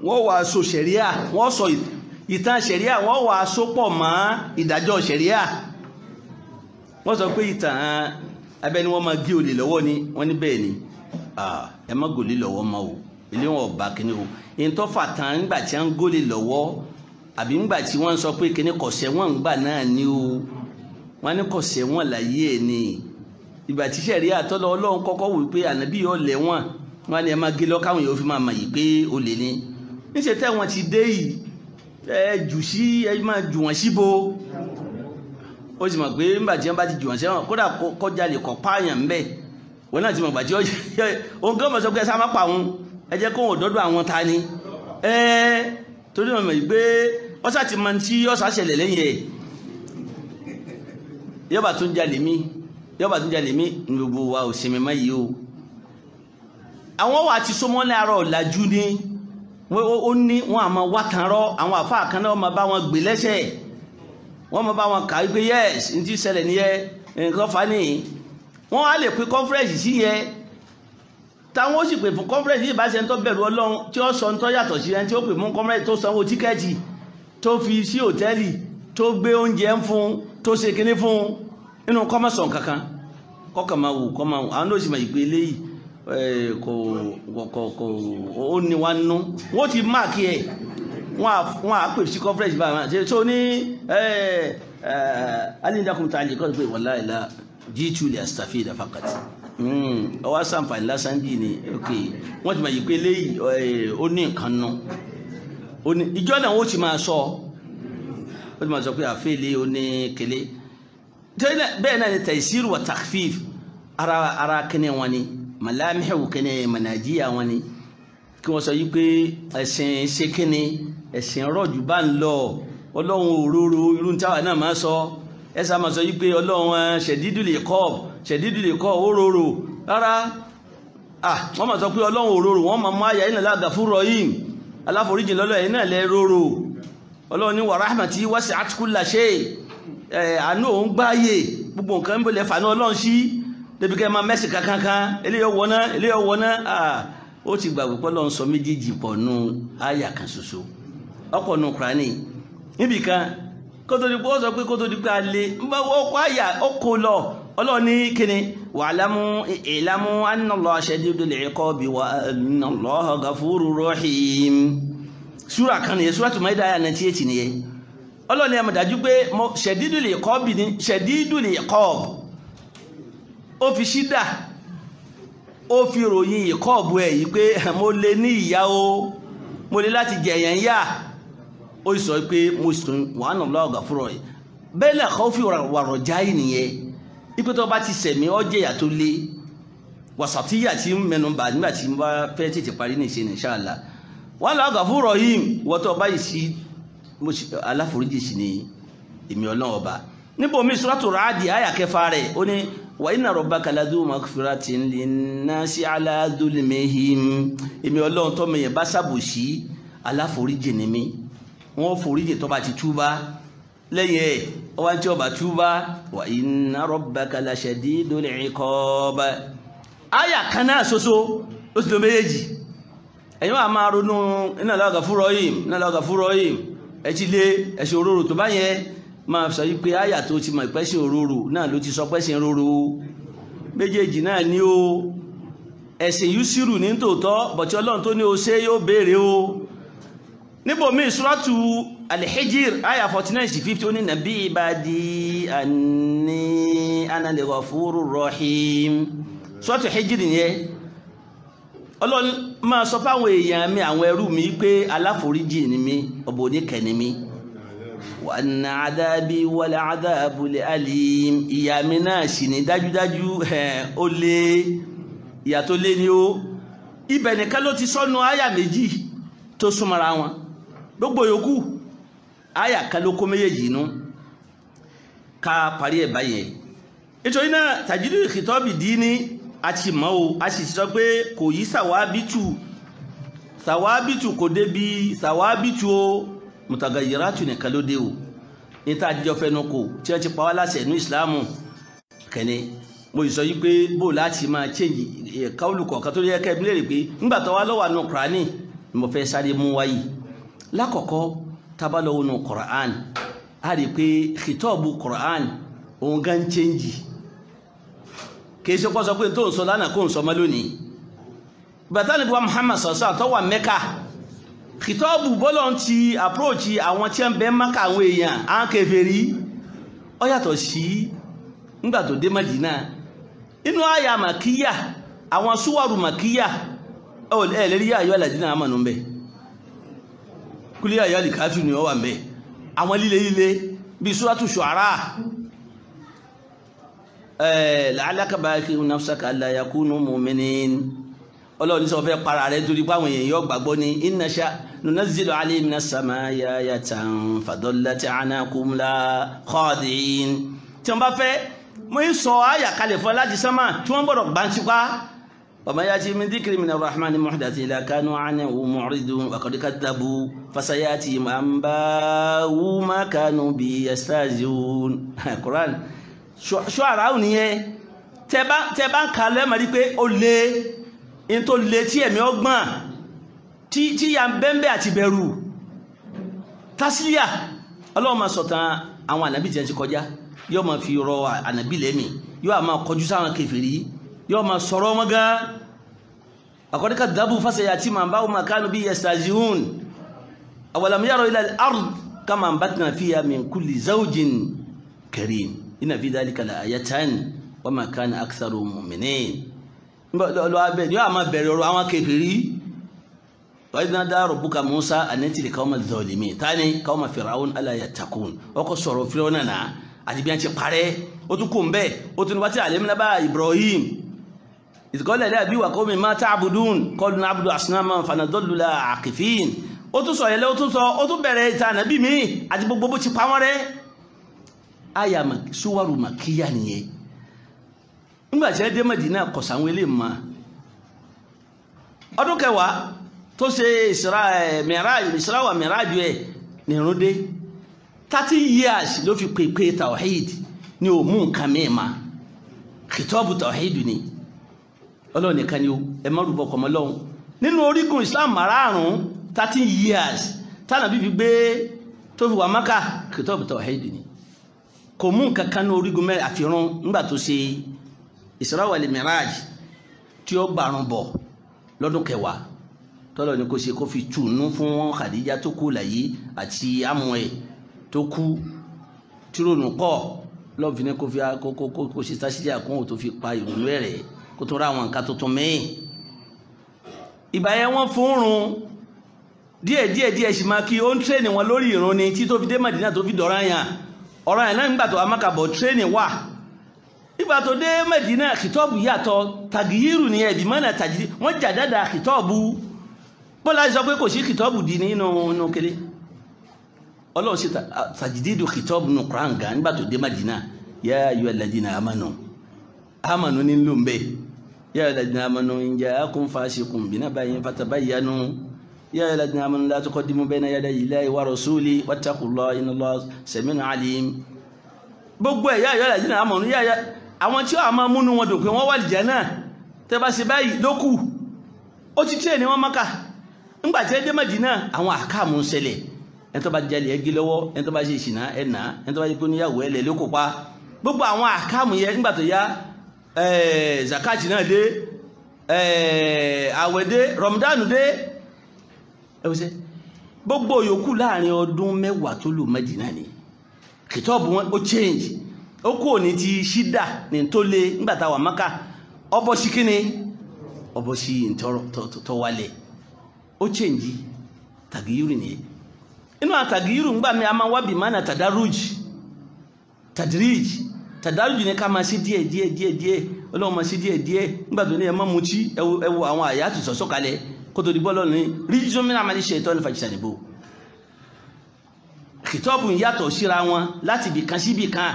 wọ́n wà so ṣẹ̀ríà wọ́n sọ ìtàn ṣẹ̀ríà wọ́n wà so pọ̀ mọ́ ìdájọ́ ṣẹ̀ríà wọ́n sọ pé ìtàn abẹ́ni wọ́n máa gé olè lọ́wọ́ ni wọ́n ní bẹ́ẹ̀ ni ẹ má gòlè lọ́wọ́ mọ́ o ilé wọn ọba kìíní o èyí tó fà tán ńgbà tí wọ́n ń gòlè lọ́wọ́ àbí ńgbà tí wọ́n ń sọ pé kìíní kọ̀sẹ̀ wọn ńgbà náà ni o wọ́n ní kọ̀sẹ̀ wọn láyé ẹ̀ ni ìgbà tí ṣẹ̀ríà àtọ́lọ́ ọlọ́run kọ́kọ́ wò pé ànábì yóò lẹ̀ wọ́n wọ́n ní ẹ má gé lọ káwọn yóò fi máa mọ̀ yìí pé olè ni níṣẹ́ tẹ́ wọn ti dé yìí ẹ jù sí ẹ máa jù wọ́n síbo ó sì mọ̀ pé ńgbà tí wọ́n bá ti jù wọ́n sẹ́wọ̀n kódà kọjá lè kọ́ pààyàn ńbẹ̀ wọn náà ti mọ̀ gbàtí òun kí wọ́n mọ̀ sọ pé ẹ sá má pa òun ẹ jẹ́ kóhùn òdọ́dọ̀ àwọn ta ni torí wọn mọ̀ yìí pé ọ́sà ti mọ̀ tí ọ́sà ṣẹlẹ̀ lẹ́yìn ẹ̀ yọba tún jalè mí ní gbogbo wa ò sinmi má yìí o àwọn wà ti sọmọ́ láàárọ̀ ọ̀làjú ni ó ní wọn àmọ́ wá tán rọ́ àwọn àfáà kan náà wọ́n máa bá wọn gbé lẹ́sẹ̀ wọ́n máa bá wọn kà wípé yẹ́s ní ti ṣẹlẹ̀ nìyẹn nǹkan fa nìyí wọ́n á lè pe conference sí yẹ táwọn ó sì pè fún conference yìí bá ṣe ń tọ́ bẹ̀rù ọlọ́run tí ó sọ ń tọ́ yàtọ̀ sí ẹni tí ó pè fún conference tó sanwó tíkẹ́ẹ̀tì tó fi sí hòtẹ́ẹ̀lì tó gbé oúnjẹ ń fún tó ṣe kinní fún inú kọ́mọ̀sán kankan kọ́kàn máa wò àwọn ló sì máa ìpè eléyìí kò ó ní wá nú wọ́n ti máàkì ẹ̀ wọ́n á pè sí conference báyìí ṣe tó ní alíndàkùn tààlì kọ́ pé wallahi la jíìtù lè astafida fakat ọwọ́ sàǹfààní lásán jì ní ok wọ́n ti máa yí pé léyìí ó ní nǹkan nù ìjọ náà ó ti máa sọ ó ti máa sọ pé àfẹ́lẹ́ ó ní kele bẹ́ẹ̀ náà ni taysir wa takhfif ara kẹ́ni wọn ni malamihu kẹ́ni manajiya wọn ni kí wọ́n sọ yí pé ẹ̀sìn ṣe kẹ́ni ẹ̀sìn rọ̀jù bá ń lọ ọlọ́run òróró irú táwa náà máa sọ ẹsà máa sọ yí pé ọlọ́run ṣẹ̀dídù lè kọ́ òróró rárá wọ́n máa sọ pé ọlọ́run òróró wọ́n máa mú àyà iná lágàfúrú rahim aláforíjì lọ́lọ́ ẹ̀ náà lẹ́ róró ọlọ́run ní wa rahmati wasi'at kulla shay àánú òun gbáyè gbogbo nǹkan ń bọ̀lẹ̀ fàánú ọlọ́run sí débi kẹ́ máa mẹ́sì kankan eléyọ̀ wọná ó ti gbàgbé pé ọlọ́run sọ méjèèjì pọ̀ nù àyà kan ṣoṣo ọ̀pọ̀ nù Kùránì níbìkan kótódìpó sọ pé kótódìpó alẹ́ ọkọ̀ àyà ọkọ̀ lọ ọlọ́ọ̀ni kíni wa'lamu i'lamu anna Allaha shadidul iqabi wa anna Allaha ghafurur rahim súra kan nìyẹn Suratul Maida àyà 98 nìyẹn ọlọ́ọ̀ni ẹ̀mọ̀ dájú pé shadidul iqabi ní shadidul iqab ó fi ṣídà ó fi ròyìn ìkọ́ọ̀bù ẹ̀ yìí pé mo lè ní ìyá o mo lè láti jẹ̀yàn yá ó sọ pé mo sùn wàhánà lọ́ọ̀gà fúnra ẹ̀ bẹ́ẹ̀ lè kọ́ fi wàrọ̀ jáì nìyẹn ipò tó bá ti sẹ̀mí ọjẹ́yà tó lé wàsàtíyà tí ń mẹnu bà nígbà tí mo bá fẹ́ tètè parí ní ìṣe inshallah wọ́n lọ́ọ̀gà fúnra yìí wọ́n tó báyìí sí aláforíjì sí ni èmi ọlọ́run ọba níbo mi suratu Ra'd àyà kẹfà rẹ̀ ó ní wa inna rabbaka ladhu maghfiratin linnasi ala dhulmihim èmi ọlọ́run tó mẹyẹ bá ṣàbòsí aláforíjì ni mi wọ́n foríjì tó bá ti túbá lẹ́yìn ẹ̀ ọwá tí ó bá túbá wa inna rabbaka lashadidul iqab àyà kan náà ṣoṣo ó sì lọ méjèèjì ẹ̀yin wà máa ronú inna Allaha ghafurur rahim ẹ ti lé ẹ̀ṣẹ̀ òróró tó bá yẹn máa sọ yí pé àyà tó ti mọ̀ ìpẹ́sìn òróró náà ló ti sọ pẹ́sìn òróró méjèèjì náà ní o ẹ̀sìn yúsírù ní tòótọ́ bọ̀tí ọlọ́run tó ní o ṣe yóò béèrè o níbo mi suratu al-Hijr àyà 49-50 ó ní nàbí ibadi anni ana al-ghafurur rahim suratu al-Hijr yẹn ọlọ́run máa sọ fáwọn èèyàn mi àwọn ẹrú mi pé aláforíjì ni mi ọ̀bọ̀ oníkẹ́ ni mi wa anna adabi wal adabul alim ìyà mi náà sì ní dájúdájú ó lé ìyà tó lé ní ó ibẹ̀ nìkan ló ti sọ́nu àyà méjì tó súnmọ́ra wọn gbogbo yòókù àyà kan ló kó méjèèjì inú ká parí ẹ̀ báyẹn nítorí náà tajidul khitabi dini àti mọ́ o a sì sọ pé kò yí sàwábìtù kò débi sàwábìtù o mutagayiratu nìkan ló dé o ní tá a jíjọ fẹnu kò tí wọ́n ti pa wá láṣẹ ní ìsìláàmù kẹ́ni mo sọ yí pé bó láti máa change káwùlù kọ̀ọ̀kan tó yẹ kẹ́ bí léèrè pé nígbà tó wá lọ́wọ́ nù Kùránì ni mo fẹ́ sáré mú wáyé lákọ̀ọ́kọ́ tábàlọ́wọ́ nù Kùránì a rí i pé khitabu Kùránì òun gan change kì í ṣe kọ́ sọ pé tó ń sọ lánàá kó ń sọ mọ́ lónìí bàtà níbi wa Muhammad sọ̀sọ́ àtọ́wà Mẹ́kà khitabu bọ́lọ̀ ti approach àwọn tí ń bẹ Mẹ́kà àwọn èèyàn àwọn kèfèrí ó yàtọ̀ sí nígbà tó dé Mádínà inú àyà màkíyà àwọn súwárù màkíyà ẹ̀ lérí ayọ́ àlàdínà àmànù ń bẹ kúlé ayọ́ àlìkáfì ni ó wà ń bẹ àwọn líle bíi Suratu Shu'ara la'allaka baqi'un nafsaka alla yakunu mu'minin ọlọ́run ní sọ fẹ́ para rẹ̀ torí pé àwọn èèyàn yóò gbàgbọ́ ní inna sha nunazzilu alayhim minas samaa'i ayatan fadallat a'naquhum la khadi'in tí wọ́n bá fẹ́ mo ń sọ àyà kalẹ̀ fún láti sánmà tí wọ́n gbọ́dọ̀ gbá ń tipa wa ma ya'ti min dhikrin minar rahmani muhdathin illa kanu anhu mu'ridun wa qad kadhabu fasayatihim anba'u ma kanu bihi yastahzi'un Quran Shu'ara nìyẹn tẹ́ bá ń kalẹ̀ mọ̀ rí pé ó lé in tó lè tí ẹ̀mí ọgbọ́n tí ya ń bẹ́m̀bẹ́ àti bẹ̀rù tásílíà ọlọ́run máa sọ̀tàn àwọn ànàbí tí ẹ ti kọjá yóò máa fi rọ ànàbí lẹ́mì yóò máa kọjú sáwọn kèfèrí yóò máa sọ̀rọ̀ wọn gan àkọ́díkà dábù fásẹ̀yà tí ma ń bá wọn máa kánú bí yastahzi'un awalam yaraw ila al-ard kama ambatna fiha min kulli zawjin karim inna fi dhalika la ayatan wa ma kana aktharuhum mu'minin lọ abẹ ni yóò máa bẹ̀rẹ̀ ọ̀rọ̀ àwọn kèfèrí wa idh nada rabbuka Musa an atir qawma adh-dhalimin tani qawma fir'aun ala yattaqun ọkọ̀ sọ̀rọ̀ fílẹ̀ náà àti bí wọ́n ti parẹ́ ó tún kò ń bẹ́ ó tún wá tí alimna bá Ibrahim idh qala li abi wa qawmi ma ta'budun qalu na'budu asnaman fanadhallu laha 'akifin ó tún sọ yẹlẹ́ ó tún bẹ̀rẹ̀ ìta nàbí mi àti gbogbo bó ti pa wọ́n rẹ́ àyà súwárù màkíyà nìyẹn nígbàtí ẹ dé Mẹ́dínà kọ̀sàwọn ilé mọ́ ọdún kẹwàá tó ṣe Isra wa Miraj ẹ̀ nìrún dé 30 years ló fi pèpè tawhid ní òmú nǹkan mẹ́ẹ̀má khitabu tawhid ni ọlọ́run nìkan ni ó ẹ má rúbọ kọmọ lọ́hun nínú orígun Islam márààrún 13 years tánà bí fi gbé tó fi wà Mákà khitabu tawhid ni kò mú nǹkan kan ní orígun mẹ́rin àfihàn nígbà tó ṣe Isra wal Miraj tí ó gbàrún bọ̀ lọ́dún kẹwàá tọ́lọ̀ ní kó ṣe kó fi túnú fún Khadija tó kú láyé àti amú ẹ̀ tó kú tírònù pọ̀ lọ́n fi ní kó fi kó ṣe táṣíjà kún ò tó fi pa ìrònú ẹ̀rẹ̀ kó tó ra àwọn nǹkan tuntun míì. ìgbà yẹn wọ́n fún run díẹ̀ sì máa kí ó ń tírẹ́nì wọn lórí ìrun ni tí tó fi dé Mádínà tó fi dọ̀rọ̀ yàn ọ̀rọ̀ yẹn náà nígbà tó amákàbọ̀ tírẹ́nì wà. ìgbà tó dé Mádínà kìtọ́ọ̀bù yàtọ̀ tàgíyìrù ni ẹ̀bí mọ́nà tàjídì wọ́n jà dáadáa kìtọ́ọ̀bù bọ́lá sọ pé kò sí kìtọ́ọ̀bù di nínú kele ọlọ́run sí tàjídìdù kìtọ́ọ̀bù nù Kùránì gan nígbà tó dé Mádínà yá ayyuhal ladina amanu ní ló ń bẹ yá ayyuhal ladina amanu in ja'akum fasiqun binaba'in fatabayyanu yá ayyuhal ladina amanu la tuqaddimu bayna yaday Allahi wa rasulihi wattaqullaha innallaha sami'un alim. gbogbo ẹ̀ yá ayyuhal ladina amanu àwọn tí ó máa múnú wọn dùn pé wọ́n wà lìjánà tẹ́ bá ṣe báyìí lókù ó ti tẹ́ ní wọ́n Mákà ńgbà tí ẹ dé Mádínà àwọn àkàmù ń ṣẹlẹ̀ ẹni tó bá jalè ẹgbẹ́ lọ́wọ́ ẹni tó bá ṣe ìṣìnà ẹ̀nà ẹni tó bá ṣe pé níyàwó ẹlẹ́ ló kópa gbogbo àwọn àkàmù yẹn nígbà tó yá zakati náà dé àwẹ̀ dé Ramadan dé ẹ̀wọ̀sẹ̀ gbogbo yòókù láàrin ọdún mẹ́wàá tó lò Mádínà ni kìtọ́ọ̀bù wọn ó change ó kò ní ti ṣídà ní tó lé nígbà táwà Mákà ọbọ̀ sí kíni ọbọ̀ sí tó wálẹ̀ ó change tàgíyìrì nìyẹn inú àtàgíyìrì ńgbà mi a máa wá bí mánà tàdárùjì ní ká máa sí díẹ̀ Ọlọ́run máa sí díẹ̀ nígbà tó ní ẹ má mutí ẹ wo àwọn àyà tó sọ̀sọ́ kalẹ̀ kó tó di bọ́ọ̀lọ́ ní ríjọ́ mìíràn máa ní ṣe ìtọ́ ní fàjìṣàdìbò kìtọ́ọ̀bù ń yàtọ̀ síra wọn láti ibì kan sí ibì kan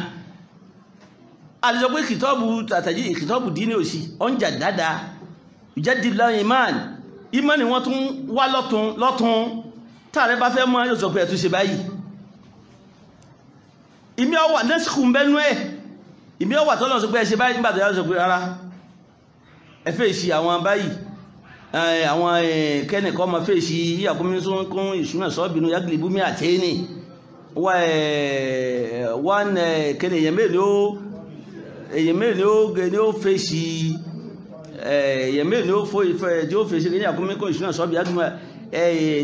àlejò pé kìtọ́ọ̀bù dín ní òsì ọ̀njà dáadáa ìjẹ́dìlá ìmọ̀ ni wọ́n tún wá lọ́tún táàrẹ bá fẹ́ mọ́ yóò sọ pé ẹ̀tún ṣe báyìí ìmí ọwà nẹ́sìkù ń bẹ́nu ẹ̀ ìmí ọwà tọ́lọ̀ sọ pé ẹ ṣe báyìí nígbàtọ̀ yá sọ pé rárá ẹ fèsì àwọn báyìí àwọn kẹ́nìkọ́ ma fèsì yíyàkúnmísún ìṣúná sọ́ọ̀bìnú yagilibumi àtẹ́ni wọ́n kẹ́nì èyàn mélòó ni ó fèsì èyàn mélòó tí ó fèsì yíyàkúnmísún ìṣúná sọ́ọ̀bìnú yagilibumi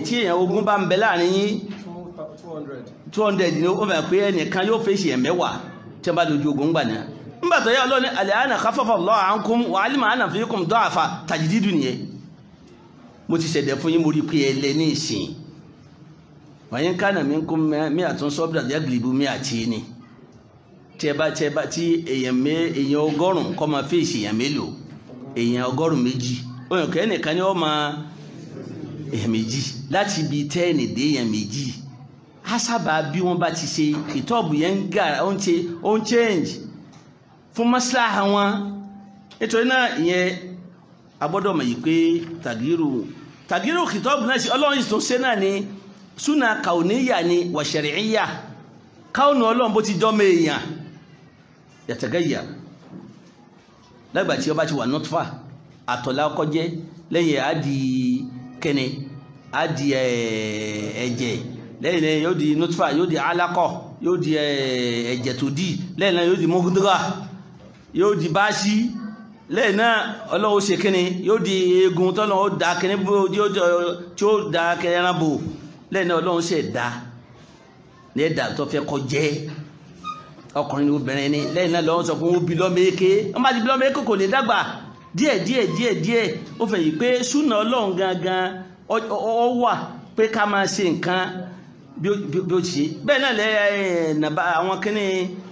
tí èyàn ogun bá ń bẹ láàrin yín 200 ni ó mẹ́ pé ẹnìkan yóò fèsì ẹ̀mẹ́wàá tí wọ́n bá dojú ogun gbà náà nígbàtọ̀ yá ọlọ́ni al-ana khaffafa Allahu ankum wa alima anna fiikum da'fa tajdidu nìyẹn mo ti ṣẹ̀dẹ̀ fún yín mo rí pé ẹlẹ́ ní ìsìn wa in kana minkum mi'atun sabiratun yaglibu mi'atayn tí èyàn ọgọ́rùn kọ́ máa fèsì èyàn mélòó èyàn ọgọ́rùn méjì ó yàn kẹ́ ẹnìkan ni ó máa èyàn méjì láti ibi 10 dé èyàn méjì hasaba bí wọ́n bá ti ṣe ìtọ́ọ̀bù yẹn ń gà ó ń change fún maslaha wọn nítorí náà ìyẹn agbọ́dọ̀ mọ̀ yìí pé tàgírù kìtọ́ọ̀bù náà sí ọlọ́run tó ṣe náà ni súnà kàuníyà ni wà ṣẹ̀ríyà káùnù ọlọ́run bó ti jọ́mọ èèyàn yàtàgáyà lágbà tí ó bá ti wà nọ́tfà àtọ̀lá ọkọ̀ jẹ́ lẹ́yìn àdì kẹne àdì ẹ̀jẹ̀ lẹ́yìn náà yóò di nutfa yóò di alakọ yóò di ẹ̀jẹ̀ tó di lẹ́yìn náà yóò di mọ́gúndúrà yóò di báṣí lẹ́yìn náà ọlọ́wọ́ ṣe kíni yóò di eegun tọ́lọ́ ó da kíní bó tí ó da kẹrẹ́rán bò lẹ́yìn náà ọlọ́wọ́ ṣe da ní ẹ̀dà tó fẹ́ kọ jẹ́ ọkùnrin ní obìnrin ni lẹ́yìn náà lọ́wọ́ sọ pé wọ́n bí lọ́mẹ́kẹ́ wọ́n bá ti bí lọ́mẹ́kẹ́ kò lè dàgbà díẹ̀ ó fẹ́ yìí pé súnà ọlọ́run gangan ọ wà pé ká máa ṣe nǹkan bí ó ti ṣe bẹ́ẹ̀ náà nàbà àwọn kíní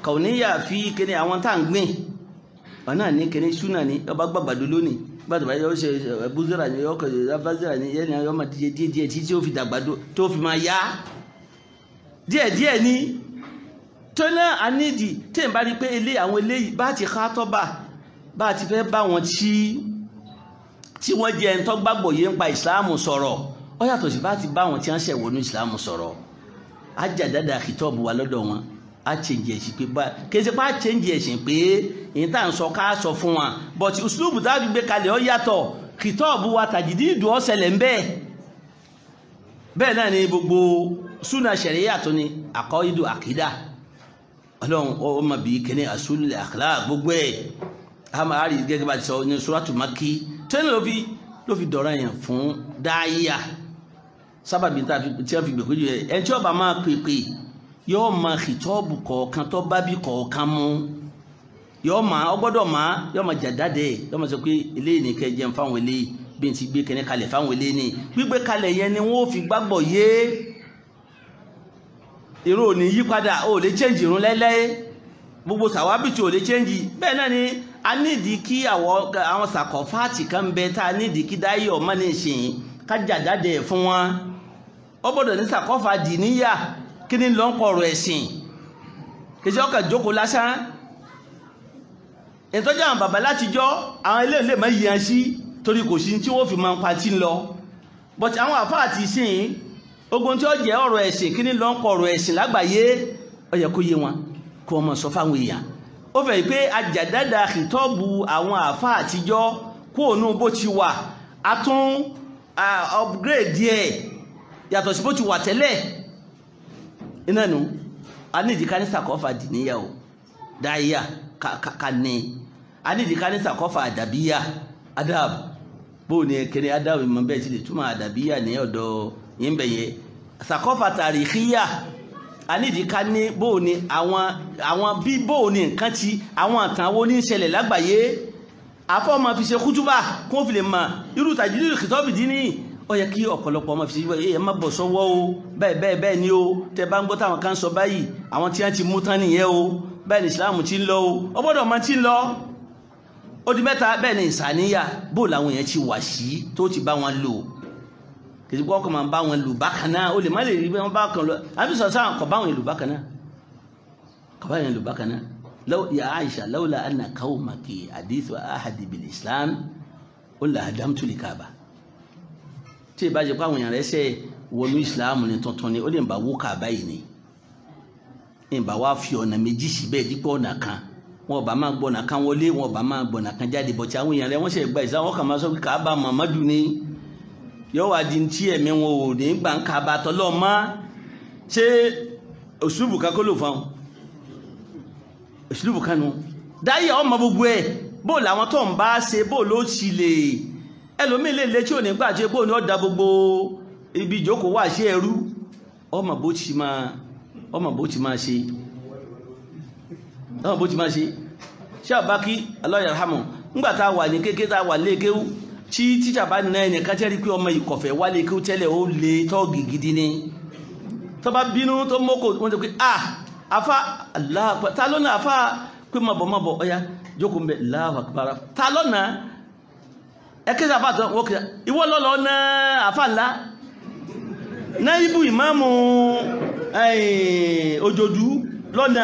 kàuníyà fi kíní àwọn tá à ń gbìn wọn náà ní kíní súnà ní ọba gbàgbàdo lónìí gbàdọ̀ bá yọ ṣe búzẹ́rà ní ọkọ̀ abázẹ́rà ní yẹ́nì ayọ́ máa díẹ̀ tí ó fi dàgbàdo tó fi máa yá díẹ̀ ní tó náà a nídìí tí n bá rí pé àwọn eléyìí bá ti ká tọ́ bá ti fẹ́ bá wọn tí wọ́n jẹ́ ẹni tó gbàgbọ́ yé ń pa ìsìláàmù sọ̀rọ̀ ó yàtọ̀ sí bá ti bá wọn tí wọ́n ṣẹ̀wọ̀ ní ìsìláàmù sọ̀rọ̀ á jà dáadáa kìtọ́ọ̀bù wa lọ́dọ̀ wọn á change ẹ̀sìn pé bá kéde pé á change ẹ̀sìn pé èyí tá à ń sọ ká sọ fún wa but uslubu tá a fi gbé kalẹ̀ ó yàtọ̀ kìtọ́ọ̀bù wa tàjídìdù ó ṣẹlẹ̀ ń bẹ́ẹ̀ náà ni gbogbo súnà ṣẹ̀ríyà tó ní àkọ́ídù àkídà ọlọ́run ó mọ̀ bí kíní àsúlù akhlaq gbogbo ẹ̀ a máa rí gẹ́gẹ́ bá ti sọ ní suratu Makki tẹ́lẹ̀ ló fi dọ̀rọ̀ yẹn fún dáyà sábàbí tí wọ́n fi gbèkújú ẹ̀ ẹni tí ó bá máa pèpè yóò máa khitobu kọ̀ọ̀kan tó bá bí kọ̀ọ̀kan mú yóò máa ọgbọ́dọ̀ máa yóò máa jàdáde yóò máa sọ pé eléyìí ní kẹ́ jẹun fáwọn eléyìí bí n ti gbé kẹ́ni kalẹ̀ fáwọn eléyìí ní gbígbé kalẹ̀ yẹn ni wọ́n fi gbàgbọ́ yé irun ò ní yí padà ó lè change irun lẹ́lẹ́ gbogbo sàwábìtì ò lè change bẹ́ẹ̀ náà ni a nídìí kí àwọn sàkọ̀fáàtì kan bẹ tá a nídìí kí dáyé ọmọ ní ìsìn ká jàdáde fún wọn ó gbọ́dọ̀ ní sàkọ́fà dì níyà kí ni lọ́n kọ̀ọ̀rọ̀ ẹ̀sìn kìí ọkà jókòó lásán ìtọ́jú àwọn bàbá látijọ́ àwọn ilé ilé máa yíyan sí torí kò sí tí wọ́n fi máa ń pa tí ń lọ but àwọn àfáà ti sìn ogun tí ó jẹ́ ọ̀rọ̀ ẹ̀sìn kí ni lọ́n kọ̀ọ̀rọ̀ ẹ̀sìn lágbàáyé ó yẹ kó yé wọn kó wọn mọ̀ sọ fáwọn èèyàn ó fẹ́ pé àjàdáda kìtọ́ọ̀bù àwọn àfáà àtijọ́ kó òun bó ti wà á tún upgrade díẹ̀ yàtọ̀ sí bó ti wà tẹ́lẹ̀ iná nu a ní ìdíkà ní sàkọ́fà dìníyàwó dáyà ká ní a ní ìdíkà ní sàkọ́fà àdàbíyà adab bó ní kẹrẹ adab ìmọ̀ bẹ́ẹ̀ ti lè túmọ̀ àdàbíyà ní ọ̀dọ̀ yín bẹ̀yẹ sàkọ́fà tàríkíyà a ní ìdíkà ní bó ní àwọn bí bó ní nǹkan ti àwọn àtàwọn oníṣẹ̀lẹ̀ lágbàáyé àfọ́ fi ṣe kútúbà kó fi lè mọ̀ irú tàjídìrì kìtọ́bì dín ní ó yẹ kí ọ̀pọ̀lọpọ̀ ọmọ fi ṣe ẹ má bọ̀ sọ́wọ́ o bẹ́ẹ̀ ni o tẹ bá ń gbọ́ táwọn kan sọ báyìí àwọn tí wọ́n ti mú tán nìyẹn o bẹ́ẹ̀ ni ìsìláàmù ti ń lọ o ó gbọ́dọ̀ máa ti ń lọ ó di mẹ́ta bẹ́ẹ̀ ni ìsàníyà bó làwọn èèyàn ti wà sí tó ti bá wọn lò kìí gbọ́ kọ́ máa bá wọn lò bákan náà ó lè má lè rí wọn bá kan lọ àbí sọ sáà kọ̀ bá wọn lò bákan náà ya Aisha lawla anna qawmaki hadithu ahadi bil islam la hadamtu likaba tí ìbá jẹ́ pé àwọn èèyàn rẹ̀ ṣe wọnú ìsìláàmù ní tuntun ni ó lè ń bá wó kàbá yìí ni ìbá wá fi ọ̀nà méjì síbẹ̀ dípò ọ̀nà kan wọn bá máa gbọ́nà kan wọlé wọn bá máa gbọ́nà kan jáde bọ̀ tí àwọn èèyàn rẹ̀ wọ́n ṣe gba ìsìláàmù kan máa sọ pé kàbá Muhammadu ni yóò wá di tí ẹ̀mí wọn ò ní gbà ń kàbá tọ́lọ́ mọ́ ṣé òṣùlùbù kan kó lò fún un òṣùlùbù kan nu dáyé ọmọ gbogbo ẹ̀ bó làwọn tó ń bá ṣe bó ló ti lè ẹlòmí lè lè tí ò ní gbà tí ó ní ọ̀dá gbogbo ibi ìjókòó wà sí ẹrú ọmọ bó ti máa ṣe ṣe àbákí Allah yarhamu ńgbàtà wà ní kéèké tá wà léèkéwú tí tíjà bá nínú ẹni ká tẹ́rí pé ọmọ ìkọ̀fẹ́ wà léèkéwú tẹ́lẹ̀ ó lè tọ́ọ̀gì gidi ni tó bá bínú tó mọ́kò wọ́n tó pé afá Allahu Akbar ta lọ́nà afá pé mọ̀bọ̀ ọya jókòó mbẹ̀ Allahu Akbar ta lọ́nà ẹkẹ́sà àfáàtọ̀ wọ́kẹ́ ìwọ́ lọ́lọ́ náà àfáàlá náà ibú ìmáàmù òjòdú lọ́nà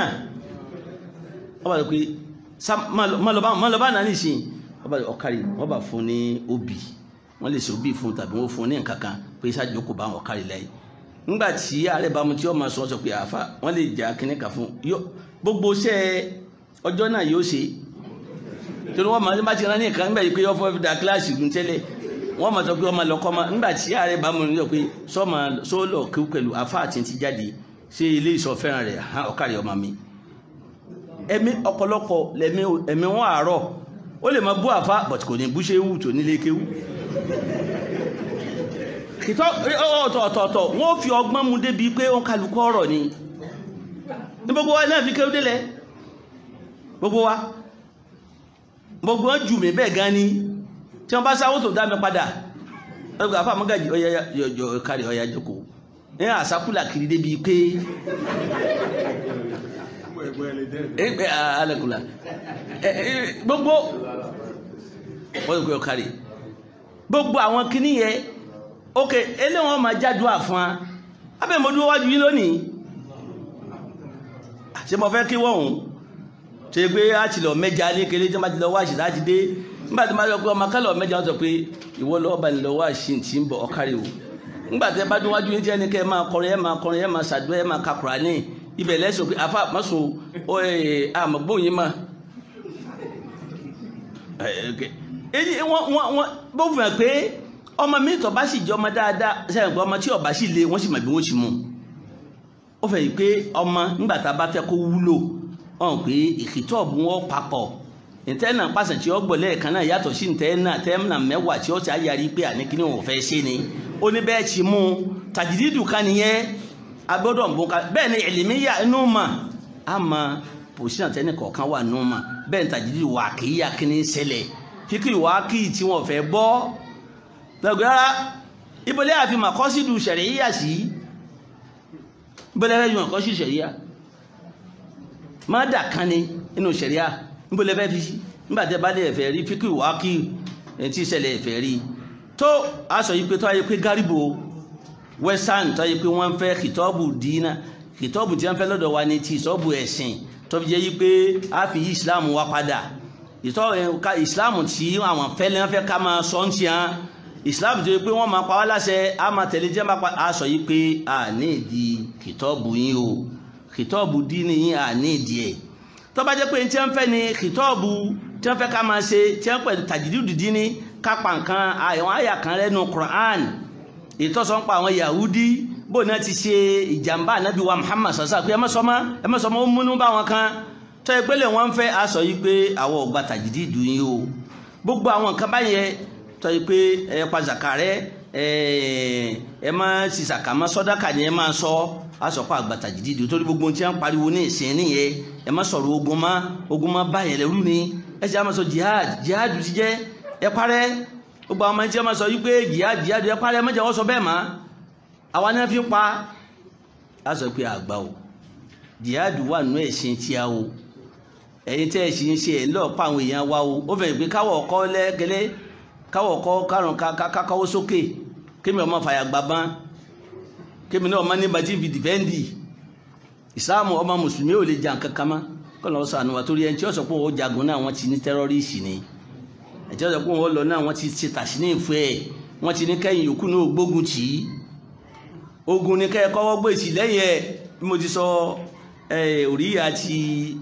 ọba rẹ̀ pé mọ́lọ́bá náà nìsín ọba rẹ̀ ọ̀kárí wọ́n bá fún ní obì wọ́n lè ṣe obì fún tàbí wọ́n fún ní nǹkankan pé sáàjò kò bá ọ̀kárí lẹ́yìn nígbàtí ààrẹ bá mú tí ó máa sọ pé àfá wọ́n lè jà kíníkà fún gbogbo iṣẹ́ ọjọ́ náà yóò ṣe torí wọ́n máa ti rán ní ìkan nígbà yìí pé wọ́n fọ́ fi da kíláàsì gùn tẹ́lẹ̀ wọ́n máa sọ pé wọ́n máa lọ kọ́ ma nígbà tí ààrẹ bá mú ní sọ pé sọ́ọ̀lọ̀ kí pẹ̀lú afá àti ti jáde ṣé ilé ìsọ fẹ́ràn rẹ̀ hàn ọ̀kàrí ọmọ mi ẹ̀mí ọ̀pọ̀lọpọ̀ ẹ̀mí wọn àárọ̀ ó lè máa bú àfá but kò ní bú ṣe wù tó nílé kéwú ọ̀tọ̀ọ̀tọ̀ wọ́n fi ọgbọ́n mu débi pé ó ń kálukú ọ̀rọ̀ ni ní gbogbo wa náà fi kéwú délẹ̀ gbogbo wọn jù mí bẹ́ẹ̀ gan ni tí wọ́n bá sáwó tó dá mi padà ọgbà àfà mọ́gàjì ọyọ kárí ọya jókòó ní àsákùlà kiri débi pé ẹgbẹ́ alẹ́kùlà gbogbo ọyọ kárí gbogbo àwọn kíní yẹ ok elé wọn máa jádùá fún wa abẹ́ mo dúró wájú yín lónìí ṣe mo fẹ́ kí wọ́n hùn ṣe pé a ti lọ mẹ́ja lékelé tí wọ́n bá ti lọ wáṣì láti dé nígbà tí wọ́n bá sọ pé ọmọ kálọ̀ mẹ́ja wọ́n sọ pé ìwọ lọ́wọ́ bá ní lọ wáṣì tí ń bọ̀ ọ̀kárí o nígbà tí ẹ bá dún wájú yín tí ẹni kẹ́ ẹ máa kọrin ẹ máa ṣàdúrà ẹ máa ka Kùránì ibẹ̀ lẹ́sọ̀ pé afá mọ́sọ̀ àmọ̀gbóyin mọ́ wọ́n bó fún ẹ pé ọmọ mi tó bá sì jẹ́ ọmọ dáadáa sẹ́yìn pé ọmọ tí ọba sì le wọ́n sì mọ̀ bí wọ́n sì mú ó fẹ́ yìí pé ọmọ nígbà tá a bá fẹ́ kó wúlò ọ̀hún pé ìkìtọ́ọ̀bù wọn papọ̀ ìtẹ́nà pàṣẹ tí ó gbọ́ lẹ́ẹ̀kan náà yàtọ̀ sí ìtẹ́nà mẹ́wàá tí ó ti ayárí pé àníkíní òun fẹ́ ṣe ni ó ní bẹ́ẹ̀ ti mú tàjídìdù kan nìyẹn agbọ́dọ̀ mbó ká bẹ́ẹ̀ ni ilmiya inú mà á mọ position tẹ́ni kọ̀ọ̀kan wà nù mà bẹ́ẹ̀ ni tajidi wàkíyà kíní ṣẹlẹ̀ fíkìrì wàkíyì tí wọ́n fẹ́ gbọ́ lọ́gbẹ́rẹ́ ibùdó àfi màkọ́sídù ṣẹ̀ríyà sí ibùdó ẹ̀fẹ́ yìí màkọ́sídù ṣẹ̀ríyà má dà kan ni inú ṣẹ̀ríyà ibùdó ẹ̀fẹ́ fi sí nígbà tẹ́ bá lè ẹ̀fẹ́ rí fíkìrì wàkíyì tí ṣẹlẹ̀ ẹ̀fẹ́ rí tó a sọ yìí pé tó ayé pé gáríbò western tó ayé pé wọ́n fẹ́ kìtọ́ọ̀bù dínà kìtọ́ọ̀bù tí wọ́n fẹ́ lọ́dọ̀ wa ní ti ìsọ́ọ̀bù ẹ̀sìn tó fi jẹ́ yí pé a fi yí ìsìláàmù wa padà ìsìláàmù tí àwọn fẹ́ ká máa sọ ń tiẹ̀ ìsìláàmù tó yẹ pé wọ́n máa pa wá láṣẹ a máa tẹ̀lé jẹ́ máa pa a sọ yí pé a ní ìdí kìtọ́ọ̀bù yín o kìtọ́ọ̀bù dínì yín a ní ìdí ẹ̀ tó bá jẹ́ pé tí wọ́n fẹ́ ni kìtọ́ọ̀bù tí wọ́n fẹ́ ká máa ṣe tí wọ́n pẹ̀lú tàjídìdù dínì kápá nǹkan àwọn àyà kan rẹ́nu Quran ìtọ́sọ́ ń pa àwọn Yahudi bó náà ti ṣe ìjàmbá ànábì wa Muhammad sàṣà pé ẹ má sọmọ́ ó múnú bá wọn kan tó yẹ pé lè wọ́n fẹ́ a sọ yí pé àwọn ò gba tàjídìdù yín o gbogbo àwọn nǹkan báyẹn tó yẹ pé ẹ pa zaka rẹ ẹ má ṣìṣàkà má sọdáka ni ẹ má sọ a sọ pé àgbà tàjídìdù torí gbogbo tí wọ́n pariwo ní ìsìn nìyẹn ẹ má sọ̀rọ̀ ogun má báyẹn lẹ́rú ni ẹ sì á má sọ jihad ti jẹ́ ẹ parẹ́ gbogbo àwọn ọmọ tí wọ́n sọ wípé jihad ẹ parẹ́ mẹ́jọ wọ́n sọ bẹ́ẹ̀ mọ́ àwa náà fi ń pa á sọ pé àgbà o jihad wà nínú ẹ̀sìn tí a o ẹ̀yin tẹ́ ẹ̀sìn ń ṣe ẹ̀ lọ́ọ̀ pa àwọn èèyàn wa o ó fẹ́ pé káwọ̀ ọkọ lẹ́gẹ́lẹ́ káwọ̀ ọkọ kárùn kákáwó sókè kémi ọmọ fàyà gbàbán kémi náà ọmọ ní bàtí fi dìfẹ́ǹdì ìsìláàmù ọmọ mùsùlùmí ò lè jà kankan mọ́ kọ́ lọ́wọ́ sànù wa torí ẹni tí ó sọ pé ó jagun náà wọ́n ti ní tẹ́rọ́rìsì ni ẹ̀jẹ̀ ọ̀sẹ̀ pé wọ́n lọ náà wọ́n ti ṣe tàṣí ní ìfẹ́ ẹ̀ wọ́n ti ní kẹ́yìn yòókù náà gbógun tì í ogun ní kẹ́yìn kọ́wọ́ gbé sí lẹ́yìn ẹ̀ bí mo ti sọ orí àti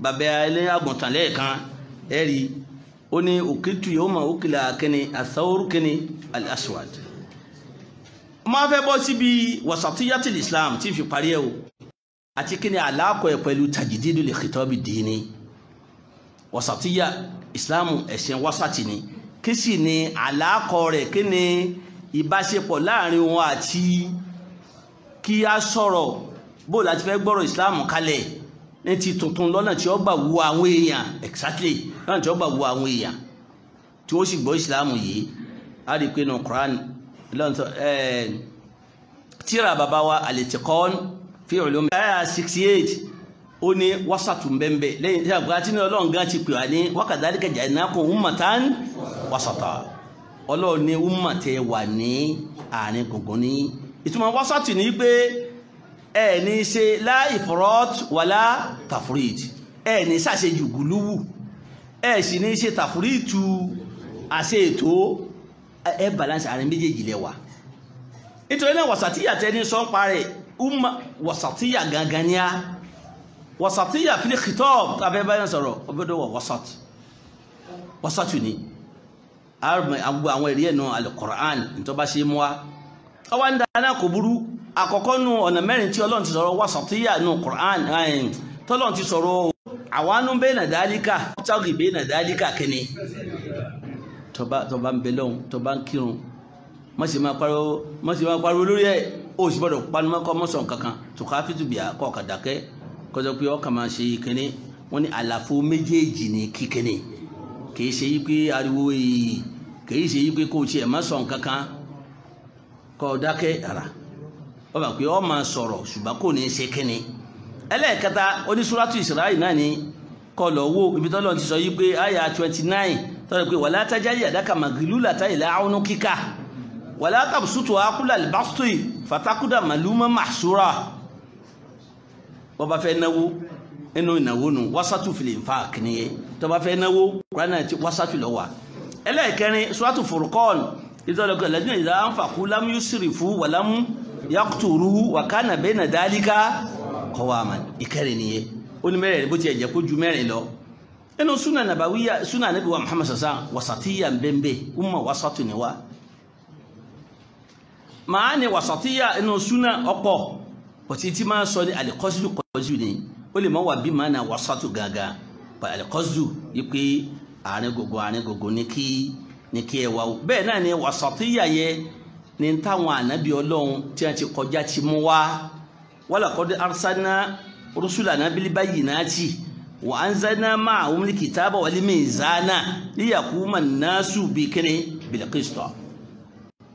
bàbá ẹlẹ́yàgùntàn lẹ́ẹ̀kan ẹ̀ rí ó ní òkìtù yóò mọ̀ òkìlà kẹ́ni àtàwórú kẹ́ni al-aswad máa fẹ́ bọ́ síbi wasatiyatil Islam tí fi parí ẹ̀ o àti kí ni àlàkọ̀ ẹ̀ pẹ̀lú tajdidul khitabi dini wasatiya Islamu ẹ̀sìn wasati ni kí sì ni àlàkọ̀ rẹ̀ kí ni ìbáṣepọ̀ láàrin wọn àti kí a sọ̀rọ̀ bó láti fẹ́ gbọ́rọ̀ Islam kalẹ̀ ní ti tuntun lọ́nà tí ó gbà wu àwọn èèyàn exactly lọ́nà tí ó gbà wu àwọn èèyàn tí wọ́n sì gbọ́ Islam yìí a rí i pé nù Quran tíra bàbá wa al-Itqan fi ulum ayah 68 ó ní wasatu mbẹ́mbẹ́ lẹ́yìn tí a gbà tí ní Ọlọ́run gan ti pè wá ní wa kadhalika ja'alnakum ummatan wasata Ọlọ́run ní ummate wà ní àárín gbùngbùn ní ìtumọ̀ wasatu ní pé ẹ ní ṣe la ifrat wala tafrit ẹ ní ṣàṣejù gùlúwù ẹ sì ní ṣe tafritu àṣẹ ètò ẹ balance àárín méjèèjì lẹ́wà nítorí náà wasatiya tẹ́ni sọ́npa rẹ̀ umma wasatiya gangan ní a wasatiya fil khitab tàbí báyọ̀ sọ̀rọ̀ ọbẹ̀dọ̀ wà wasatu ni àwọn ẹ̀rí ẹ̀nà al-Qur'an tó bá ṣe mú wa ọwá ń dáná kò burú àkọ́kọ́ nù ọ̀nà mẹ́rin tí Ọlọ́run ti sọ̀rọ̀ wasatiya nù Qur'an tọ́lọ́run ti sọ̀rọ̀ àwánú bayna dhalika tàbí bayna dhalika kẹ́ni tó bá ń bẹ lọ́hùn tó bá ń kírun má sì máa pariwo lórí ẹ̀ ó sì gbọ́dọ̀ panumọ́kọ́ mọ́sàn kankan tó ká fìtú bíà kọ́ ọ̀kadàkẹ́ kọjọ pé ọkà máa ṣe kíní wọ́n ní àlàfo méjèèjì ní kíkíní kìí ṣe yí pé ariwo yìí kìí ṣe yí pé kò tiẹ̀ má sọ nǹkan kan kọ́ dákẹ́ ara wọ́n bá pé ọ máa sọ̀rọ̀ ṣùgbọ́n kò ní í ṣe kíní. ẹlẹ́ẹ̀kẹta oníṣúrátù Isra'il náà ni kọ́ lọ wo ibi tọ́lọ́ ti sọ yí pé àyà 29 tọ́lọ́ pé wala taj'al yadaka maglulatan ila 'unukika wala tabsutha kullal basti fatakuda maluman mahsura bó bá fẹ́ náwó inú ìnáwó nù wasatu fil infaq nìyẹn tó bá fẹ́ náwó Kùránì ti wasatu ló wà. ẹlẹ́ẹ̀kẹrin suratu Furqan ìtọ́lọ́kọ̀ alladhina idha anfaqu lam yusrifu wa lam yaqturu wa kana bayna dhalika qawaman ìkẹrin nìyẹn ó ní mẹ́rẹ̀ẹ́rẹ́ bó ti ẹ̀jẹ̀ kó ju mẹ́rin lọ. inú súnà nàbàwíyà súnà Ànábì wa Muhammad sàṣà wasatiyya bẹ́ẹ̀ umma wasatu ni wa. màá ní wasatiyya inú súnà ọ̀pọ̀ pọ̀tí tí máa sọ ní alikọ́sù kọ́sù ni ó lè máa wà bí máa na wasatu gàgà pa alikọ́sù yìí pé àárín gbogbo ní kí ẹ wá o bẹ́ẹ̀ náà ni wasatiyya yẹ ní táwọn ànábì Ọlọ́run tí wọ́n ti kọjá ti mú wá walaqad arsalna rusulana bil bayyinati wa anzalna ma'ahum al-kitaba wal mizana liyaquma an-nasu bil qist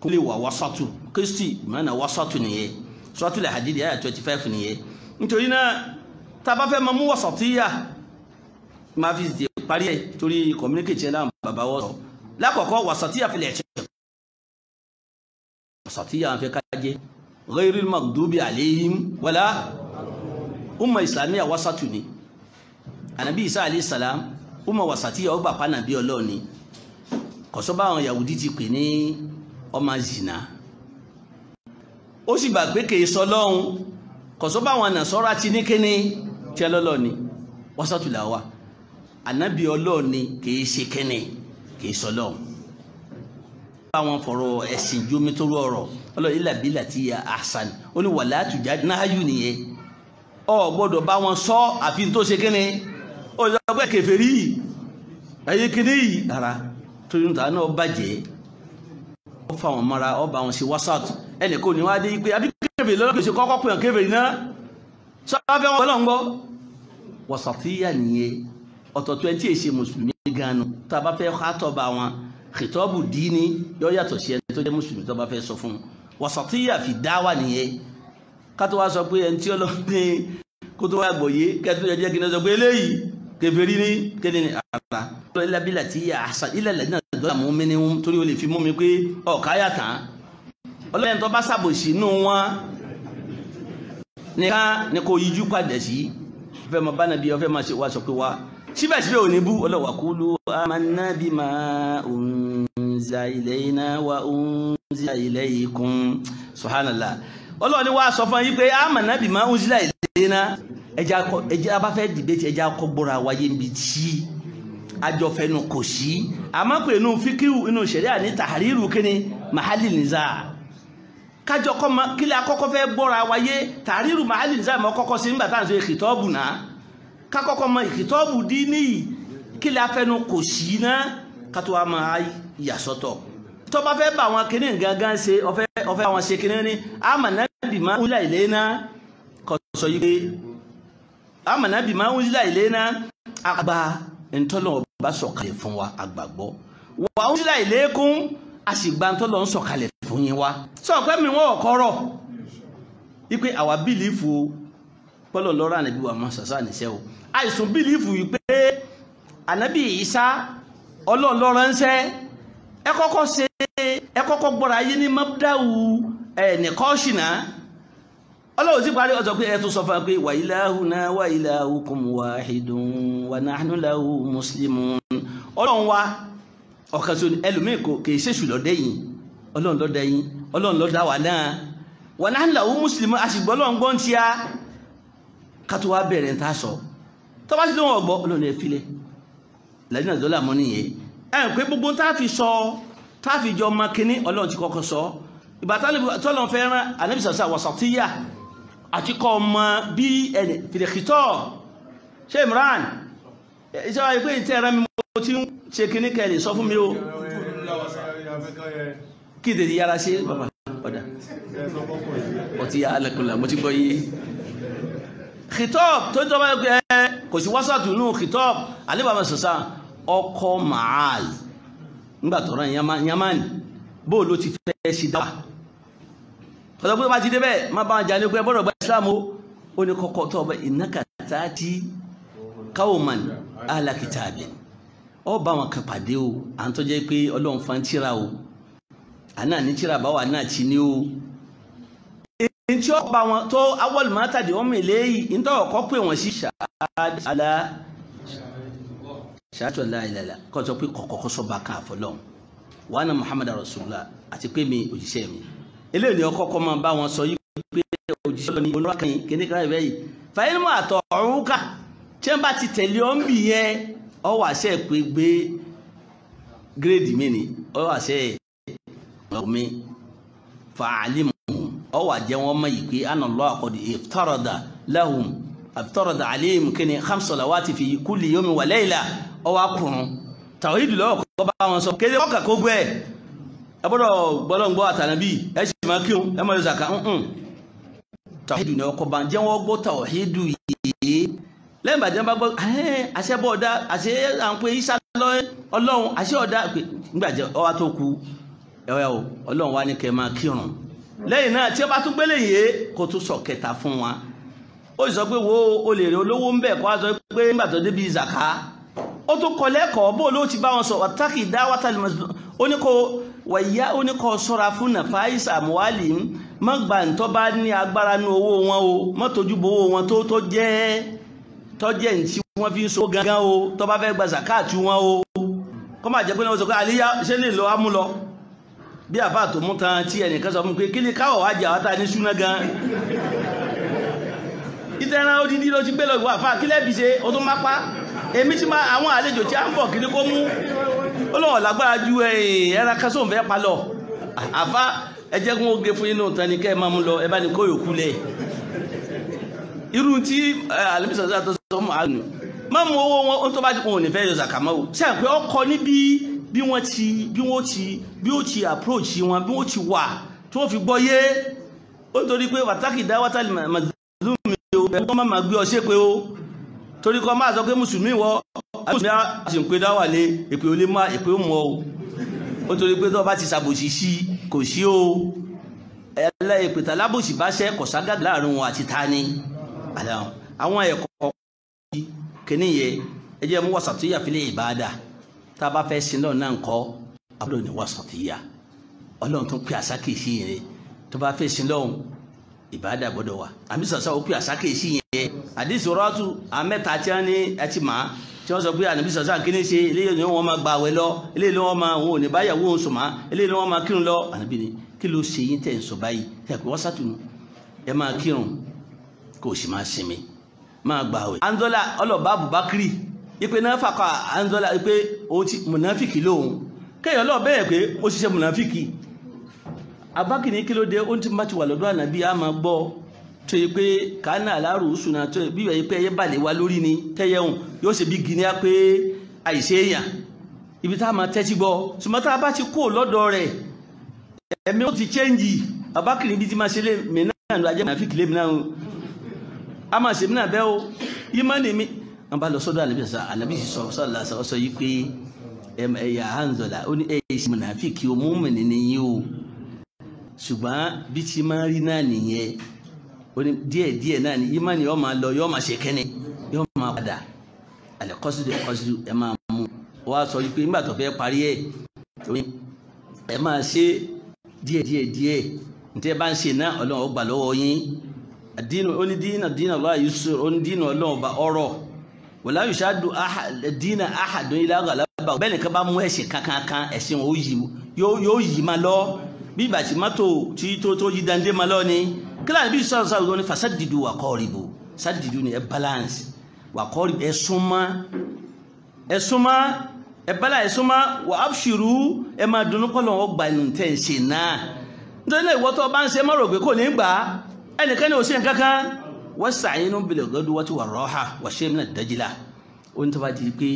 kuli wa wasatu qisti mana wasatu niye suratul hadid ayat 25 niye nítorí náà tá bá fẹ́ mọ̀ wasatiyya ma fi di parí ẹ̀ torí communicate la bàbá wo lákọ̀ọ́kọ́ wasatiyya fil i'tiqad wasatiyya fi kaje ghayril maghdubi alayhim wala umma islamiyya wasatu ni Ànábì Isa alayhi salam umma wasatiyya ó gbà pa Ànábì Ọlọ́run ni kò sọ bá àwọn Yahudi ti pè ní ọmọ zina ó sì gbà pé kèé sọ lọ́hun kò sọ bá àwọn Nasara ti ní kíní tí Ọlọ́run ni wasatu la wà Ànábì Ọlọ́run ni kèé ṣe kíní kèé sọ lọ́hun àwọn fọ̀rọ̀ ẹ̀sìn jómi tó rọrọ̀ Ọlọ́run illa billati ya ahsan ó ní wala tujadilu nìyẹn ọ gbọ́dọ̀ bá wọn sọ àfi tó ṣe kíní ó sọ pé kèfèrí ẹ̀yẹ kíní yìí rárá torí níta náà bàjẹ́ ó fa wọn mọ́ra ó bá wọn ṣe wásàtù ẹnì kò ní wá dé pé àbí kèfèrí lọ́nà kò ṣe kọ́kọ́ pè hàn kèfèrí náà sọ́fẹ́ wọn lọ́n gbọ́ wasatiyya nìyẹn ọ̀tọ̀tọ̀ ẹni tí èsì mùsùlùmí ganu tá a bá fẹ́ kátọ̀ bá wọn khitabu dini yóò yàtọ̀ sí ẹni tó jẹ́ mùsùlùmí tó bá fẹ́ sọ fún wasatiyya fi dáwà nìyẹn kátó wá sọ pé ẹni tí ọlọ́ni kó tó wá gbòye kẹ́tó jẹ́ kí ní sọ pé eléyìí kèfèrí ní kéde ní ara illa billati ya ahsan illa alladhina zalamu minhum torí o lè fi mú mi pé ọ̀káyà tán ọlọ́yìn tó bá sàbòsí inú wọn nìkan ní kò yíjú padà sí fẹ́ mọ bá nàbí ọfẹ́ máa ṣe wá sọ pé wá síbẹ̀síbẹ̀ ò ní bú ọlọ́wà qulu amanna bima unzila ilayna wa unzila ilaykum subhanallah ọlọ́ni wá sọ fún yí pé amanna bima unzila ilayna ẹjá bá fẹ́ dìbẹ́tì ẹjá kọ́ gbọ́ra wáyé níbi tí àjọfẹ́nu kò sí àmọ́ pé inú fíkíù inú ṣẹ̀ríà ní tàhírù kíni mahali nìza kájọ kọ́ ma kílẹ̀ akọ́kọ́ fẹ́ gbọ́ra wáyé tàhírù mahali nìza mọ́ kọ́kọ́ sí nígbà táà ń sọ ìkìtọ́ọ̀bù náà kákọ́kọ́ mọ ìkìtọ́ọ̀bù dí ní kílẹ̀ afẹ́nu kò sí náà kátó wa máa yàsọ́tọ̀ tó bá fẹ́ bá àwọn kíní gangan ṣe ọfẹ́ àwọn ṣe kíní ní amanna bima unzila ilayna kọ́ sọ yí pé amanna bima unzila ilayna àgbà ntọ́lọ́ ọba sọ̀kalẹ̀ fún wa àgbàgbọ́ wa unzila ilaykum àṣìgbà ntọ́lọ́ ń sọ̀kalẹ̀ fún yín wa sọ̀pẹ́ mi wọ́n ọ̀kọ́rọ̀ wípé àwa bílífù pọ́lọ̀ lọ́rọ̀ ànábì wa máa sàṣà níṣẹ́ o àìsùn bílífù wípé ànábì Ìsá ọlọ́ọ̀lọ́rọ̀ ń ṣẹ́ ẹ kọ́kọ́ gbọ́ra ayé ní mabda'u nìkọ́ṣìnà ọlọ́run sí parí ọjọ́ pé ẹ tún sọ fún wa pé wa ilahuna wa ilahukum wahidun wa nahnu lahu muslimun ọlọ́run wa ọ̀kan sí ẹlòmíì kìí ṣèṣù lọ́dẹ́yìn ọlọ́run lọ́dẹ́yìn ọlọ́run lọ́dá wà náà wa nahnu lahu muslimun àṣìgbọ́ ọlọ́run gbọ́n tí a kátó wá bẹ̀rẹ̀ ń ta sọ tó bá sí lóhun ọgbọ́ ọlọ́run ẹ filẹ̀ lẹ́yìn àdọ́là mọ́ nìyẹn ẹ̀ pé gbogbo tá a fi jọ ọmọ kínní ọlọ́run ti kọ́kọ́ sọ ìgbà tọ́lọ́run fẹ́ rán Ànábì sàṣà wasatiyya àti kọ́ ọmọ bí ẹni fìdíkìtọ́ ṣe Imran iṣẹ́ wa pé ìtẹ́ ẹ̀rọ mi mo ti ń ṣe kìíní kẹ́lì sọ fún mi o kí ìdèdè yára ṣe bàbá ọ̀dà ọtí alẹ́kùnlá mo ti gbọ́ yé kìtọ́b tó jọba kò sí wásàtù nù kìtọ́b alẹ́bàmọ̀ sọ̀sá ọkọ̀ Ma'al nígbà tọ̀rọ̀ Yamani bóò ló ti fẹ́ sí dáwà ọ̀dọ̀ pé bá ti dé bẹ́ẹ̀ má bá jà ní pé bọ́dọ̀ gba ìsìlámù ó ní kọ́kọ́ tó ọba innaka ta'ti qawman ahla kitabin ọ bá wọn kan pàdé o à ń tọ́jẹ́ pé ọlọ́run fa ń tíra o àná ní tíra bá wà náà ti ní o èyí tí ó bá wọn tó awọ́lù máa tàdé wọn mèlé yìí ń tọ́wọ̀ kọ́ pé wọ́n sí ṣáàtọ̀ láìláìlá kọ́ sọ pé kọ̀kọ́kọ́ sọ bá ká àfọlọ́run wa anna Muhammadan rasulullah àti pé mi òjíṣẹ́ mi eléyìí ni ọkọ̀ kọ́ máa bá wọn sọ yìí pé òjíṣẹ́ lọ ní olórakàn yìí kíní kan ìbẹ́ yìí fàyín mọ́ àtọ̀ ọ̀run ká tí wọ́n bá ti tẹ̀lé ọ́n bì yẹn ọ wà sẹ́ pé gbé gírèdì mi ni ọ wà sẹ́ ọ̀mí fa'alimu ọ wà jẹ́ wọn mọ̀ yìí pé anna Allah qad iftarada alayhim kíni 5 salawati fi kulli yawmin wa layla ọ wà kùrùn tàwídì lọ́wọ́ kọ́ bá wọn sọ kéde ọkà kó gbẹ́ ẹ gbọ́dọ̀ gbọ́ àtànàbí ẹ sì máa kí ẹ máa yọ zaka tawhidu ni ọkọ̀ bá ń jẹ́ wọ́n gbọ́ tawhidu yìí lẹ́yìn bàjẹ́ bá gbọ́ àṣẹ bọ́ ọ̀dá àṣẹ à ń pe Ìsá ọlọ́run àṣẹ ọ̀dá nígbàjẹ́ ọwá tó kú ẹ̀wẹ̀ o ọlọ́run wá ní kẹ́ máa kírun lẹ́yìn náà tí ó bá tún gbélé yìí kó tún sọ kẹta fún wa ó sọ pé wo o lè rí olówó ń bẹ̀ kó wá sọ pé nígbà tó débi zaka ó tún kọ lẹ́kọ̀ọ́ bó ló ti bá wọn sọ ọ̀tákì dáwátà ó ní kó wàyá ó ní kó sọ́ra fún nàfàìsà àmúwálì má gbà ń tọ́ bá ní agbára ní owó wọn o má tójú bo owó wọn tó jẹ́ ní tí wọ́n fi ń so gangan o tó bá fẹ́ gba zakatu wọn o kọ́ máa jẹ́ pé wọ́n sọ pé àlíyá ṣé lè lọ ámú lọ bí àfáà tó mú tan tí ẹnìkan sọ fún pé kí ni káwọ̀ wájà wátà ní súná gan ìtẹ̀ràn odidi ló ti gbé lọ ìwọ àfáà kí lẹ́bi ṣe o tó má pa èmi tí máa àwọn àlejò tí a ń bọ̀ kí ni kó mú olóhùn lágbára ju ẹran kásò ń fẹ́ pa lọ àfá ẹjẹ́ kún ó gé fún inú tán ní kẹ́ ẹ máa mú lọ ẹ bá ní kó yòókù lẹ̀ irú tí alẹ́bíṣọ́sọ́ tó sọ mọ́ àánú má mú owó wọn tó bá ti kún òní fẹ́ yọ sàkàmáwò ṣe àpé ọkọ níbi bí ó ti approach wọn bí wọ́n ti wà tí wọ́n fi gbọ́ yé ó torí pé wàtákì dá wátàlì màdúmí o ẹ̀kọ́ má máa gbé ọ ṣépè o torí kọ́ máa sọ pé mùsùlùmí wọ mùsùlùmí a sì ń pè dáwà lé èpè olè má èpè ó mọ́ o ó torí pé tó bá ti ṣàbòsí sí kò sí o ẹlẹ́ èpè tàlábòsí bá ṣẹ́ kò ságàdì láàrin wọn àti tani àwọn ẹ̀kọ́ kìíníyẹ ẹjẹ́ mú wasatiyya fil ibada tá a bá fẹ́ sin lọ́nà náà ń kọ́ àbúrò ní wasatiyya ọlọ́run tó pè àsákèsí yẹn tó bá fẹ́ sin lọ́hùn ìbádà gbọ́dọ̀ wà àmì sọ̀sọ́ ó pè àsákèsí yẹn àdìsí rọ́ọ̀tù àmẹ́ta tí wọ́n ní ẹtì máa tí wọ́n sọ pé ànàbí sọ̀sọ́ àkíní ṣe eléyìí ni wọ́n máa gba àwẹ̀ lọ eléyìí ni wọ́n máa wọn ò ní báyàwó ń sùn máa eléyìí ni wọ́n máa kírun lọ ànàbí ni kí ló ṣe yín tẹ̀ ń sọ báyìí ẹ pé wọ́n sàtúnú ẹ máa kírun kò sì máa sinmi máa gba àwẹ̀. anzola ọlọ́ba abubakari ipe náà fàkọ anzola ipe o ti mùnàfíkì lóhun kéèyàn lọ bẹ́ẹ̀ pé ó ṣiṣẹ́ mùnàfíkì abákì ní kí ló dé ó ti má ti wà lọ́dọ̀ ànàbí a máa gbọ́ tó yẹ pé kánà aláàrò ṣùnà tó yẹ bí wẹ̀ pé ẹyẹ balẹ̀ wá lórí ni tẹ́yẹ̀hùn yóò ṣe bí guinea pé àìṣe èèyàn ibi tá a máa tẹ́tí gbọ́ ṣùgbọ́n tá a bá ti kó lọ́dọ̀ rẹ̀ ẹ̀mí ó ti chẹ́ǹjì abákì níbi tí máa ṣe lé mi náà lọ ajẹ́ mùnàfíkì lé mi náà a máa ṣe mí náà bẹ́ o yí má ní mi wọ́n bá lọ sọ́dọ̀ ànàbí sọ yí pé ẹ̀yà Hanzala ó ní ẹ̀yà ṣe mùnàfíkì o mú mi nìyí o ṣùgbọ́n bí ti máa rí náà nìyẹn ó ní díẹ̀díẹ̀ náà ni yí má ní yọ́ máa lọ yọ́ máa ṣe kẹ́ni yọ́ máa padà alẹ́ kọ́sídù ẹ máa mú wá sọ pé nígbà tó fẹ́ parí ẹ̀ ẹ máa ṣe díẹ̀ ntẹ́ bá ń ṣe náà ọlọ́run ó gbà lọ́wọ́ yín àdínú ó ní dínà Allah yusur ó ní dínà ọlọ́run ọba ọ̀rọ̀ wala yushaddu dínà ahadun ila ghalaba bẹ́ẹ̀ nìkan bá mú ẹ̀sìn kankan ẹ̀sìn yóò yí máa lọ bí ìgbà tí mọ́tò tí tó yí dandé máa lọ ni kíláà bí sọ̀rọ̀ sọ̀rọ̀ ní fasadidu wa qaribu sadidu ni ẹ balance wa qaribu ẹ súnmọ́ ẹ balance ẹ súnmọ́ wa abshiru ẹ máa dunnú kọ́lọ̀ wọn gba inú tẹ̀ ń ṣe náà nítorí náà ìwọ́tọ̀ bá ń ṣe mọ́rò pé kò ní gbà ẹnìkan ní ò ṣe nǹkankan wasta'inu bil ghadwati war raha wa shay'in min ad-dajla ó ní tó bá di pé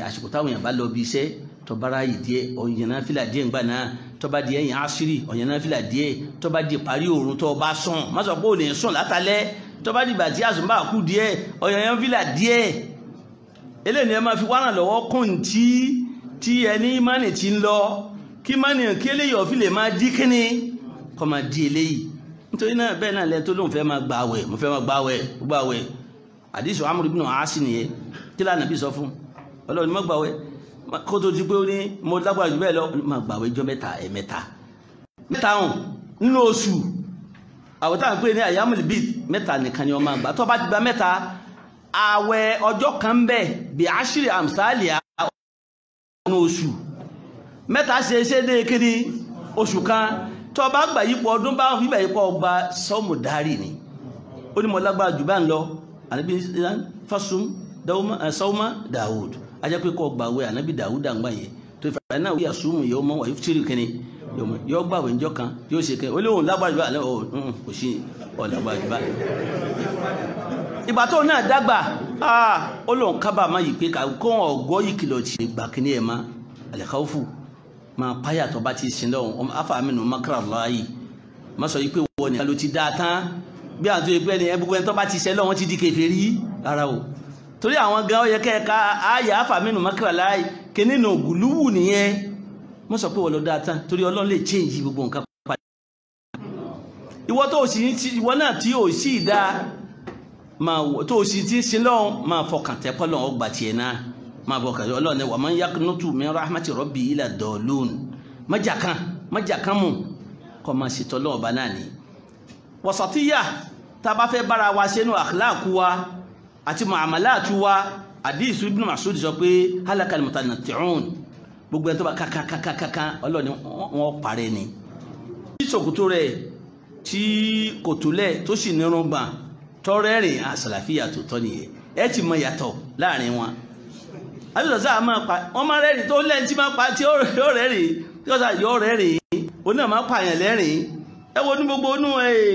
àsìkò táwọn èèyàn bá lọ bí iṣẹ́ tó bá ráyè díẹ̀ ọ̀yàn náà fìlà díẹ̀ ńgbà náà tó bá di ẹ̀yìn àṣírí ọ̀yàn náà fìlà díẹ̀ tó bá di parí òòrùn tó bá sùn má sọ pé ò lè sùn látàlẹ́ tó bá di ìgbà tí àsùn bá kú díẹ̀ ọ̀yàn yẹn fìlà díẹ̀ eléyìí ẹ máa fi wánà lọ́wọ́ kún tí ẹni mánì ti ń lọ kí mánì kí eléyìí ọ̀fi lè máa dí kíni kọ́ máa di eléyìí nítorí náà bẹ́ẹ̀ náà lẹ́yìn tó lóun fẹ́ máa gba àwẹ̀ mo fẹ́ máa gba àwẹ̀ àdìsù Amr ibn As nìyẹn kí lànà bí sọ fún Ọlọ́run má gba àwẹ̀ kó tó di pé ó ní mo lágbára jù bẹ́ẹ̀ lọ máa gba àwẹ̀ jọ mẹ́ta hàn nínú oṣù àwẹ̀ táwọn pè ní ayyamul bid mẹ́ta nìkan ni wọ́n máa gbà tó bá ti gba mẹ́ta àwẹ̀ ọjọ́ kan ń bẹ bí ashri amsalia nínú oṣù mẹ́ta ṣe dé kíni oṣù kan tó bá gbà yípo ọdún bá ń fi bẹ̀ yípo ọgbà sọ́ọ̀mù dárì ni ó ní mo lágbára jù bá ń lọ ànábì fasum sọ́ọ̀mà Dawud ajá pé kọ́ gbàwé ànábì Dawud àgbà yẹn tó ìfàyà náà wíyà súnmù yóò mọ́ wàyí tìrì kínní yóò gbàwé ńjọ́ kan yóò ṣe kẹ́ ó léwọ̀n lágbára jù bá àlẹ́ kò sí ọ̀làgbára jù bá ìgbà tó náà dàgbà ó lóun kábàámà yìí pé kó ọ̀gbọ́ yìí kìlọ̀ tì gbà kíní ẹ̀ má al-khawfu máa páyà tó bá ti sin lọ́wọ́ afáàmìnú makara láàyè má sọ yìí pé wọ́n ní ló ti dáa tán bí àwọn tó yẹ pé ẹni gbogbo ẹni tó bá ti ṣẹlẹ̀ wọ́n ti di kèfèrí ara o torí àwọn gan ó yẹ kẹ́ẹ̀ka àyà àfàmínú mọ́kànlá láì kí nínú gùlúwù nìyẹn wọ́n sọ pé wọ́n lọ dáa tán torí Ọlọ́run lè change gbogbo nǹkan padà ìwọ tó sì ìwọ náà tí ò sì dá tó sì ti sin lọ́hùn máa fọkàn tẹ́ pọ́ lọ́hùn ọgbà tiẹ̀ náà máa bọ̀ kàdé Ọlọ́run wa man yaqnutu min rahmati rabbi illa dallun májà kan mú kọ́ máa ṣètò Ọlọ́run ọba náà ni wasatiyya tá a bá fẹ́ bára wa sínú akhlaqu wa àti muamalatu wa hadith Ibn Mas'ud sọ pé halakal mutanatti'un gbogbo ẹni tó bá kankan Ọlọ́run ni wọ́n parẹ́ ni tí ṣòkòtò rẹ̀ tí kòtòlẹ̀ tó sì nírun gbà tọ́rẹ́rìn àsàlàfíà tó tọ́ nìyẹn ẹ ti mọ ìyàtọ̀ láàrin wọn àbísọ̀ sáà máa pa wọ́n máa rẹ́rìn tó lẹ́yìn tí máa pa tí ó rẹ́rìn tí ó sà yọ rẹ́rìn òun náà máa pààyàn lẹ́rìn ẹ wo ní gbogbo inú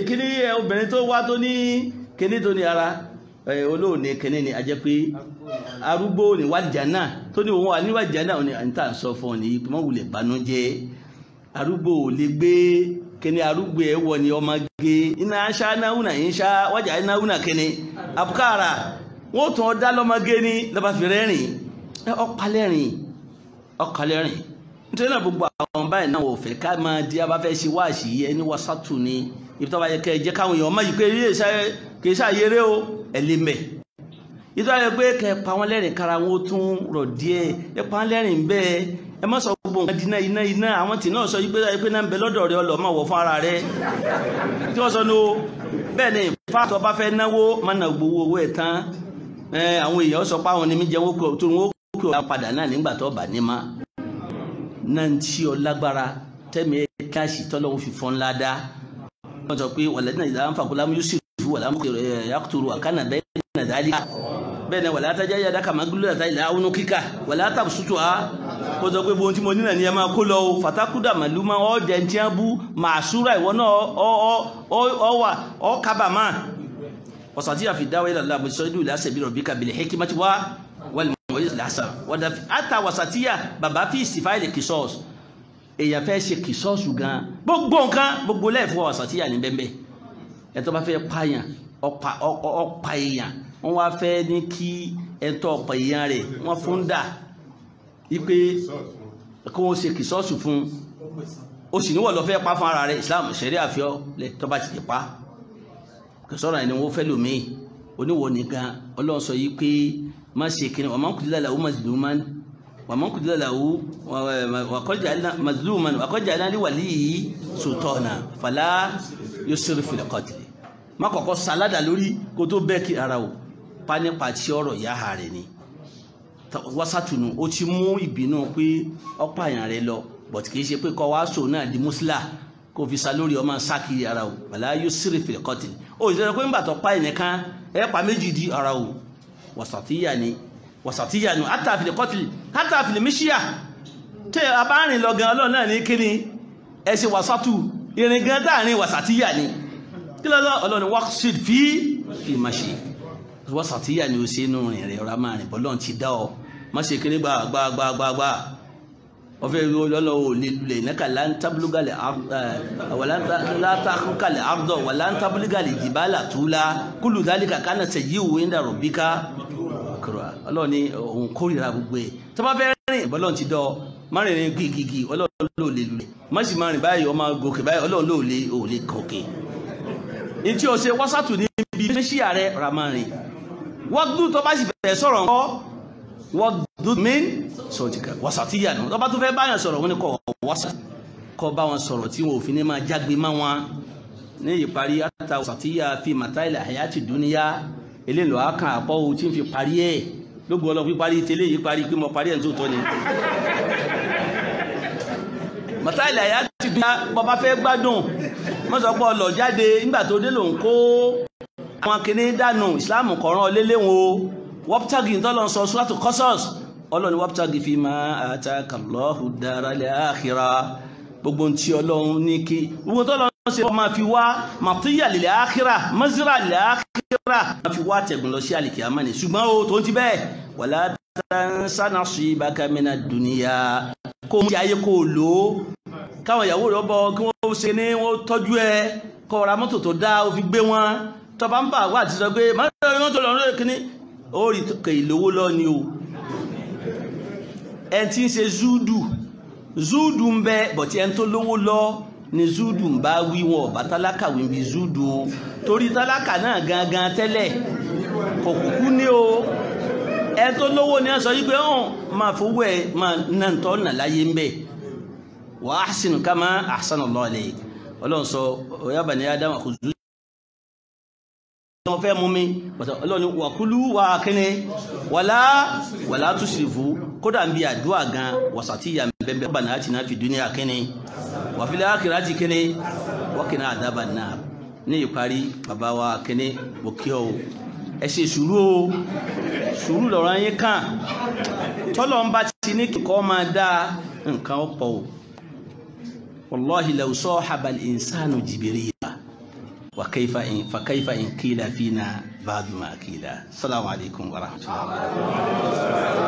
kíní obìnrin tó wá tó ní kíní tó ní ara olóòní kíní ni a jẹ́ pé arúgbó ní wàjà náà tó ní òun wà ní wàjà náà ní àǹtà sọ fún ọ ní ìpínmọ̀ wulẹ̀ banújẹ́ arúgbó ò lè gbé kíní arúgbó ẹ̀ wọ ni ọmọ gé iná aṣá náwùnà yín ṣá wájà náwùnà kíní àbúkàrà wọ́n tún ọ dá lọ́mọgé ní lọ́ba fi rẹ́rìn ọkàlẹ́rìn nítorí náà gbogbo àwọn báyìí náà ò fẹ́ ká máa di abáfẹ́ ṣe wáàṣì ẹni wasatu ni ibi tó bá yẹ kẹ́ ẹ jẹ́ káwọn èèyàn máa yí pé kì í ṣàyẹrẹ o ẹlẹ́mẹ̀ ibi tó bá yẹ pé kẹ́ ẹ pa wọ́n lẹ́rìn kára wọn ó tún rọ̀ díẹ̀ ẹ pa wọ́n lẹ́rìn bẹ́ẹ̀ ẹ má sọ gbogbo nǹkan di iná àwọn tí náà sọ yí pé náà ń bẹ lọ́dọ̀ rẹ ọlọ́ máa wọ̀ fún ara rẹ tí wọ́n sọ ní o bẹ́ẹ̀ ni fáàtọ̀ bá fẹ́ náwó má nà gbowó owó ẹ̀ tán àwọn èèyàn sọ pé àwọn onímọ̀ jẹun tó ń wó kí o padà náà nígbà tó bá ní ma náà ń tí ọ lágbára tẹ́mi káàsì tọ́lọ́wọ́ fi fọ́n ńlá dá wọ́n sọ pé wàlẹ́ náà ìdáhùn fàkúlá mú yusuf wàlá mú yàtúrò àkànnà bẹ́ẹ̀ náà dálí bẹ́ẹ̀ náà wàlá tájá yàdá kàmá gúlú àtà ìlà àwọn kíkà wàlá tàbí sùtù á kó sọ pé bóun tí mo ní náà ní ẹ máa kó lọ o fàtàkùdà màlúmá ọ jẹ ní tí wọn bú màásúrà ìwọ náà ọ kábàámà wasatiya fi dáwọ́ ilẹ̀ aláàbò sọ́dún ìlà sẹ̀bí rọ̀bí kàbílẹ̀ hekimati wá lásán wọ́n àtà wasatiya bàbá fi ìsìfáìlì kìsọ́ọ̀sì èèyàn fẹ́ ṣe kìsọ́ọ̀sù gan gbogbo nǹkan gbogbo lẹ́ẹ̀fọ́ wasatiya ní bẹ́ẹ̀ ẹ̀tọ́ bá fẹ́ pààyàn ọ̀pá èèyàn wọ́n wá fẹ́ ní kí ẹ̀tọ́ ọ̀pá èèyàn rẹ̀ wọ́n fún dà wípé kí wọ́n ṣe kìsọ́ọ̀sù fún o sì níwọ̀ lọ fẹ́ pa fún ara rẹ̀ Islam ṣẹ̀rí àfihàn lẹ́tọ́ bá ti lè pa kìsọ́ọ̀rọ̀ ẹni wọ́n fẹ́ lòmíì oníwọ̀ nìkan Ọlọ́run sọ yìí pé má ṣe kí ni wà máa ń kùdílà làwù mazluman wà máa ń kùdílà làwù mazluman àkọ́jà náà ní wàlí yìí sultana fàlà yusrif fil qatl má kọ́kọ́ sàládà lórí kó tó bẹ́ẹ̀ kí ara o pa nípa tí ọ̀rọ̀ yáha rẹ̀ ni wasatunu ó ti mú ìbínú pé ọ̀pá àyàn rẹ̀ lọ but kì í ṣe pé kọ́ wá sò náà di musla kò fi sa lórí ọmọ sákìrì ara o fàlà yusrif fil qatl ó ìṣẹ́jọ́ pé ń bàtọ̀ pa ẹnìkan ẹ̀ pa méjì di ara o wasatiya ni hatta fil qatl hatta fil mishya te abarin lọ gan Ọlọ́run náà ní kíni ẹ ṣe wasatu irin gan dáàrin wasatiya ni kí lọ Ọlọ́run waqsid fi mashi wasatiya ni ó ṣe inú rìn rẹ̀ ọ̀rá máa rìn bọ́lọ́n ti dá ọ má ṣe kíní gbà ọ̀fẹ́ Ọlọ́run lè lulẹ̀ naka lan tablugal ardo wa lan tablugal jibala tula kullu dhalika kana sayyi'u inda rabbika Ọlọ́run ní òun kórìíra gbogbo ẹ̀ tó bá fẹ́ rìn bọ́lọ́n ti dọ́ má rìnrìn gígí Ọlọ́run ló lè lulẹ̀ má sì má rìn báyìí ọmọ gòkè báyìí Ọlọ́run ló lè gòkè ní tí o ṣe wọ́sàtù níbi méṣí ààrẹ ramárin wọ́gbú tó bá sì fẹ́ sọ̀rọ̀ ńkọ́ wọ́gbú main sọ̀tìkà wọ́sàtìyà nù tó bá tó fẹ́ báyàn sọ̀rọ̀ wọn ni kọ́ bá wọn sọ̀rọ̀ tí wọn ò fi ní máa jágbe má wọn ní ìparí àtà wọ́sàtìyà fi màtáìlì àyàtì dúníyà eléyìí àkàn àpọ̀ ohun tí ń fi parí ẹ̀ lóògùn ọlọ́pí parí tẹ́lẹ̀ yìí parí pé mo parí ẹ̀ tó tọ́ ni màtáìlì àyàtì dúníyà bọ́bá fẹ́ gbádùn mọ́sọ̀pọ̀ lọ jáde nígbà tó dé lòun kó àwọn kìíní dànù ìsìláàmù kọ̀ọ̀rán léléwọ̀n o wọ́pútàgì tọ́lọ̀ sọ suratu Qasas ọlọ́ni wọ́pútàgì fi ma atakallahu daral akhirah gbogbo tí ọlọ́run ní kí gbogbo tọ́lọ̀ ṣe máa fi wá màtíyà lil akhirah mazira lil akhirah máa fi wá tẹ̀gùn lọ sí àlìkìyámà ni ṣùgbọ́n o tó ń ti bẹ́ẹ̀ wala tansa nasibaka minad dunya kó mú ayé kó lò ó káwọn ìyàwó rẹ̀ bọ́ kí wọ́n ṣe ní wọ́n tọ́jú ẹ kó ra mọ́tò tó dá ó fi gbé wọn tó bá ń bà wá àti sọ pé mọ́tò lọ́rùn kíní ó rí kè lówó lọ ni o ẹni tí ń ṣe zúdù ń bẹ bọ̀tí ẹni tó lówó lọ ni zúdù ń bá wí wọn ọ̀bá tálákà wí bí zúdù o torí tálákà náà gangan tẹ́lẹ̀ kò kúkú ní o ẹni tó lówó ni ẹ sọ yí pé máa fowó ẹ máa ná ń tọ́ nà láyé ń bẹ wa ahsinu kama ahsana Allah ilayk ọlọ́run sọ ya bani Adam kò zú wọ́n fẹ́ mú mi ọlọ́run wàkúlú wà kíní wàlá tusrifu kódà ń bí àdúrà gan wasatiyya bẹ́ẹ̀ bá náà ti náà fi dunya kíní wa fil akhirati kíní wa qina adhaban nar ní ìparí bàbá wa kíní bòkíọ́ o ẹ ṣe sùúrù lọ́rọ̀ yín kàn tọ́lọ́ ń bá ti ní kíkọ́ máa dá nǹkan ọ̀pọ̀ o wallahi law sahaba al-insanu Jibrila فكيف إن قيل فينا بعض ما قيل. السلام عليكم ورحمة الله وبركاته.